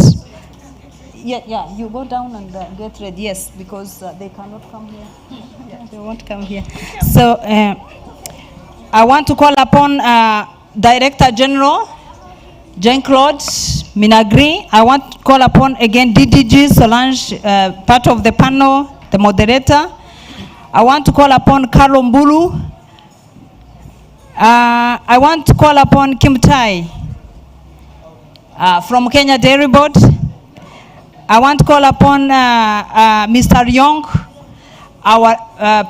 Yeah, you go down and get ready. Yes, because they cannot come here. Yeah, they won't come here. So I want to call upon Director General Jean-Claude Minagri. I want to call upon again DDG Solange, part of the panel, the moderator. I want to call upon Carlo Mbulu. I want to call upon Kim Tai from Kenya Dairy Board. I want to call upon Mr. Young, our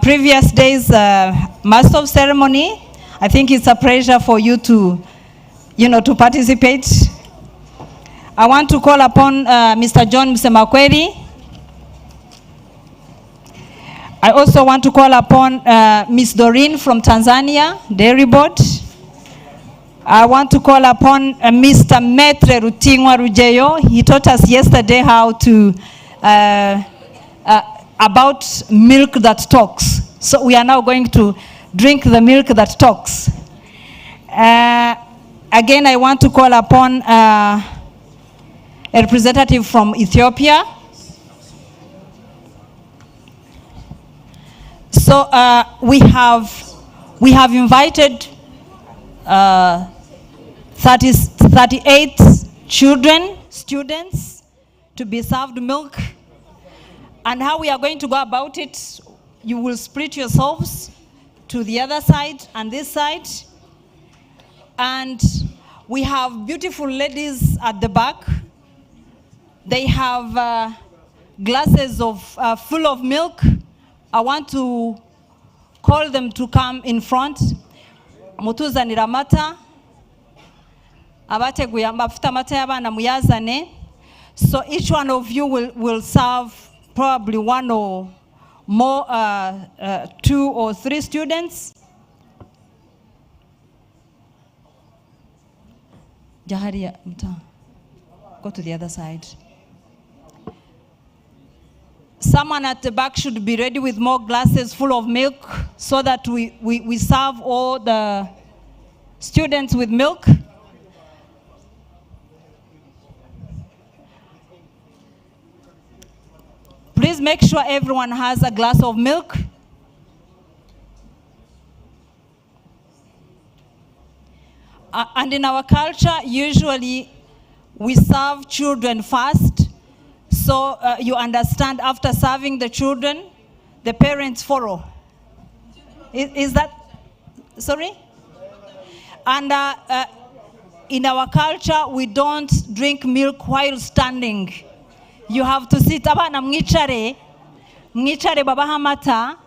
previous day's Master of Ceremony. I think it's a pleasure for you to, to participate. I want to call upon Mr. John Msemakweli. I also want to call upon Ms. Doreen from Tanzania, Dairy Board. I want to call upon Mr. Metre Rutingwa Rujeyo. He taught us yesterday how to, about milk that talks. So we are now going to drink the milk that talks. Again, I want to call upon a representative from Ethiopia. So we have invited 38 children, students, to be served milk. And how we are going to go about it, you will split yourselves to the other side and this side. And we have beautiful ladies at the back. They have glasses of full of milk. I want to call them to come in front. Mutuza niramata. Abateguye amafuta amata y'abana muyazane. So each one of you will serve probably one or more, 2 or 3 students. Jaharia, go to the other side. Someone at the back should be ready with more glasses full of milk so that we serve all the students with milk. Please make sure everyone has a glass of milk. And in our culture, usually we serve children first. So you understand, after serving the children, the parents follow. Is that, sorry? And in our culture, we don't drink milk while standing. You have to sit. Abana mwichare babaha mata.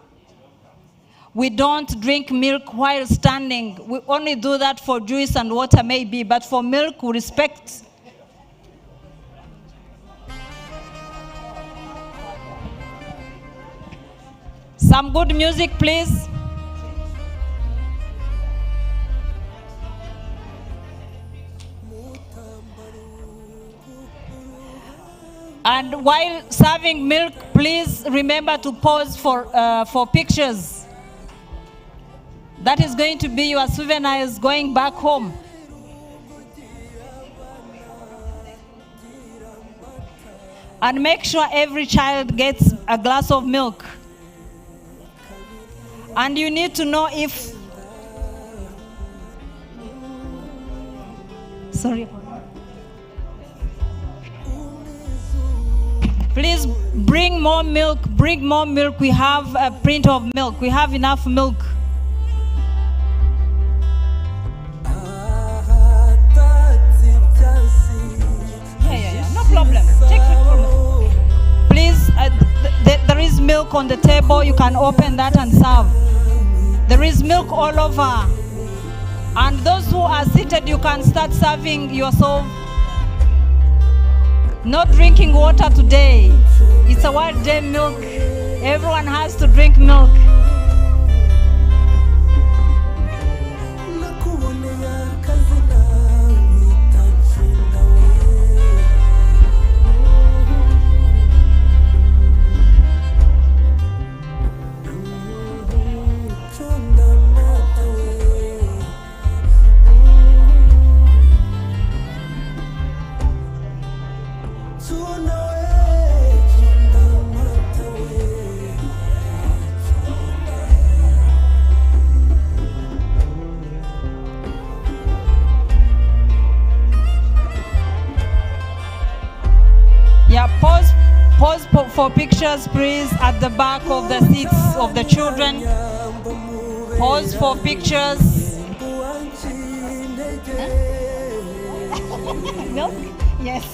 We don't drink milk while standing. We only do that for juice and water maybe, but for milk we respect. Some good music, please. And while serving milk, please remember to pose for pictures. That is going to be your souvenirs going back home. And make sure every child gets a glass of milk. And you need to know if, sorry. Please bring more milk, bring more milk. We have a print of milk. We have enough milk. Yeah, no problem. Take it from. Please, there is milk on the table. You can open that and serve. There is milk all over. And those who are seated, you can start serving yourself. Not drinking water today. It's a World Day milk. Everyone has to drink milk. Yeah, pause for pictures, please, at the back of the seats of the children. Pause for pictures. Milk? Yes.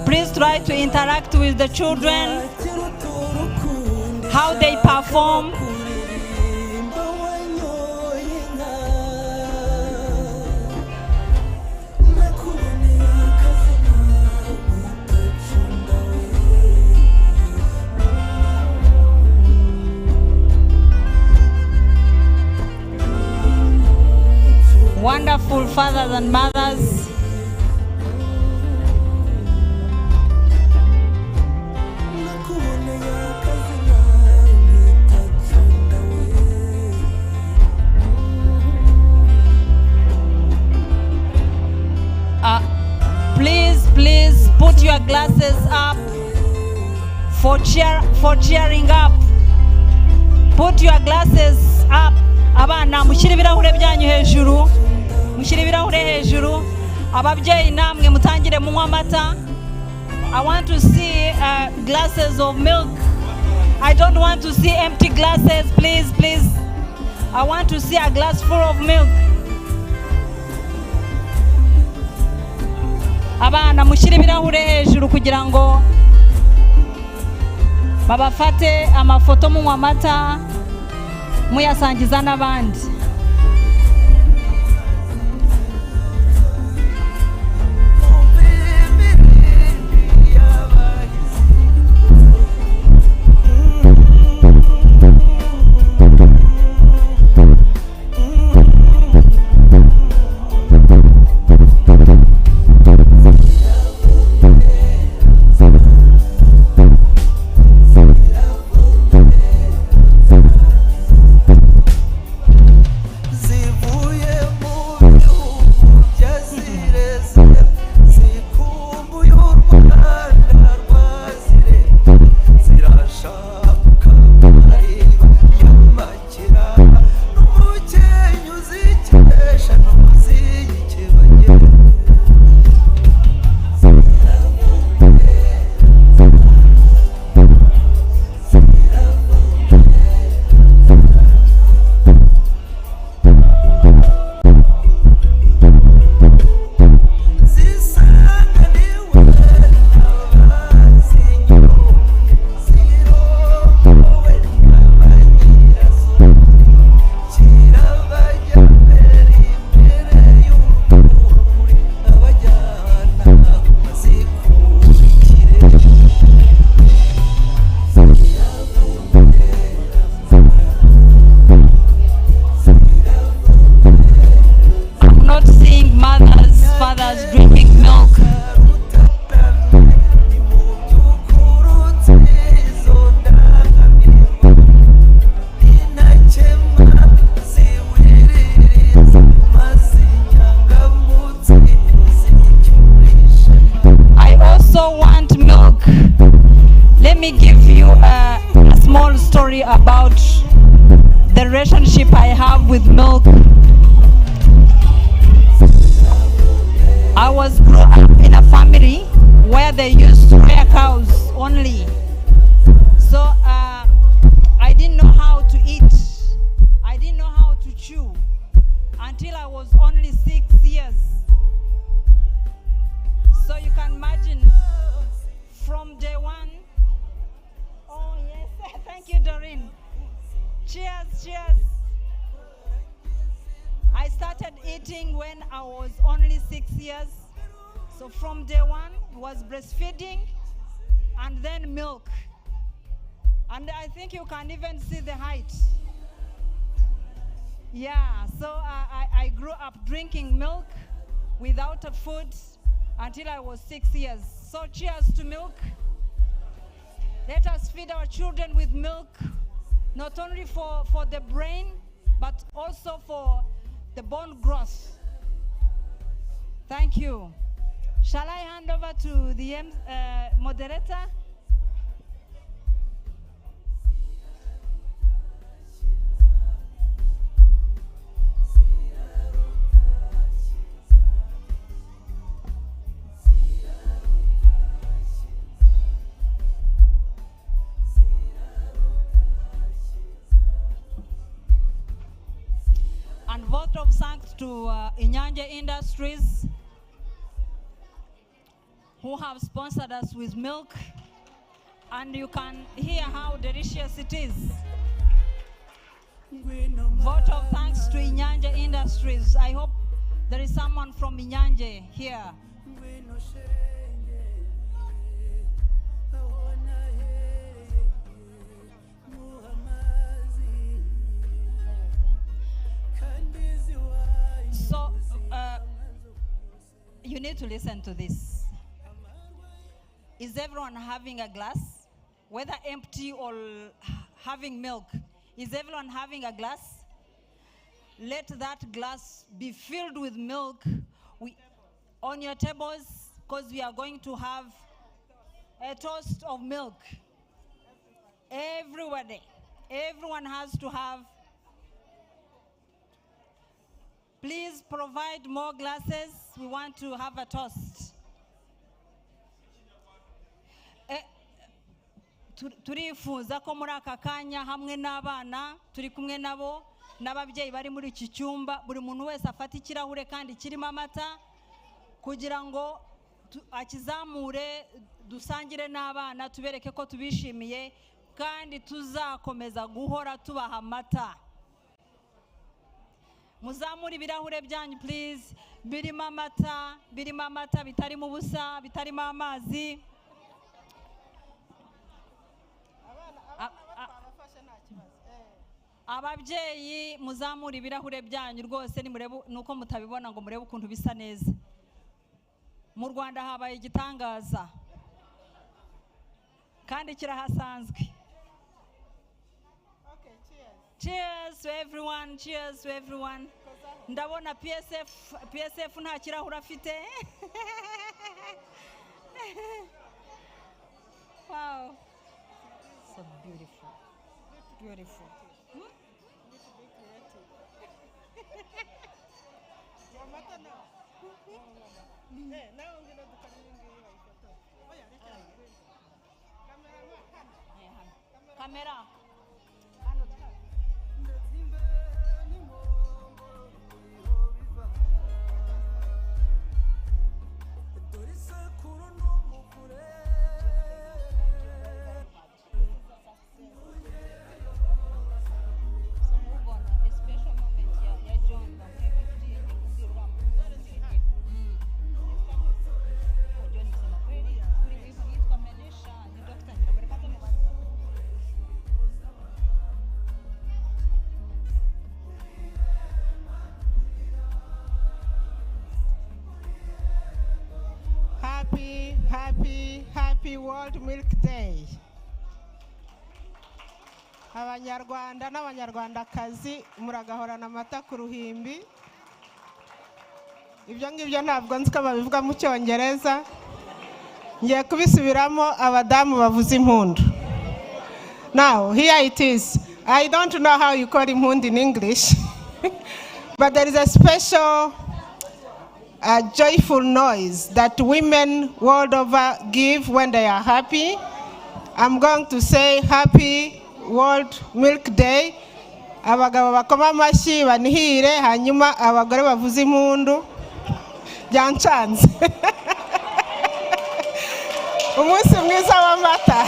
Please try to interact with the children, how they perform. Wonderful fathers and mothers. Please put your glasses up for cheering up. Put your glasses up. Abana mushyire ibirahure byanyu hejuru. Mushyire ibirahure hejuru. Ababyeyi namwe mutangire munywa amata. I want to see glasses of milk. I don't want to see empty glasses, please. I want to see a glass full of milk. Abana mushyire ibirahure hejuru kugira ngo babafate amafoto munywa amata muyasangiza n'abandi. me give you a small story about the relationship I have with milk. I was grew up in a family where they used to rear cows only. So I didn't know how to eat. I didn't know how to chew until I was only 6 years. So you can imagine from day one. Oh yes, thank you, Doreen. Cheers, cheers. I started eating when I was only 6 years. So from day one was breastfeeding and then milk. And I think you can even see the height. Yeah, so I grew up drinking milk without a food until I was 6 years. So cheers to milk. Let us feed our children with milk, not only for the brain, but also for the bone growth. Thank you. Shall I hand over to the moderator? And vote of thanks to Inyanja Industries, who have sponsored us with milk. And you can hear how delicious it is. Vote of thanks to Inyanja Industries. I hope there is someone from Inyanja here. So, you need to listen to this. Is everyone having a glass? Whether empty or having milk, is everyone having a glass? Let that glass be filled with milk on your tables, because we are going to have a toast of milk. Everyone has to have. Please provide more glasses. We want to have a toast. Turifuza ko muri aka kanya hamwe n'abana turi kumwe nabo n'ababyeyi bari muri iki cyumba, buri muntu wese afata ikirahure kandi kirimo amata kugira ngo akizamure, dusangire n'abana, tubereke ko tubishimiye kandi tuzakomeza guhora tubaha amata. Muzamure ibirahure byanyu please, birimo amata bitarimo ubusa, bitarimo amazi. Ababyeyi muzamure ibirahure byanyu rwose, nimurebe nuko mutabibona ngo murebe ukuntu bisa neza. Mu Rwanda habaye igitangaza kandi kirahasanzwe. Cheers to everyone, cheers to everyone. Ndabona PSF nta kirahuri afite. Wow. So beautiful. Beautiful. Camera. Happy World Milk Day. Abanyarwanda n'abanyarwandakazi muragahorana amata ku ruhimbi. Ibyo ngibyo ntabwo nzi ko babivuga mu Cyongereza. Ngiye kubisubiramo abadamu bavuza impundu. Now, here it is. I don't know how you call him hund in English, but there is a special joyful noise that women world over give when they are happy. I'm going to say Happy World Milk Day. Abagabo bakoma amashyi banihire, hanyuma abagore bavuza impundu. Byancanze. Umunsi mwiza w'amata.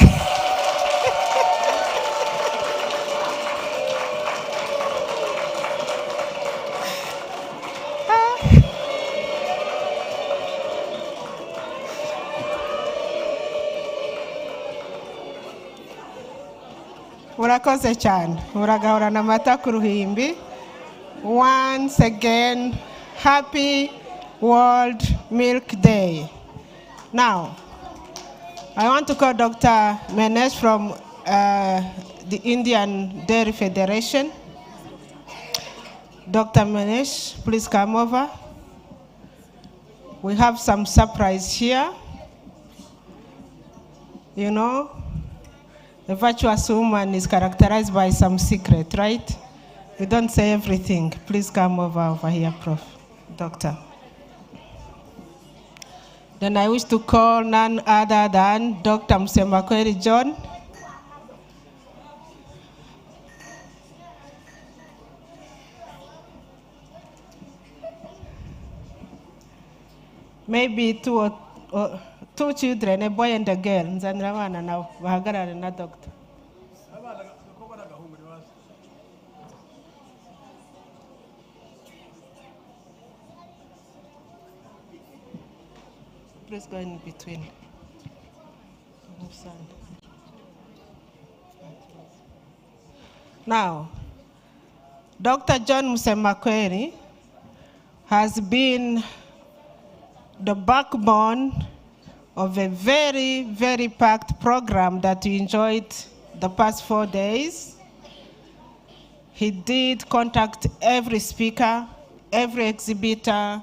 Murakoze cyane. Muragahorana amata ku ruhimbi. Once again, Happy World Milk Day. Now, I want to call Dr. Menesh from the Indian Dairy Federation. Dr. Menesh, please come over. We have some surprise here. You know, a virtuous woman is characterized by some secret, right? We don't say everything. Please come over here, Prof. Doctor. Then I wish to call none other than Dr. Msemakweli John. Maybe two children, a boy and a girl. Nzanravana now, bahagarare na doctor. Please go in between. Now, Dr. John Msemakweli has been the backbone of a very, very packed program that we enjoyed the past 4 days. He did contact every speaker, every exhibitor,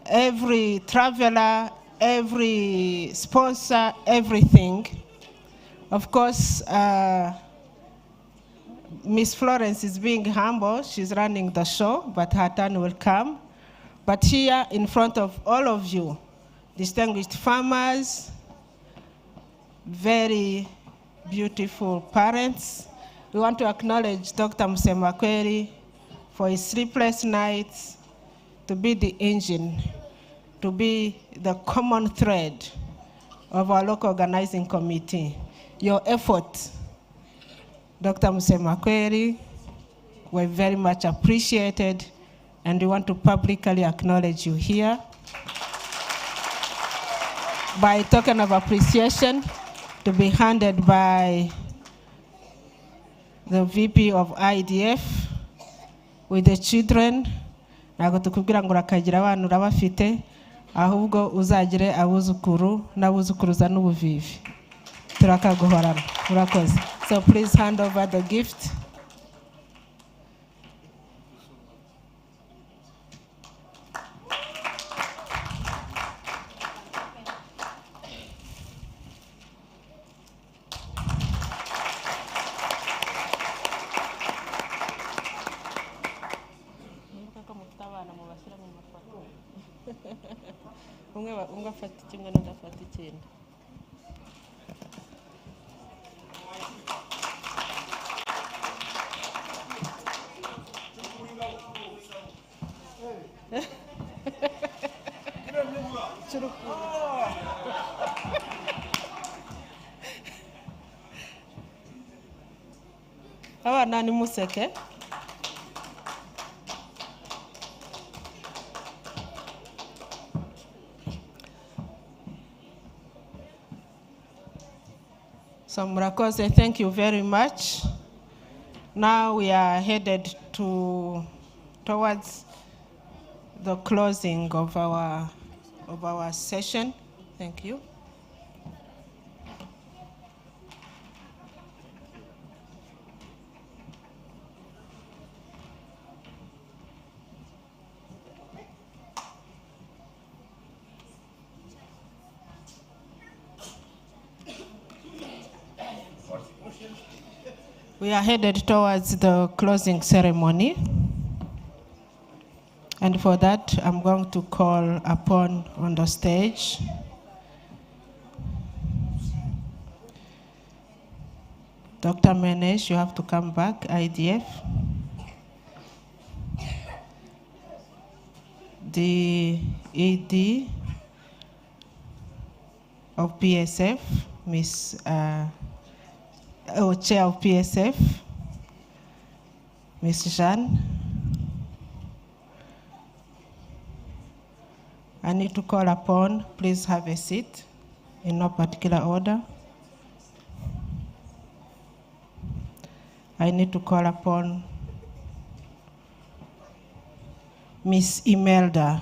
every traveler, every sponsor, everything. Of course, Miss Florence is being humble. She's running the show, but her turn will come. But here, in front of all of you, distinguished farmers, very beautiful parents, we want to acknowledge Dr. Msemakweli for his sleepless nights, to be the engine, to be the common thread of our local organizing committee. Your effort, Dr. Msemakweli, were very much appreciated, and we want to publicly acknowledge you here. By token of appreciation, to be handed by the VP of IDF with the children. Ntabwo tukubwira ngo urakagira abana urabafite, ahubwo uzagire abuzukuru n'abuzukuruza n'ubuvivi. Turakaguhorana. Urakoze. So please hand over the gift. Umwe afata kimwe n'undi afata ikindi. Abana ni museke. So Murakoze, thank you very much. Now we are headed towards the closing of our session. Thank you. We are headed towards the closing ceremony. And for that, I'm going to call upon on the stage Dr. Menesh, you have to come back, IDF. The ED of PSF, Chair of PSF, Ms. Jeanne. I need to call upon, please have a seat in no particular order. I need to call upon Ms. Imelda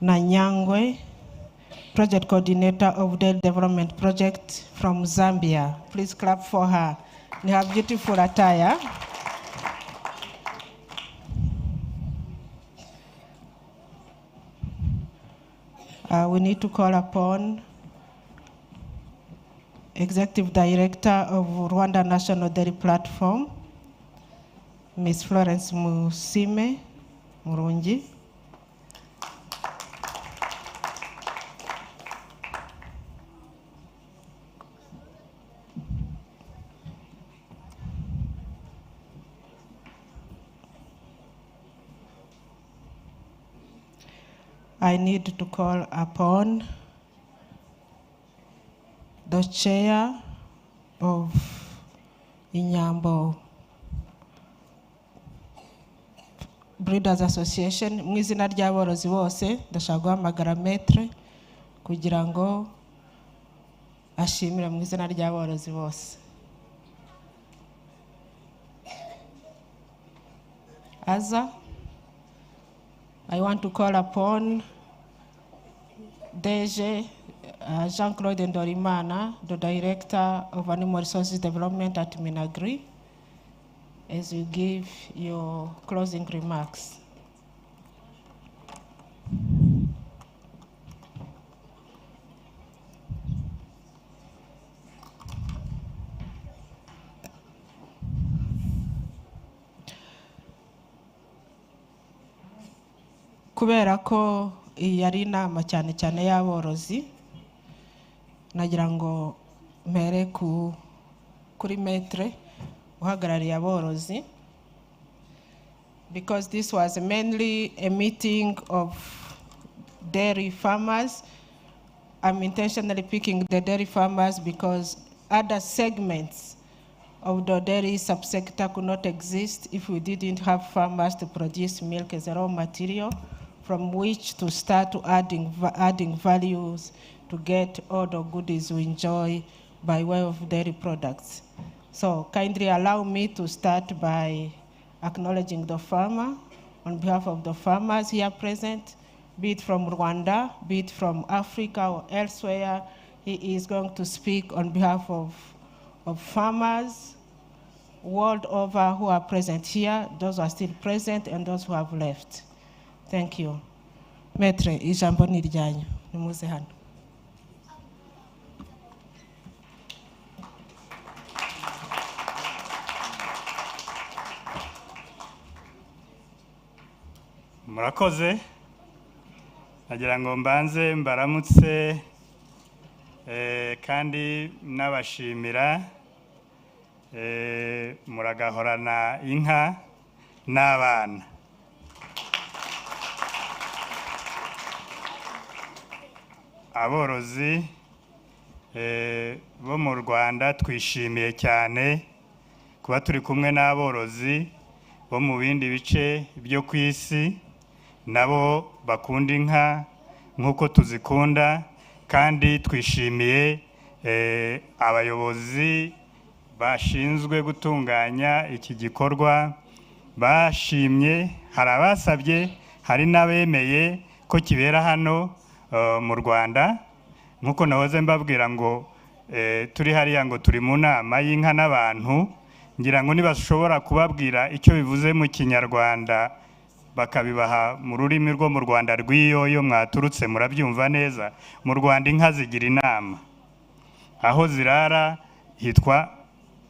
Nanyangwe, Project Coordinator of the Development Project from Zambia. Please clap for her in her beautiful attire. We need to call upon Executive Director of Rwanda National Dairy Platform, Ms. Florence Musime Murungi. I need to call upon the chair of Inyambo Breeders Association, mu izina ry'aborozi bose ndashaka guhamagara Maître kugira ngo ashimire mu izina ry'aborozi bose. I want to call upon DG Jean-Claude Ndorimana, the Director of Animal Resources Development at Minagri, as you give your closing remarks. Kubera ko yari inama cyane cyane y'aborozi, nagira ngo mpere kuri Maître uhagarariye aborozi, because this was mainly a meeting of dairy farmers. I'm intentionally picking the dairy farmers because other segments of the dairy subsector could not exist if we didn't have farmers to produce milk as a raw material from which to start to adding values to get all the goodies we enjoy by way of dairy products. So kindly allow me to start by acknowledging the farmer on behalf of the farmers here present, be it from Rwanda, be it from Africa or elsewhere. He is going to speak on behalf of farmers world over who are present here, those who are still present and those who have left. Thank you. Maître, ijambo ni ryanyu. Nimuze hano. Murakoze. Nagira ngo mbanze mbaramutse kandi nabashimira muragahorana inka n'abana. Aborozi bo mu Rwanda twishimiye cyane kuba turi kumwe n'aborozi bo mu bindi bice byo ku isi nabo bakunda inka nk'uko tuzikunda, kandi twishimiye abayobozi bashinzwe gutunganya iki gikorwa bashimye, hari abasabye, hari n'abemeye ko kibera hano mu Rwanda. Nk'uko nahoze mbabwira ngo turi hariya ngo turi mu nama y'inka n'abantu, ngira ngo nibashobora kubabwira icyo bivuze mu Kinyarwanda bakabibaha mu rurimi rwo mu Rwanda rw'iyo mwaturutse murabyumva neza. Mu Rwanda inka zigira inama, aho zirara hitwa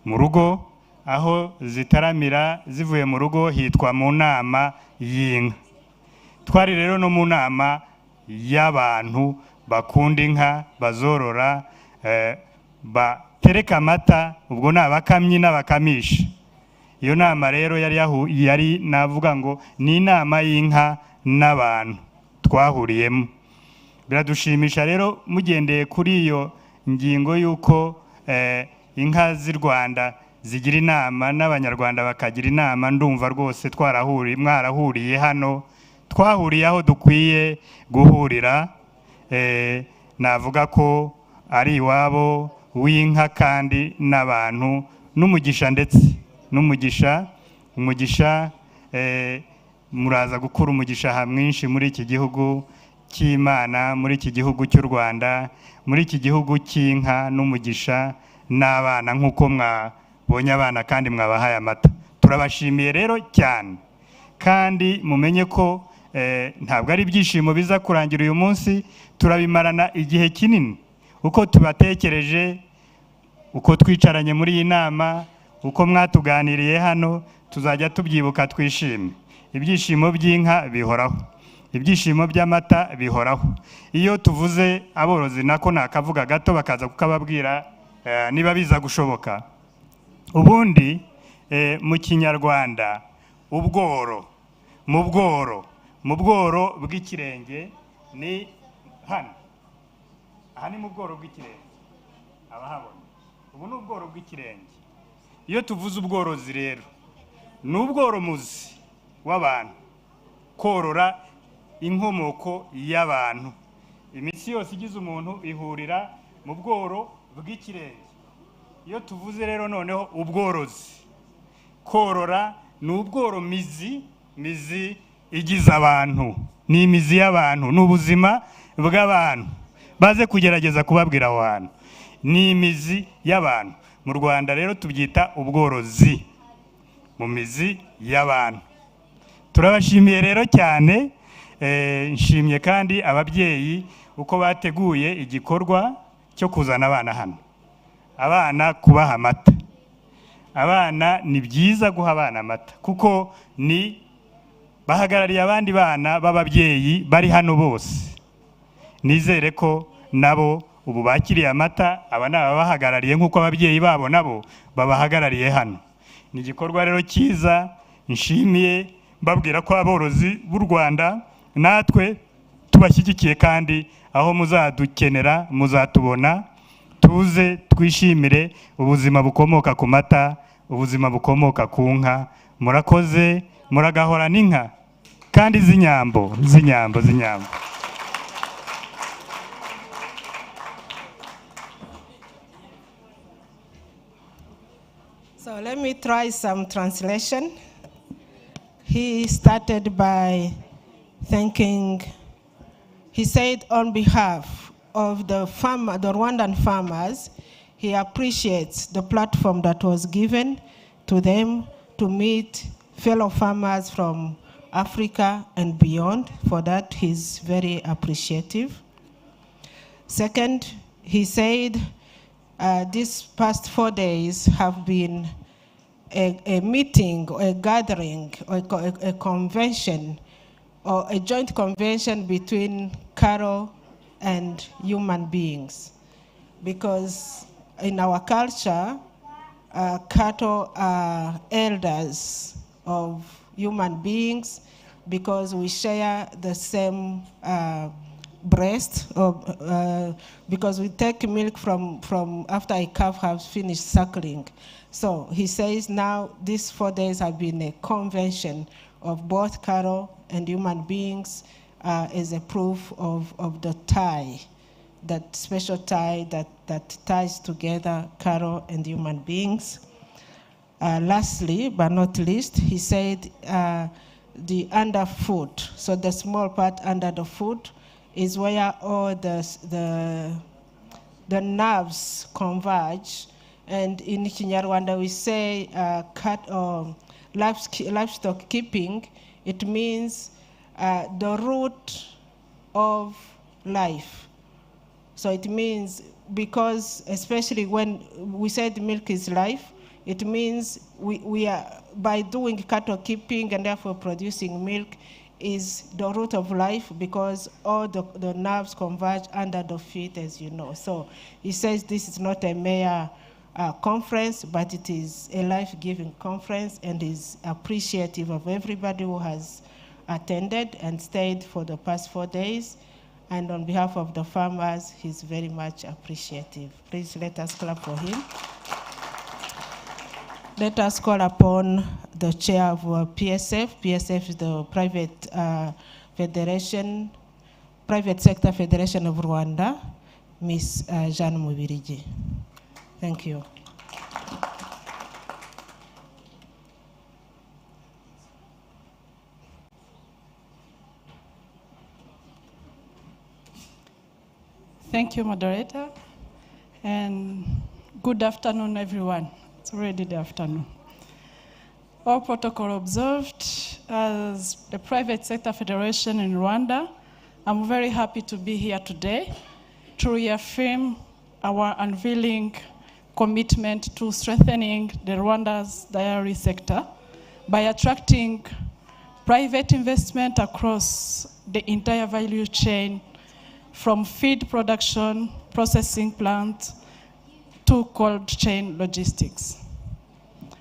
mu rugo, aho zitaramira zivuye mu rugo hitwa mu nama y'inka. Twari rero no mu nama y'abantu bakunda inka, bazorora, batereka amata, ubwo ni abakamyi n'abakamisha. Iyo nama rero yari navuga ngo ni inama y'inka n'abantu twahuriyemo. Biradushimisha rero mugendeye kuri iyo ngingo y'uko inka z'i Rwanda zigira inama n'abanyarwanda bakagira inama. Ndumva rwose mwarahuriye hano, twahuriye aho dukwiye guhurira. Navuga ko ari iwabo w'inka kandi n'abantu, n'umugisha ndetse n'umugisha. Muraza gukura umugisha mwinshi muri iki gihugu cy'Imana, muri iki gihugu cy'u Rwanda, muri iki gihugu cy'inka n'umugisha n'abana nk'uko mwabonye abana kandi mwabahaye amata. Turabashimiye rero cyane, kandi mumenye ko ntabwo ari ibyishimo biza kurangira uyu munsi, turabimarana igihe kinini. Uko tubatekereje, uko twicaranye muri iyi nama, uko mwatuganiriye hano, tuzajya tubyibuka twishime. Ibyishimo by'inka bihoraho, ibyishimo by'amata bihoraho. Iyo tuvuze aborozi nako nakavuga gato bakaza kukababwira niba biza gushoboka. Ubundi mu Kinyarwanda ubworo, mu bworo bw'ikirenge ni hano. Aha ni mu bworo bw'ikirenge, abahabona. Ubu ni ubworo bw'ikirenge. Iyo tuvuze ubworozi rero, ni ubworomuzi w'abantu, korora inkomoko y'abantu. Imitsi yose igize umuntu ihurira mu bworo bw'ikirenge. Iyo tuvuze rero noneho ubworozi, korora ni ubworo mizi igize abantu, ni imizi y'abantu, ni ubuzima bw'abantu. Baze kugerageza kubabwira aho hantu, ni imizi y'abantu. Mu Rwanda rero tubyita ubworozi, mu mizi y'abantu. Turabashimiye rero cyane. Nshimye kandi ababyeyi uko bateguye igikorwa cyo kuzana abana hano, abana kubaha amata. Abana ni byiza guha abana amata, kuko ni bahagarariye abandi bana b'ababyeyi bari hano bose. Nizere ko nabo ubu bakiriye amata, aba ni ababahagarariye nk'uko ababyeyi babo nabo babahagarariye hano. Ni igikorwa rero cyiza, nshimiye mbabwira ko aborozi b'u Rwanda natwe tubashyigikiye, kandi aho muzadukenera muzatubona. Tuze twishimire ubuzima bukomoka ku mata, ubuzima bukomoka ku nka. Murakoze, muragahora n'inka kandi z'inyambo. So let me try some translation. He started by thanking, he said on behalf of the Rwandan farmers, he appreciates the platform that was given to them to meet fellow farmers from Africa and beyond. For that, he's very appreciative. Second, he said these past 4 days have been a meeting, or a gathering, or a convention, or a joint convention between cattle and human beings. Because in our culture, cattle are elders of human beings, because we share the same breast, because we take milk from after a calf has finished suckling. So he says now these 4 days have been a convention of both cattle and human beings as a proof of the tie, that special tie that ties together cattle and human beings. Lastly, but not least, he said the underfoot, so the small part under the foot, is where all the nerves converge. And in Kinyarwanda we say livestock keeping, it means the root of life. So it means, because especially when we said milk is life, It means we are, by doing cattle keeping and therefore producing milk, is the root of life, because all the nerves converge under the feet, as you know. So he says this is not a mere conference, but it is a life-giving conference, and is appreciative of everybody who has attended and stayed for the past 4 days. And on behalf of the farmers, he's very much appreciative. Please let us clap for him. Let us call upon the chair of PSF. PSF is the Private Sector Federation of Rwanda, Ms. Jeanne Mubirigi. Thank you. Thank you, moderator, and good afternoon, everyone. It's already the afternoon. All protocol observed. As the Private Sector Federation in Rwanda, I'm very happy to be here today to reaffirm our unveiling commitment to strengthening the Rwanda's dairy sector by attracting private investment across the entire value chain, from feed production, processing plant, to cold chain logistics.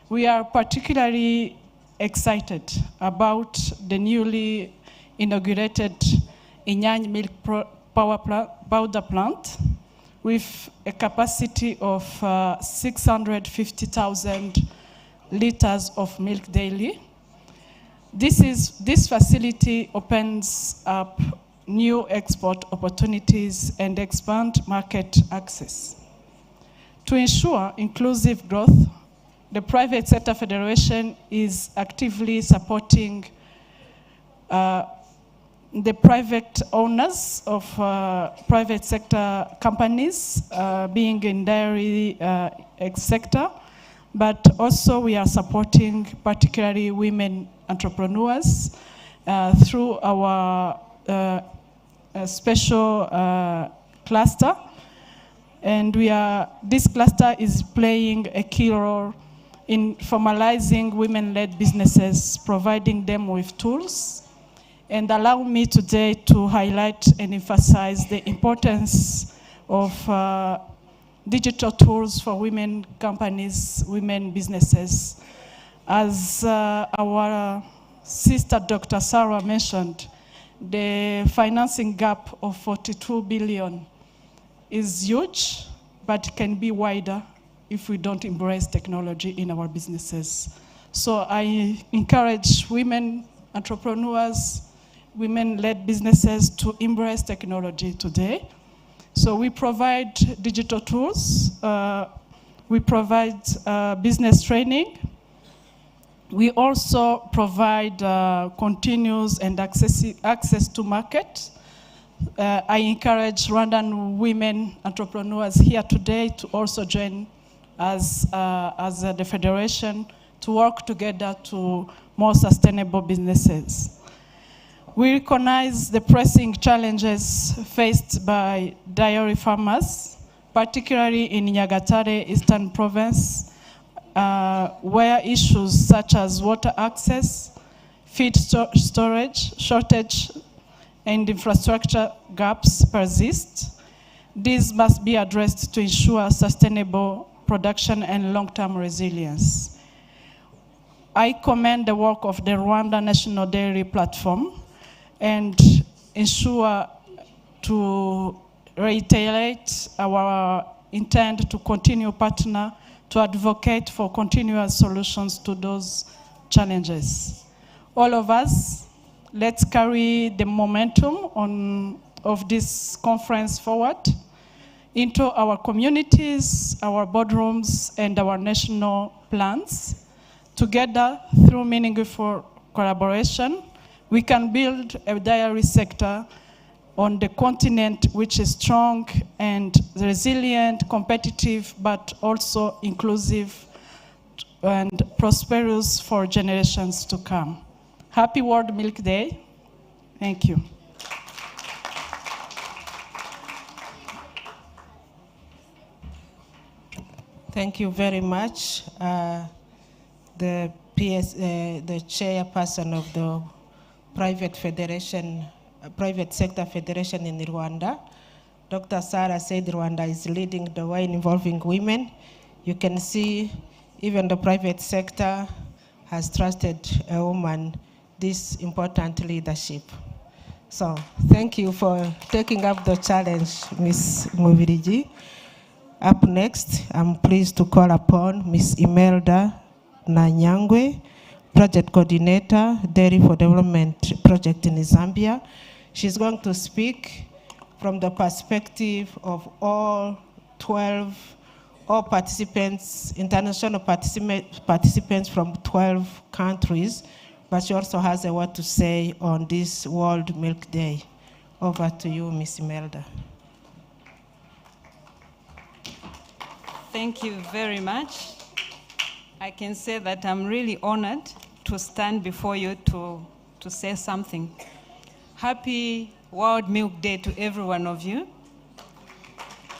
We are particularly excited about the newly inaugurated Inyanya milk powder plant with a capacity of 650,000 liters of milk daily. This facility opens up new export opportunities and expand market access. To ensure inclusive growth, the Private Sector Federation is actively supporting the private owners of private sector companies being in dairy sector, but also we are supporting particularly women entrepreneurs through our special cluster, and this cluster is playing a key role in formalizing women-led businesses, providing them with tools. And allow me today to highlight and emphasize the importance of digital tools for women companies, women businesses. As our sister Dr. Sarah mentioned, the financing gap of 42 billion is huge, but can be wider if we don't embrace technology in our businesses. So I encourage women entrepreneurs, women-led businesses to embrace technology today. So we provide digital tools, we provide business training. We also provide continuous and access to market. I encourage Rwandan women entrepreneurs here today to also join as the Federation to work together to more sustainable businesses. We recognize the pressing challenges faced by dairy farmers, particularly in Nyagatare, Eastern Province, where issues such as water access, feed storage, shortage, and infrastructure gaps persist. These must be addressed to ensure sustainable production and long-term resilience. I commend the work of the Rwanda National Dairy Platform and ensure to reiterate our intent to continue partner to advocate for continuous solutions to those challenges. All of us, let's carry the momentum of this conference forward into our communities, our boardrooms, and our national plans. Together, through meaningful collaboration, we can build a dairy sector on the continent which is strong and resilient, competitive, but also inclusive and prosperous for generations to come. Happy World Milk Day. Thank you. Thank you very much. The chairperson of the private sector federation in Rwanda, Dr. Sarah said Rwanda is leading the way in involving women. You can see even the private sector has trusted a woman this important leadership. So thank you for taking up the challenge, Ms. Mubirigi. Up next, I'm pleased to call upon Ms. Imelda Nanyangwe, Project Coordinator, Dairy for Development Project in Zambia. She's going to speak from the perspective of all participants, international participants from 12 countries, but she also has a word to say on this World Milk Day. Over to you, Ms. Imelda. Thank you very much. I can say that I'm really honored to stand before you to say something. Happy World Milk Day to every one of you.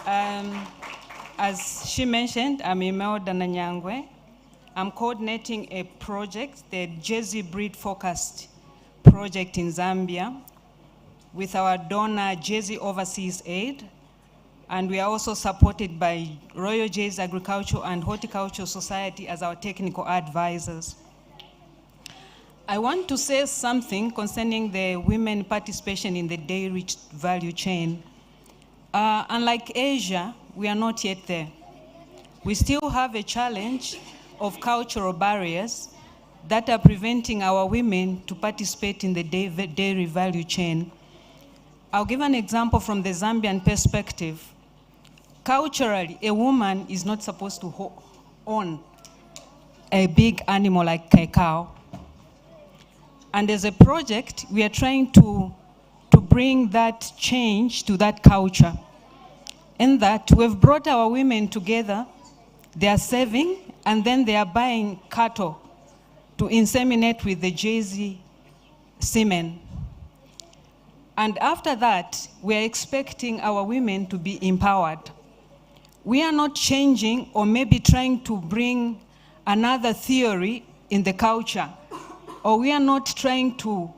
As she mentioned, I'm Imelda Nanyangwe. I'm coordinating a project, the Jersey Breed Focused project in Zambia with our donor Jersey Overseas Aid. And we are also supported by Royal Jersey Agricultural and Horticultural Society as our technical advisors. I want to say something concerning the women participation in the dairy value chain. Unlike Asia, we are not yet there. We still have a challenge of cultural barriers that are preventing our women to participate in the dairy value chain. I'll give an example from the Zambian perspective. Culturally, a woman is not supposed to own a big animal like a cow. And as a project, we are trying to bring that change to that culture. In that, we've brought our women together, they are saving, and then they are buying cattle to inseminate with the Jersey semen. And after that, we are expecting our women to be empowered. We are not changing or maybe trying to bring another theory in the culture, or we are not trying to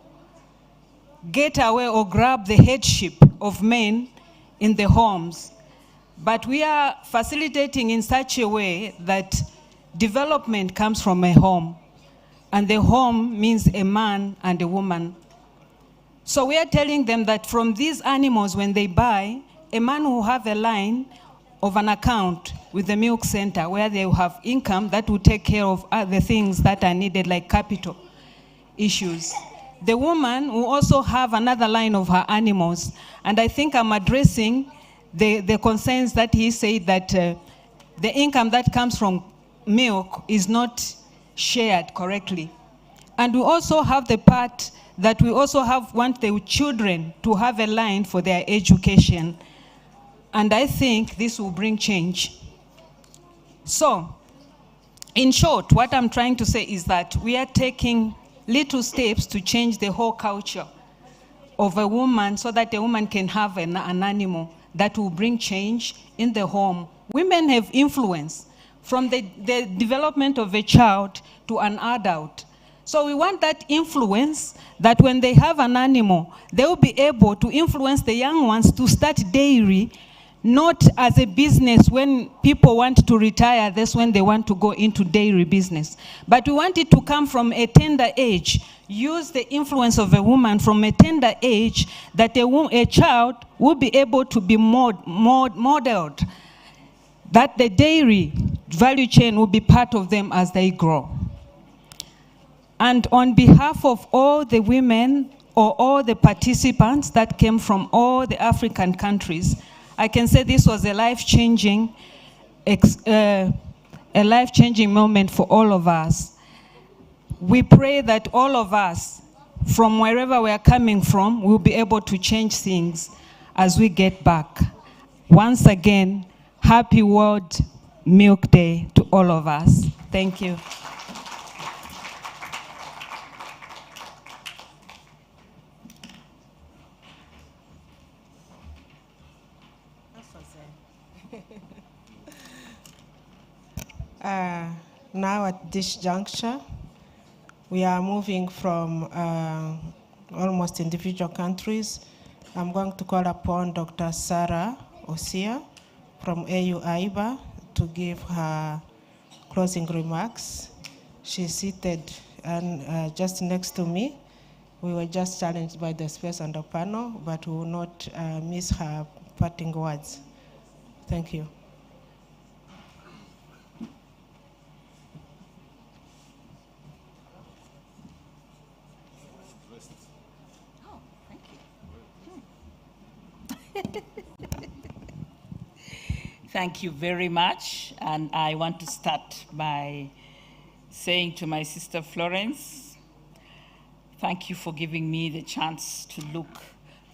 get away or grab the headship of men in the homes, but we are facilitating in such a way that development comes from a home, and the home means a man and a woman. So we are telling them that from these animals, when they buy, a man will have a line of an account with the milk center where they will have income that will take care of other things that are needed, like capital issues. The woman will also have another line of her animals. And I think I'm addressing the concerns that he said that the income that comes from milk is not shared correctly. And we also have the part that we also want the children to have a line for their education. And I think this will bring change. So, in short, what I'm trying to say is that we are taking little steps to change the whole culture of a woman so that a woman can have an animal that will bring change in the home. Women have influence from the development of a child to an adult. So we want that influence that when they have an animal, they will be able to influence the young ones to start dairy, not as a business when people want to retire, that's when they want to go into dairy business. But we want it to come from a tender age. Use the influence of a woman from a tender age that a child will be able to be modeled, that the dairy value chain will be part of them as they grow. And on behalf of all the women or all the participants that came from all the African countries, I can say this was a life-changing moment for all of us. We pray that all of us, from wherever we are coming from, will be able to change things as we get back. Once again, happy World Milk Day to all of us. Thank you. Now at this juncture, we are moving from almost individual countries. I'm going to call upon Dr. Sarah Osia from AU AIBA to give her closing remarks. She's seated and just next to me. We were just challenged by the space on the panel, but we will not miss her parting words. Thank you. Thank you very much. And I want to start by saying to my sister Florence, thank you for giving me the chance to look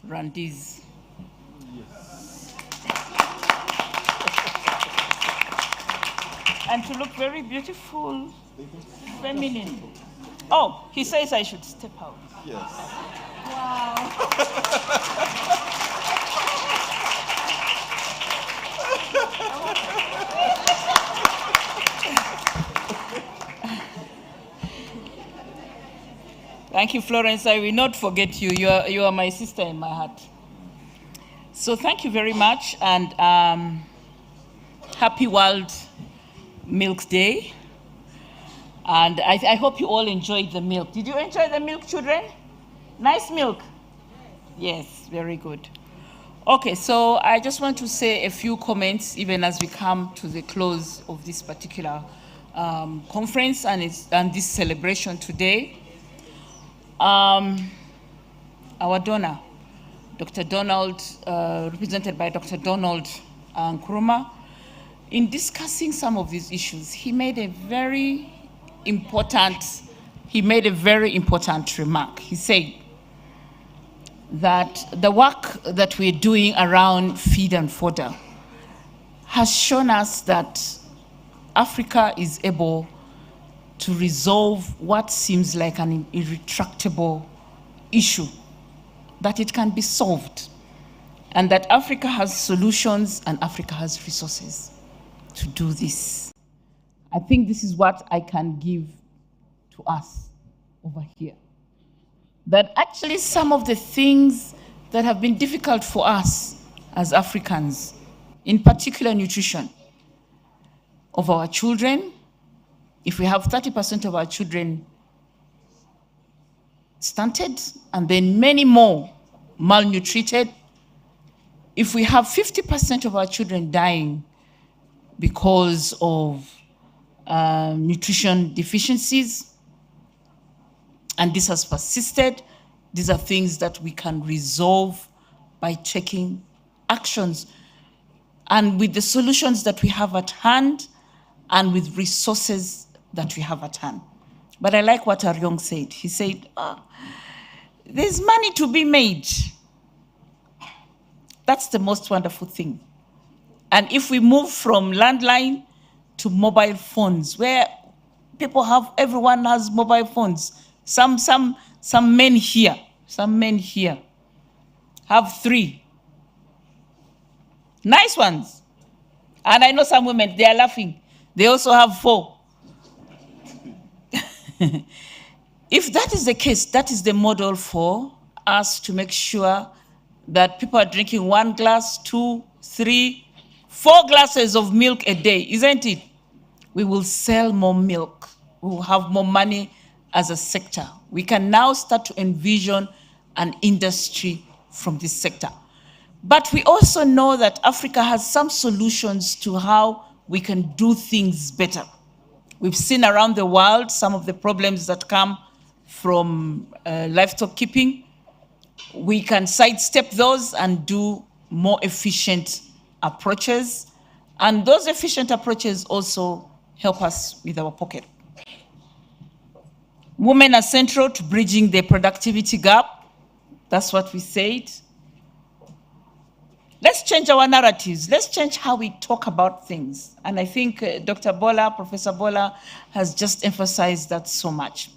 Rwandese. Yes. And to look very beautiful, feminine. Oh, he says I should step out. Yes. Wow. Thank you, Florence. I will not forget you. You are my sister in my heart. So thank you very much, and happy World Milk Day. And I hope you all enjoyed the milk. Did you enjoy the milk, children? Nice milk? Yes, very good. Okay, so I just want to say a few comments, even as we come to the close of this particular conference and this celebration today. Our donor, Dr. Donald, represented by Dr. Donald Nkrumah, in discussing some of these issues, he made a very important remark. He said that the work that we're doing around feed and fodder has shown us that Africa is able to resolve what seems like an irretractable issue, that it can be solved, and that Africa has solutions and Africa has resources to do this. I think this is what I can give to us over here. That actually some of the things that have been difficult for us as Africans, in particular nutrition of our children, if we have 30% of our children stunted and then many more malnutrited, if we have 50% of our children dying because of nutrition deficiencies, and this has persisted, these are things that we can resolve by taking actions and with the solutions that we have at hand and with resources that we have at hand. But I like what Aryong said. He said, there's money to be made. That's the most wonderful thing. And if we move from landline to mobile phones, where everyone has mobile phones. Some men here have 3. Nice ones. And I know some women, they are laughing. They also have 4. If that is the case, that is the model for us to make sure that people are drinking 1 glass, 2, 3, 4 glasses of milk a day, isn't it? We will sell more milk. We will have more money as a sector. We can now start to envision an industry from this sector. But we also know that Africa has some solutions to how we can do things better. We've seen around the world some of the problems that come from livestock keeping. We can sidestep those and do more efficient approaches. And those efficient approaches also help us with our pocket. Women are central to bridging the productivity gap. That's what we said. Let's change our narratives. Let's change how we talk about things. And I think Dr. Bola, Professor Bola, has just emphasized that so much.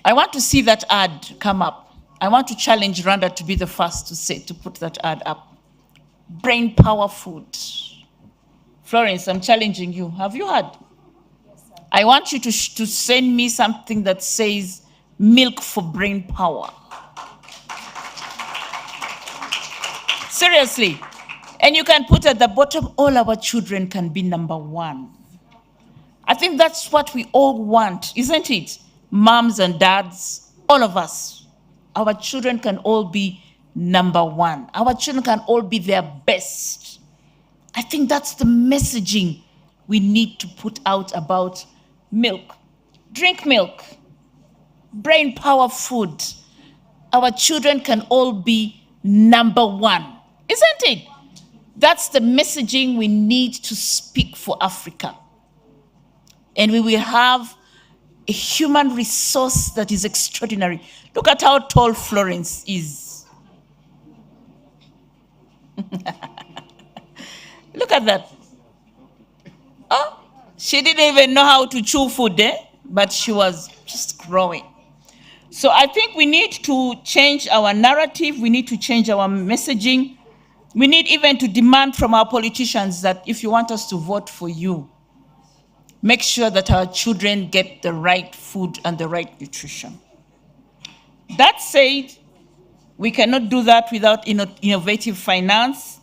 I want to see that ad come up. I want to challenge Rwanda to be the first to put that ad up. Brain power food. Florence, I'm challenging you. Have you heard? I want you to send me something that says milk for brain power. Seriously. And you can put at the bottom, all our children can be number one. I think that's what we all want, isn't it? Moms and dads, all of us. Our children can all be number one. Our children can all be their best. I think that's the messaging we need to put out about milk. Drink milk. Brain power food. Our children can all be number one, isn't it? That's the messaging we need to speak for Africa. And we will have a human resource that is extraordinary. Look at how tall Florence is. Look at that. Oh, she didn't even know how to chew food, but she was just growing. So I think we need to change our narrative. We need to change our messaging. We need even to demand from our politicians that if you want us to vote for you, make sure that our children get the right food and the right nutrition. That said, we cannot do that without innovative finance,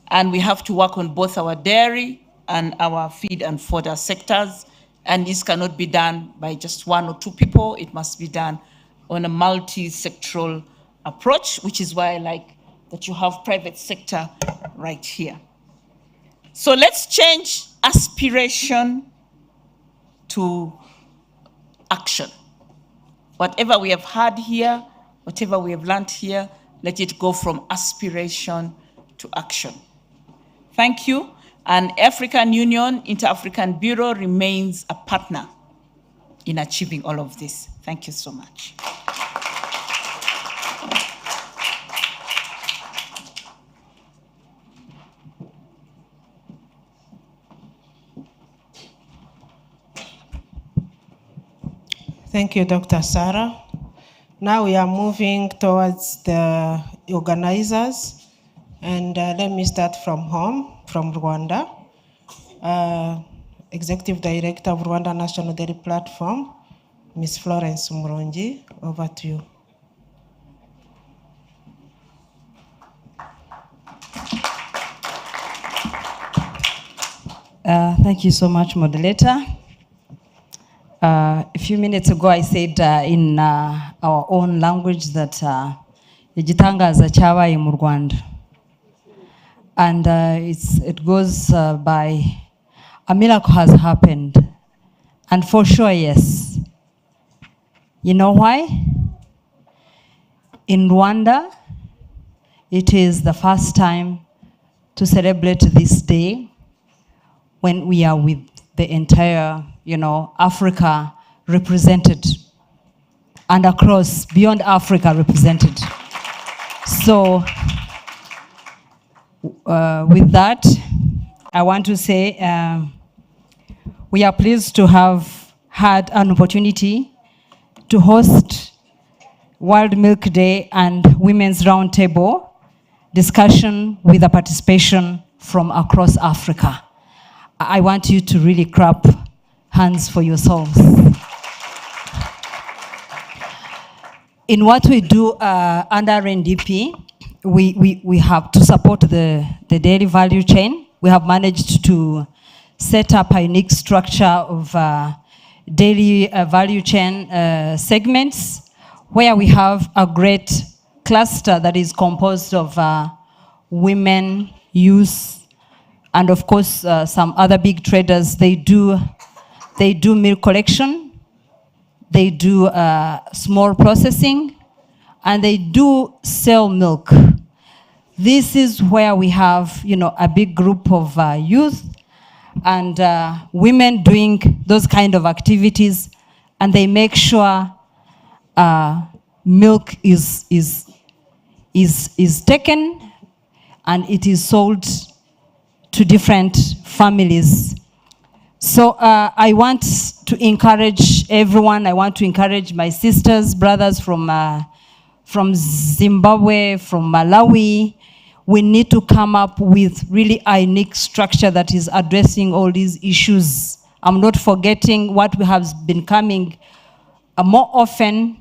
and we have to work on both our dairy and our feed and fodder sectors, and this cannot be done by just one or two people. It must be done on a multi-sectoral approach, which is why I like that you have private sector right here. So let's change aspiration to action. Whatever we have had here, whatever we have learned here, let it go from aspiration to action. Thank you. And African Union Inter-African Bureau remains a partner in achieving all of this. Thank you so much. Thank you, Dr. Sarah. Now we are moving towards the organizers. And let me start from home, from Rwanda. Executive Director of Rwanda National Dairy Platform, Ms. Florence Murongi, over to you. Thank you so much, moderator. A few minutes ago, I said in our own language that igitangaza cyabaye mu Rwanda. And it goes by, a miracle has happened. And for sure, yes. You know why? In Rwanda, it is the first time to celebrate this day when we are with the entire, Africa represented, and across, beyond Africa represented. So, with that, I want to say we are pleased to have had an opportunity to host World Milk Day and Women's Roundtable discussion with the participation from across Africa. I want you to really clap hands for yourselves. In what we do under NDP, we have to support the dairy value chain. We have managed to set up a unique structure of dairy value chain segments where we have a great cluster that is composed of women, youth, and of course some other big traders. They do milk collection, they do small processing, and they do sell milk. This is where we have, a big group of youth and women doing those kind of activities, and they make sure milk is taken and it is sold to different families. So I want to encourage everyone. I want to encourage my sisters, brothers from Zimbabwe, from Malawi. we need to come up with really a unique structure that is addressing all these issues. I'm not forgetting what we have been coming more often,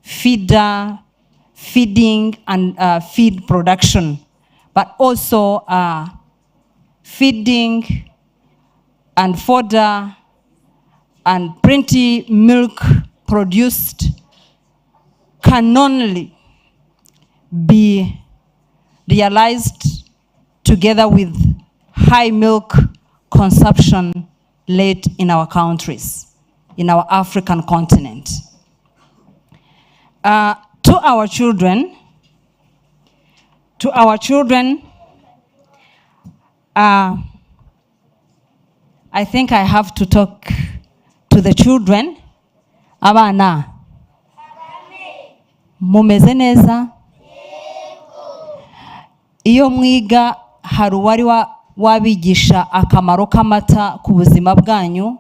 feeding and feed production, but also feeding and fodder and plenty milk produced can only be realized together with high milk consumption late in our countries, in our African continent. To our children, I think I have to talk to the children. Abana, mumeze neza? Iyo mwiga hari uwari wabigisha akamaro k'amata ku buzima bwanyu,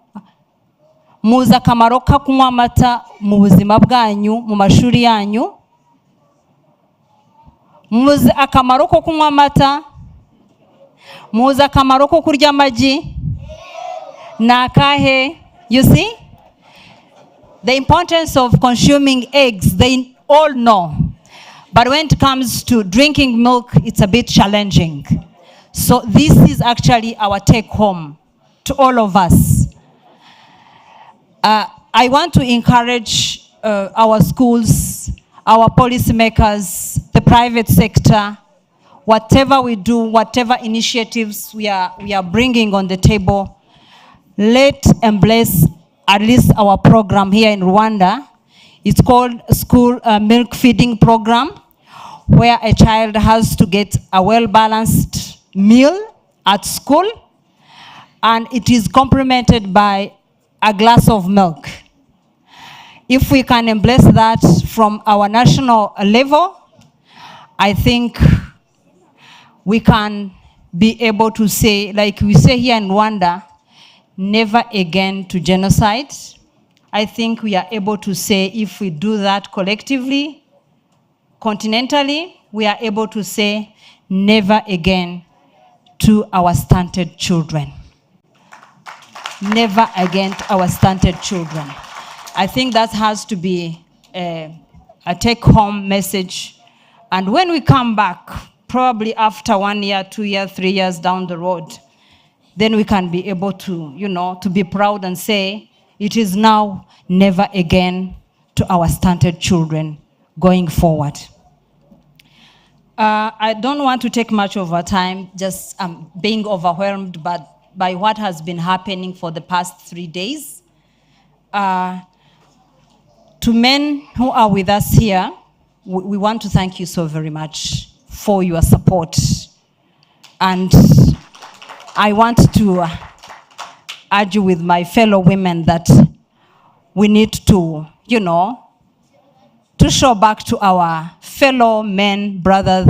muzi akamaro ko kunywa amata mu buzima bwanyu mu mashuri yanyu, muzi akamaro ko kunywa amata, muzi akamaro ko kurya amagi, nakahe? You see the importance of consuming eggs, they all know. But when it comes to drinking milk, it's a bit challenging. So this is actually our take home to all of us. I want to encourage our schools, our policymakers, the private sector, whatever we do, whatever initiatives we are bringing on the table, let's embrace at least our program here in Rwanda. It's called School Milk Feeding Program, where a child has to get a well-balanced meal at school, and it is complemented by a glass of milk. If we can embrace that from our national level, I think we can be able to say, like we say here in Rwanda, never again to genocide. I think we are able to say if we do that collectively, continentally, we are able to say never again to our stunted children. Never again to our stunted children. I think that has to be a take-home message. And when we come back, probably after 1 year, 2 years, 3 years down the road, then we can be able to, to be proud and say, it is now never again to our stunted children going forward. I don't want to take much of our time, just being overwhelmed by what has been happening for the past 3 days. To men who are with us here, we want to thank you so very much for your support. And I want to argue with my fellow women that we need to, to show back to our fellow men, brothers,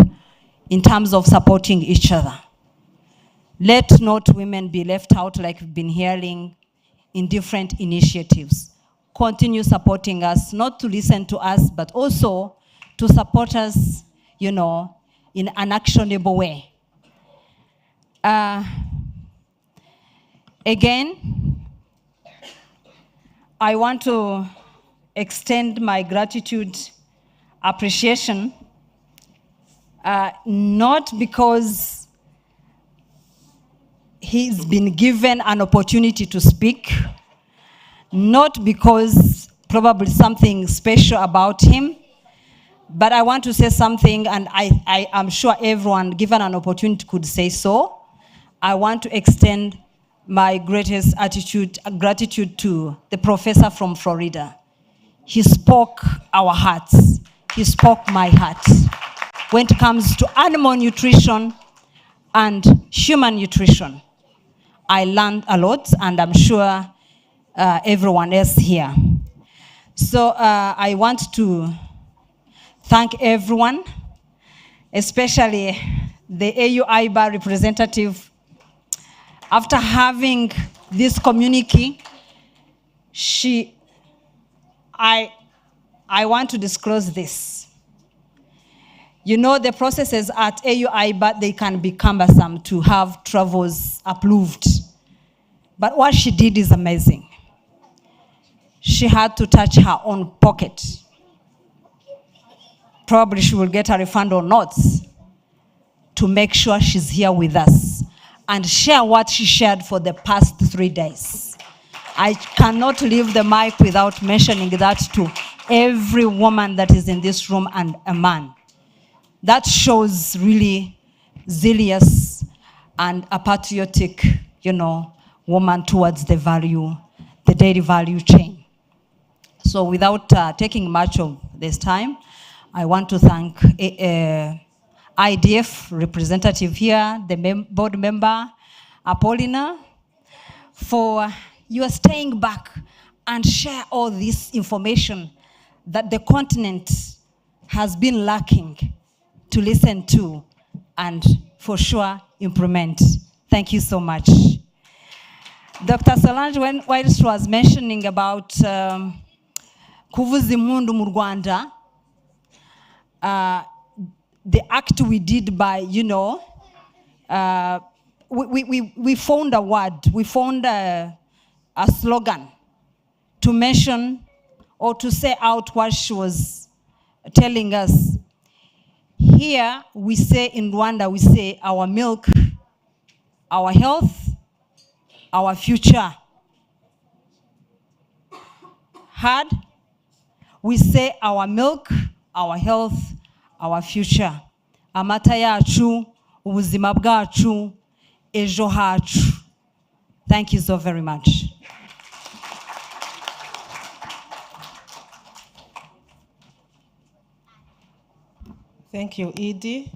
in terms of supporting each other. Let not women be left out like we've been hearing in different initiatives. Continue supporting us, not to listen to us, but also to support us, in an actionable way. Again, I want to extend my gratitude, appreciation, not because he's been given an opportunity to speak, not because probably something special about him, but I want to say something, and I am sure everyone given an opportunity could say so. I want to extend my greatest gratitude to the professor from Florida. He spoke our hearts. He spoke my heart. When it comes to animal nutrition and human nutrition, I learned a lot, and I'm sure everyone else here. So I want to thank everyone, especially the AU-IBA representative. After having this communique, I want to disclose this. You know, the processes at AUI, but they can be cumbersome to have travels approved. But what she did is amazing. She had to touch her own pocket. Probably she will get a refund or not, to make sure she's here with us and share what she shared for the past 3 days. I cannot leave the mic without mentioning that to every woman that is in this room and a man. That shows really zealous and a patriotic, woman towards the daily value chain. So without taking much of this time, I want to thank IDF representative here, the board member, Apollina, for your staying back and share all this information that the continent has been lacking to listen to and for sure implement. Thank you so much. Dr. Solange, while she was mentioning about kuvuza impundu mu Rwanda, the act we did by, we found a word, we found a slogan to mention or to say out what she was telling us. Here we say in Rwanda, we say our milk, our health, our future. Hard, we say our milk, our health, our future. Amata yacu, ubuzima bwacu, ejo hacu. Thank you so very much. Thank you, Edie.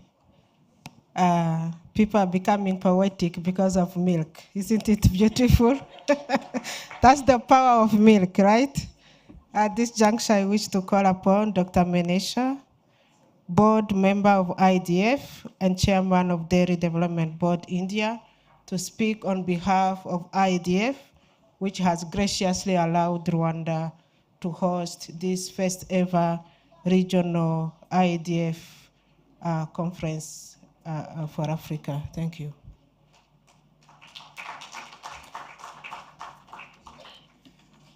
People are becoming poetic because of milk. Isn't it beautiful? That's the power of milk, right? At this juncture, I wish to call upon Dr. Menesha, board member of IDF and chairman of Dairy Development Board India, to speak on behalf of IDF, which has graciously allowed Rwanda to host this first ever regional IDF conference for Africa. Thank you.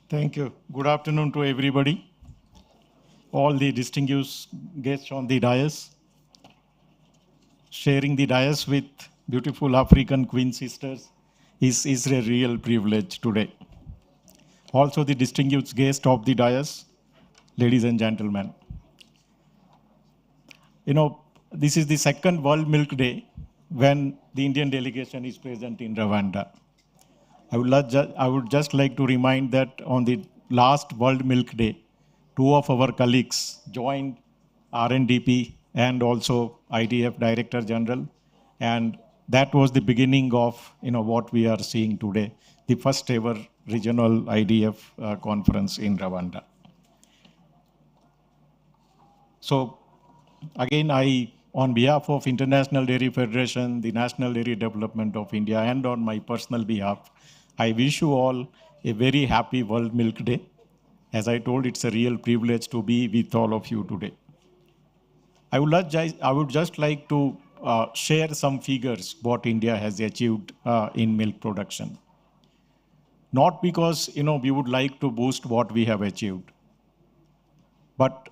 Thank you. Good afternoon to everybody. All the distinguished guests on the dais. Sharing the dais with beautiful African Queen sisters is a real privilege today. Also the distinguished guests of the dais, ladies and gentlemen. This is the second World Milk Day when the Indian delegation is present in Rwanda. I would just like to remind that on the last World Milk Day, 2 of our colleagues joined RNDP and also IDF Director General, and that was the beginning of what we are seeing today, the first ever regional IDF conference in Rwanda. So again, on behalf of International Dairy Federation, the National Dairy Development of India, and on my personal behalf, I wish you all a very happy World Milk Day. As I told, it's a real privilege to be with all of you today. I would just like to share some figures what India has achieved in milk production. Not because we would like to boost what we have achieved, but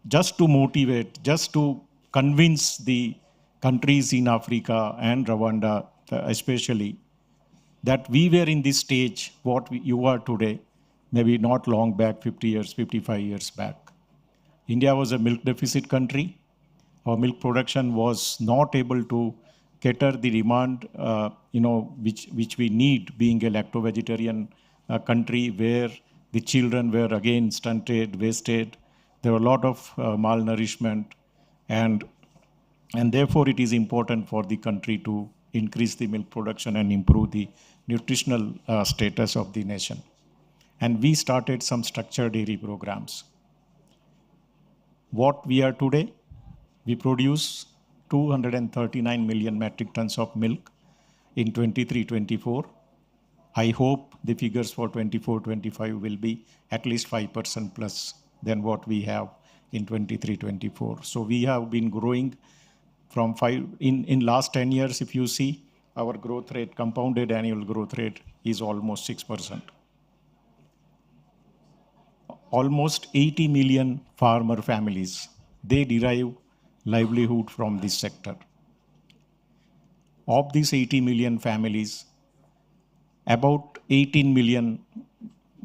just to motivate, just to convince the countries in Africa and Rwanda especially, that we were in this stage, you are today, maybe not long back, 50 years, 55 years back. India was a milk deficit country. Our milk production was not able to cater the demand, which we need, being a lacto-vegetarian country where the children were again stunted, wasted. There were a lot of malnourishment, and therefore it is important for the country to increase the milk production and improve the nutritional status of the nation. And we started some structured dairy programs. What we are today, we produce 239 million metric tons of milk in 23-24. I hope the figures for 24-25 will be at least 5% plus than what we have in 23-24. So we have been growing from in last 10 years, if you see, our growth rate, compounded annual growth rate, is almost 6%. Almost 80 million farmer families, they derive livelihood from this sector. Of these 80 million families, about 18 million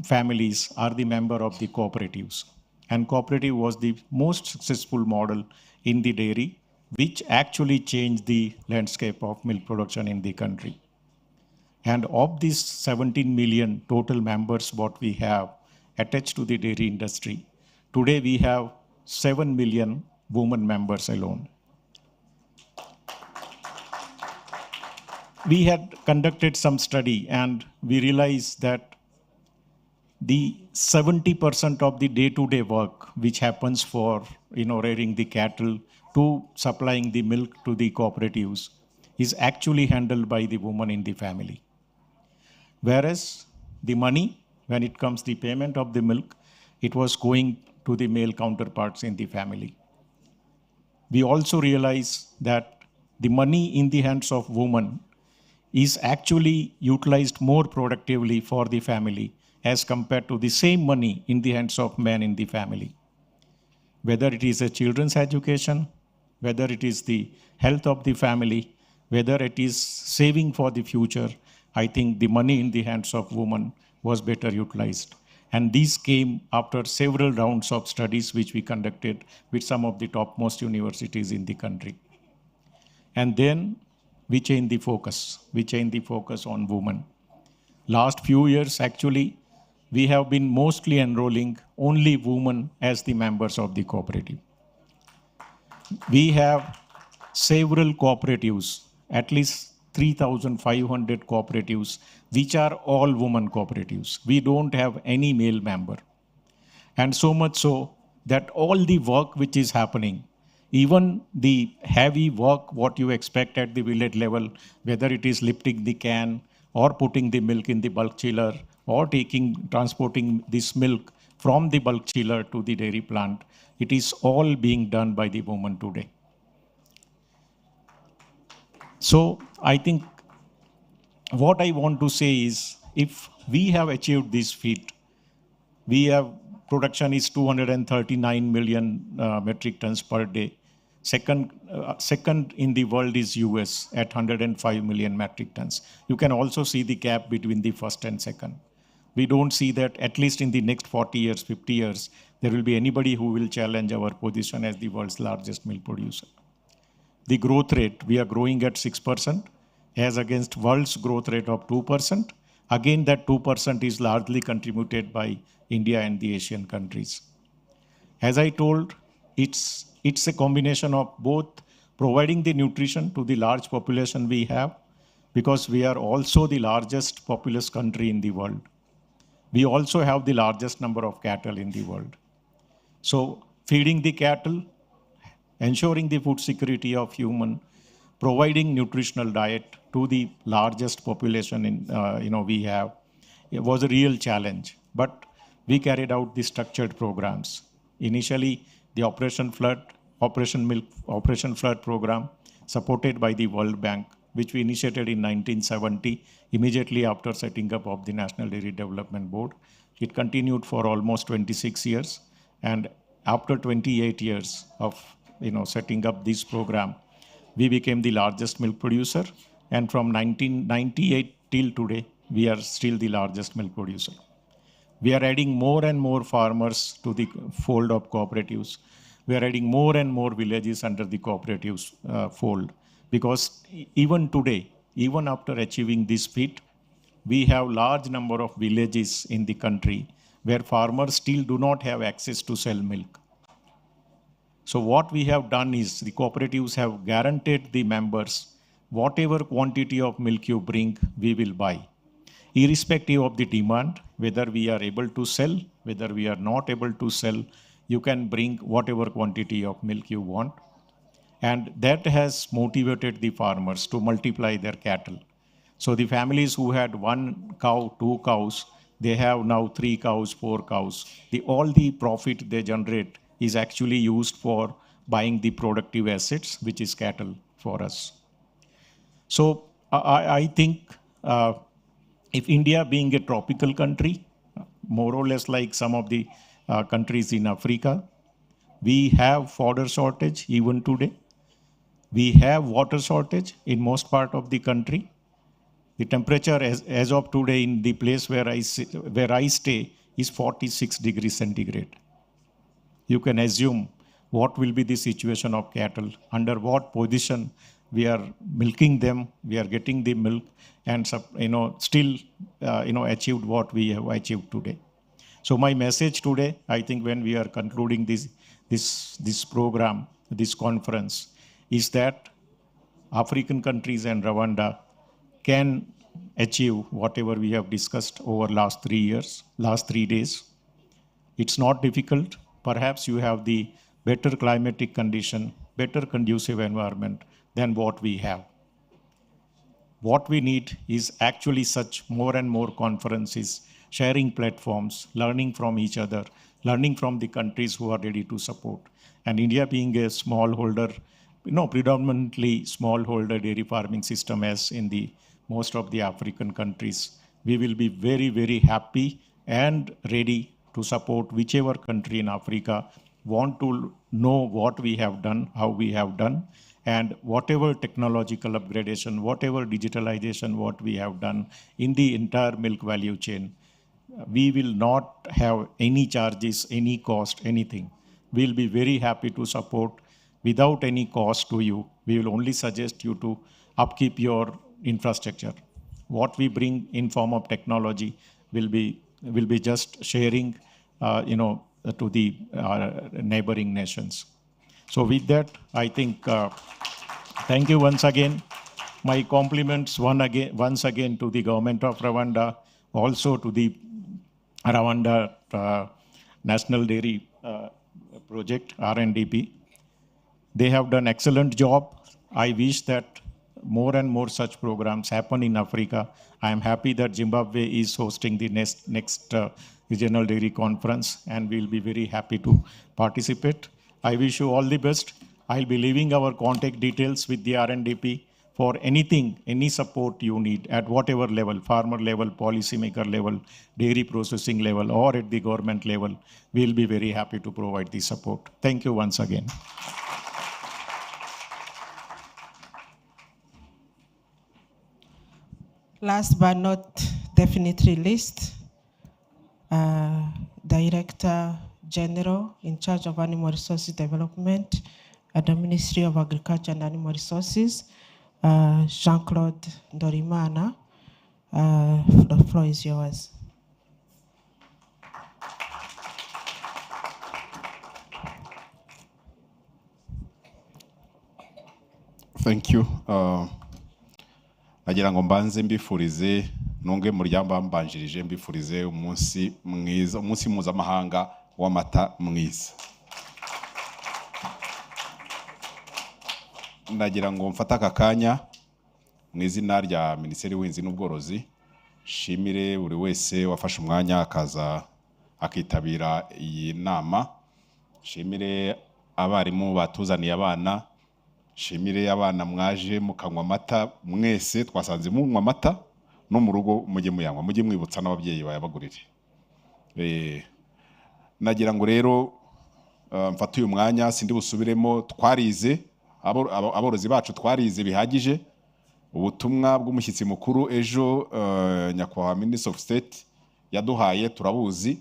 families are the member of the cooperatives. And cooperative was the most successful model in the dairy, which actually changed the landscape of milk production in the country. And of these 17 million total members what we have attached to the dairy industry, today we have 7 million women members alone. We had conducted some study and we realized that the 70% of the day-to-day work which happens for rearing the cattle to supplying the milk to the cooperatives is actually handled by the woman in the family. Whereas the money, when it comes the payment of the milk, it was going to the male counterparts in the family. We also realize that the money in the hands of women is actually utilized more productively for the family as compared to the same money in the hands of men in the family. Whether it is a children's education, whether it is the health of the family, whether it is saving for the future, I think the money in the hands of women was better utilized. And these came after several rounds of studies which we conducted with some of the topmost universities in the country. And then we changed the focus. We changed the focus on women. Last few years, actually, we have been mostly enrolling only women as the members of the cooperative. We have several cooperatives, at least 3,500 cooperatives, which are all women cooperatives. We don't have any male member. And so much so that all the work which is happening, even the heavy work, what you expect at the village level, whether it is lifting the can or putting the milk in the bulk chiller or transporting this milk from the bulk chiller to the dairy plant, it is all being done by the woman today. So I think what I want to say is, if we have achieved this feat, production is 239 million metric tons per day. Second in the world is US at 105 million metric tons. You can also see the gap between the first and second. We don't see that at least in the next 40 years, 50 years, there will be anybody who will challenge our position as the world's largest milk producer. The growth rate, we are growing at 6% as against world's growth rate of 2%. Again, that 2% is largely contributed by India and the Asian countries. As I told, it's a combination of both providing the nutrition to the large population we have, because we are also the largest populous country in the world. We also have the largest number of cattle in the world. So feeding the cattle, ensuring the food security of human, providing nutritional diet to the largest population we have, it was a real challenge. But we carried out the structured programs. Initially, the Operation Flood program, supported by the World Bank, which we initiated in 1970, immediately after setting up of the National Dairy Development Board. It continued for almost 26 years. And after 28 years of setting up this program, we became the largest milk producer. And from 1998 till today, we are still the largest milk producer. We are adding more and more farmers to the fold of cooperatives. We are adding more and more villages under the cooperatives fold. Because even today, even after achieving this feat, we have large number of villages in the country where farmers still do not have access to sell milk. So what we have done is the cooperatives have guaranteed the members, whatever quantity of milk you bring, we will buy. Irrespective of the demand, whether we are able to sell, whether we are not able to sell, you can bring whatever quantity of milk you want. And that has motivated the farmers to multiply their cattle. So the families who had 1 cow, 2 cows, they have now 3 cows, 4 cows. All the profit they generate is actually used for buying the productive assets, which is cattle for us. So I think if India being a tropical country, more or less like some of the countries in Africa, we have fodder shortage even today. We have water shortage in most part of the country. The temperature as of today in the place where I stay is 46 degrees centigrade. You can assume what will be the situation of cattle, under what position we are milking them, we are getting the milk, and still achieved what we have achieved today. So my message today, I think when we are concluding this program, this conference, is that African countries and Rwanda can achieve whatever we have discussed over last 3 days. It's not difficult. Perhaps you have the better climatic condition, better conducive environment than what we have. What we need is actually such more and more conferences, sharing platforms, learning from each other, learning from the countries who are ready to support. And India being a smallholder, predominantly smallholder dairy farming system as in the most of the African countries, we will be very, very happy and ready to support whichever country in Africa want to know what we have done, how we have done, and whatever technological upgradation, whatever digitalization, what we have done in the entire milk value chain. We will not have any charges, any cost, anything. We'll be very happy to support without any cost to you. We will only suggest you to upkeep your infrastructure. What we bring in form of technology will be just sharing, to the neighboring nations. So with that, I think, thank you once again. My compliments once again to the government of Rwanda, also to the Rwanda National Dairy Project, RNDP. They have done excellent job. I wish that more and more such programs happen in Africa. I am happy that Zimbabwe is hosting the next regional dairy conference, and we'll be very happy to participate. I wish you all the best. I'll be leaving our contact details with the RNDP for anything, any support you need at whatever level, farmer level, policymaker level, dairy processing level, or at the government level. We'll be very happy to provide the support. Thank you once again. Last but not definitely least, Director General in charge of Animal Resources Development at the Ministry of Agriculture and Animal Resources, Jean-Claude Ndorimana. The floor is yours. Thank you. Nagira ngo mbanze mbifurize nunge mu ryambambanjirije mbifurize umunsi mwiza, umunsi mpuzamahanga w'amata mwiza. Nagira ngo mfata aka kanya mu izina rya Minisiteri y'Ubuhinzi n'Ubworozi shimire buri wese wafashe umwanya akaza akitabira iyi nama. Shimire abarimu batuzaniye abana, shimire abana mwaje mukanywa amata mwese, twasanze munywa amata no mu rugo mujye muyanywa, mujye mwibutsa n'ababyeyi bayabagurire. Nagira ngo rero mfate uyu mwanya sindi busubiremo, twarize aborozi bacu twarize bihagije. Ubutumwa bw'umushyitsi mukuru ejo nyakubahwa Minister of State yaduhaye turabuzi,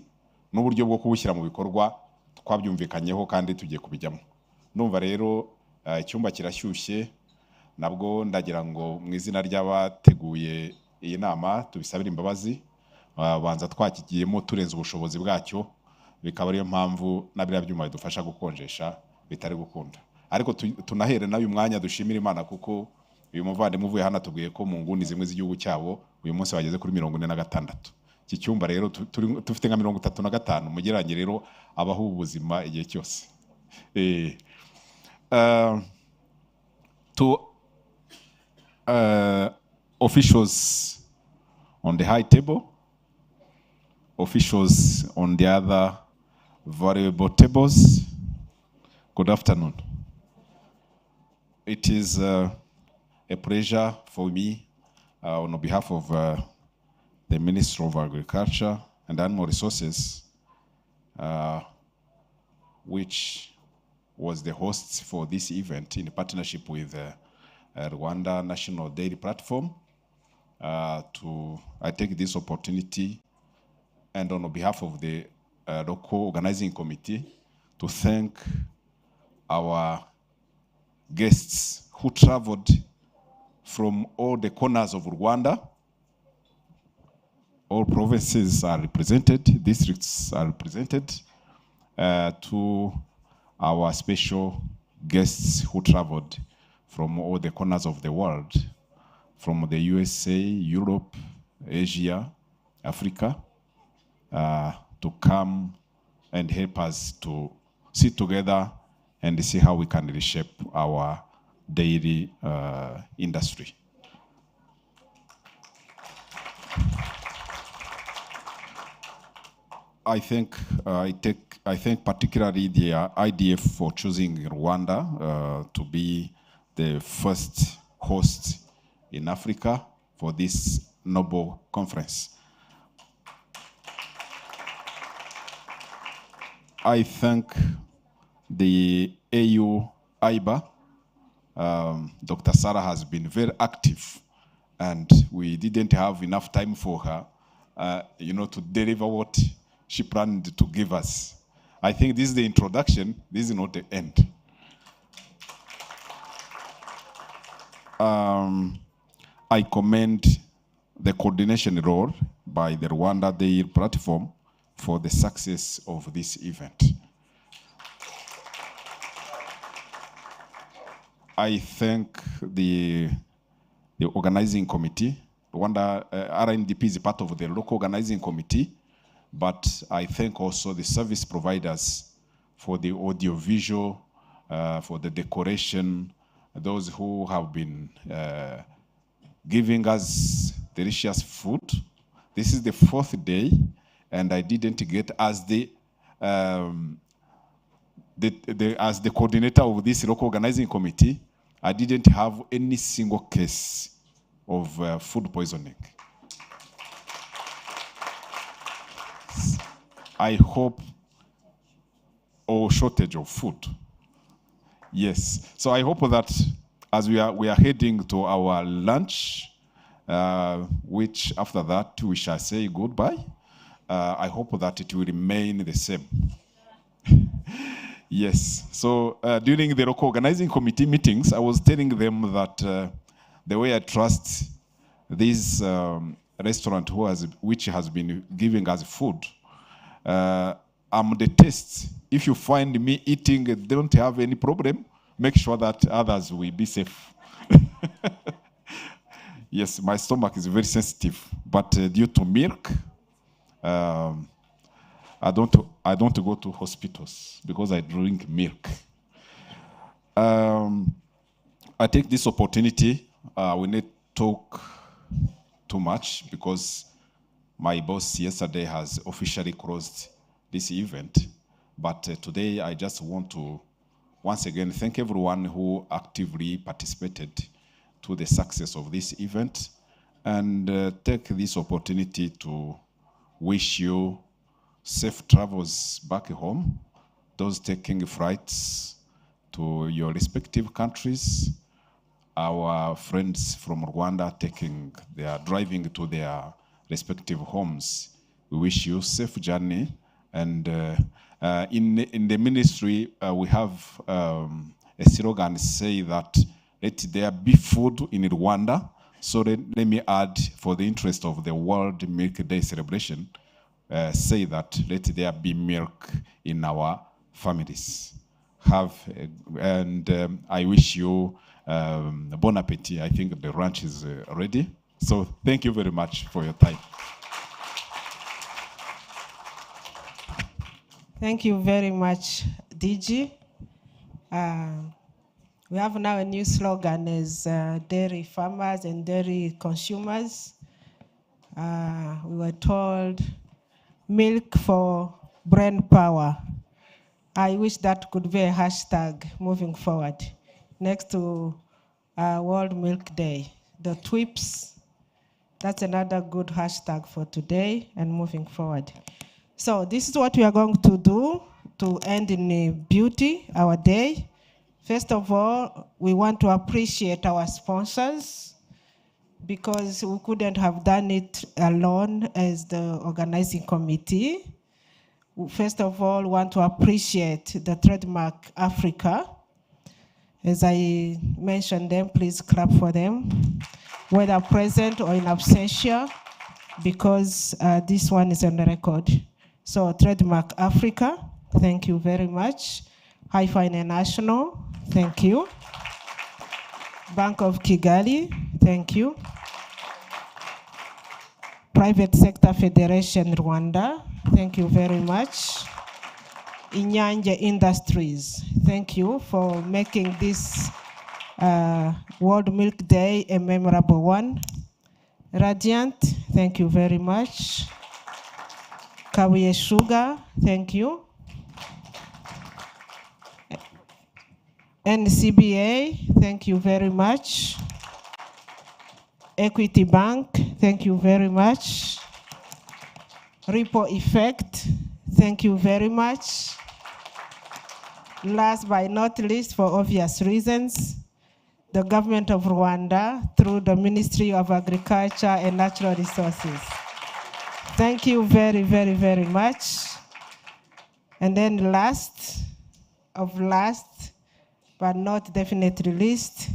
n'uburyo bwo kubushyira mu bikorwa twabyumvikanyeho kandi tugiye kubijyamo. Numva rero icyumba kirashyushye, nabwo ndagira ngo mu izina ry'abateguye iyi nama tubisabire imbabazi, banza twakigiyemo turenze ubushobozi bwacyo, bikaba ariyo mpamvu nabira byuma bidufasha gukonjesha bitari gukunda. Ariko tunahere nayo mwanya dushimira Imana, kuko uyu muvandimwe uvuye hano atubwiye ko mu nguni zimwe z'igihugu cyabo uyu munsi bageze kuri 46. Iki cyumba rero tufite nka 35, mugeranye rero abaho ubuzima igihe cyose. To officials on the high table, officials on the other variable tables, Good afternoon. It is a pleasure for me on behalf of the Minister of Agriculture and Animal Resources, which was the host for this event in partnership with Rwanda National Dairy Platform. I take this opportunity and on behalf of the local organizing committee to thank our guests who traveled from all the corners of Rwanda. All provinces are represented, districts are represented, to our special guests who traveled from all the corners of the world, from the USA, Europe, Asia, Africa, to come and help us to sit together and see how we can reshape our dairy industry. I thank particularly the IDF for choosing Rwanda to be the first host in Africa for this noble conference. I thank the AU IBA. Dr. Sarah has been very active, and we didn't have enough time for her, to deliver what she planned to give us. I think this is the introduction. This is not the end. I commend the coordination role by the Rwanda Dairy Platform for the success of this event. I thank the organizing committee. Rwanda RNDP is part of the local organizing committee, but I thank also the service providers for the audiovisual, for the decoration, those who have been giving us delicious food. This is the 4th day, and I didn't get as the coordinator of this local organizing committee, I didn't have any single case of food poisoning. I hope, or shortage of food. Yes, so I hope that as we are heading to our lunch, which after that we shall say goodbye. I hope that it will remain the same. Yes, so during the local organizing committee meetings, I was telling them that the way I trust this restaurant which has been giving us food, I'm the test. If you find me eating, don't have any problem, make sure that others will be safe. Yes, my stomach is very sensitive, but due to milk, I don't go to hospitals because I drink milk. I take this opportunity. We need to talk too much because my boss yesterday has officially closed this event. But today I just want to once again thank everyone who actively participated to the success of this event, and take this opportunity to wish you safe travels back home, those taking flights to your respective countries, our friends from Rwanda driving to their respective homes. We wish you safe journey. And in the ministry, we have a slogan say that let there be food in Rwanda. So let me add, for the interest of the World Milk Day celebration, say that let there be milk in our families. I wish you bon appetit. I think the lunch is ready. So thank you very much for your time. Thank you very much, DG. We have now a new slogan as dairy farmers and dairy consumers. We were told milk for brain power. I wish that could be a hashtag moving forward. Next to World Milk Day, the TWIPS, that's another good hashtag for today and moving forward. So this is what we are going to do to end in beauty, our day. First of all, we want to appreciate our sponsors because we couldn't have done it alone as the organizing committee. First of all, we want to appreciate the Trademark Africa. As I mentioned them, please clap for them, whether present or in absentia, because this one is on the record. So Trademark Africa, thank you very much. Hi-Fi International, thank you. Bank of Kigali, thank you. Private Sector Federation Rwanda, thank you very much. Inyanja Industries, thank you for making this World Milk Day a memorable one. Radiant, thank you very much. Kawiye Sugar, thank you. NCBA, thank you very much. Equity Bank, thank you very much. Ripple Effect, thank you very much. Last but not least, for obvious reasons, the government of Rwanda through the Ministry of Agriculture and Natural Resources. Thank you very, very, very much. And then last, but not definitely least,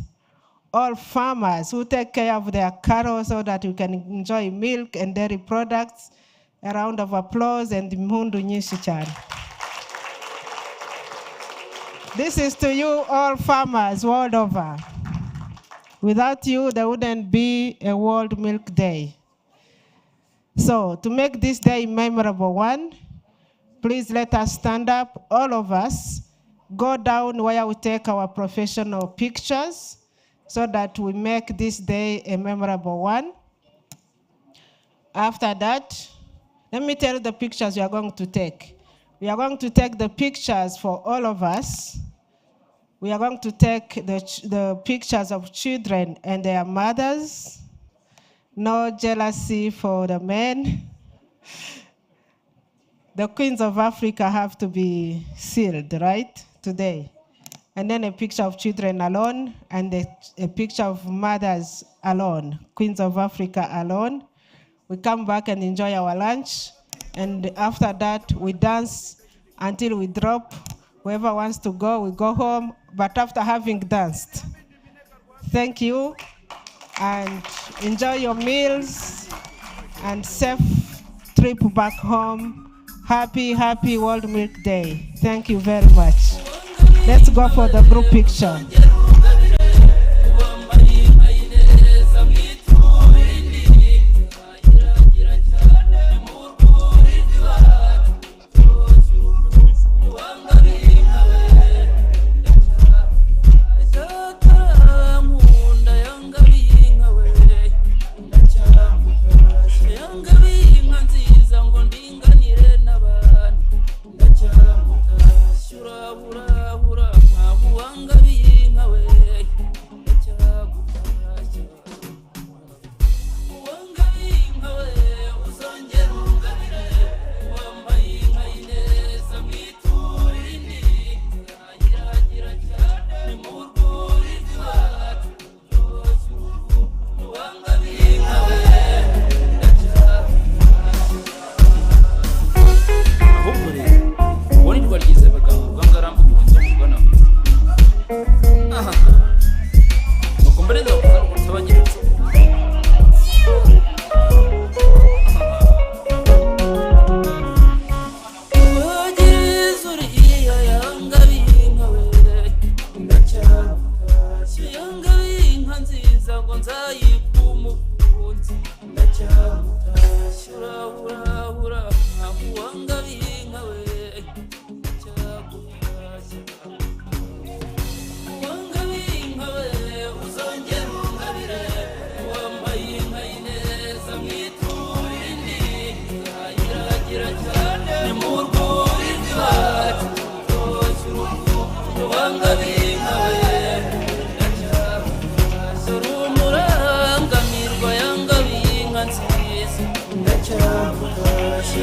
all farmers who take care of their cattle so that you can enjoy milk and dairy products. A round of applause and Mundu Nyishichan. This is to you all farmers world over. Without you, there wouldn't be a World Milk Day. So to make this day a memorable one, please let us stand up, all of us, go down where we take our professional pictures so that we make this day a memorable one. After that, let me tell you the pictures we are going to take. We are going to take the pictures for all of us. We are going to take the pictures of children and their mothers. No jealousy for the men. The queens of Africa have to be sealed, right, today. And then a picture of children alone and a picture of mothers alone, queens of Africa alone. We come back and enjoy our lunch. And after that, we dance until we drop. Whoever wants to go, we go home. But after having danced, thank you. And enjoy your meals and safe trip back home. Happy, happy World Milk Day. Thank you very much. Let's go for the group picture.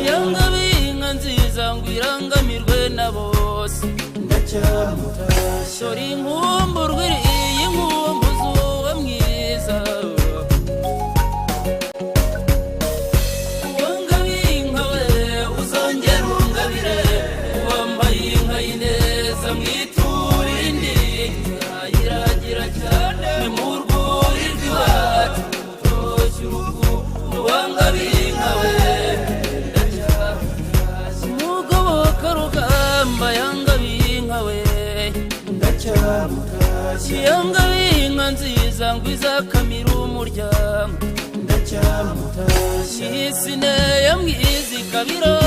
Yangabinka nziza ngwirangamirwe na bose Shori nkumburwa iyi nkumbuzo wa mwiza Wangabinka we uzongera ungabire wambaye inka y'ineza mwiturinde iragira cyane mu rwuri rw'iwacu mutoshye urugo Wangabinka we mugoboka rugamba Yangabinka we Yangabinka nziza ngwizakamira umuryango Isine ya mwizi kabiro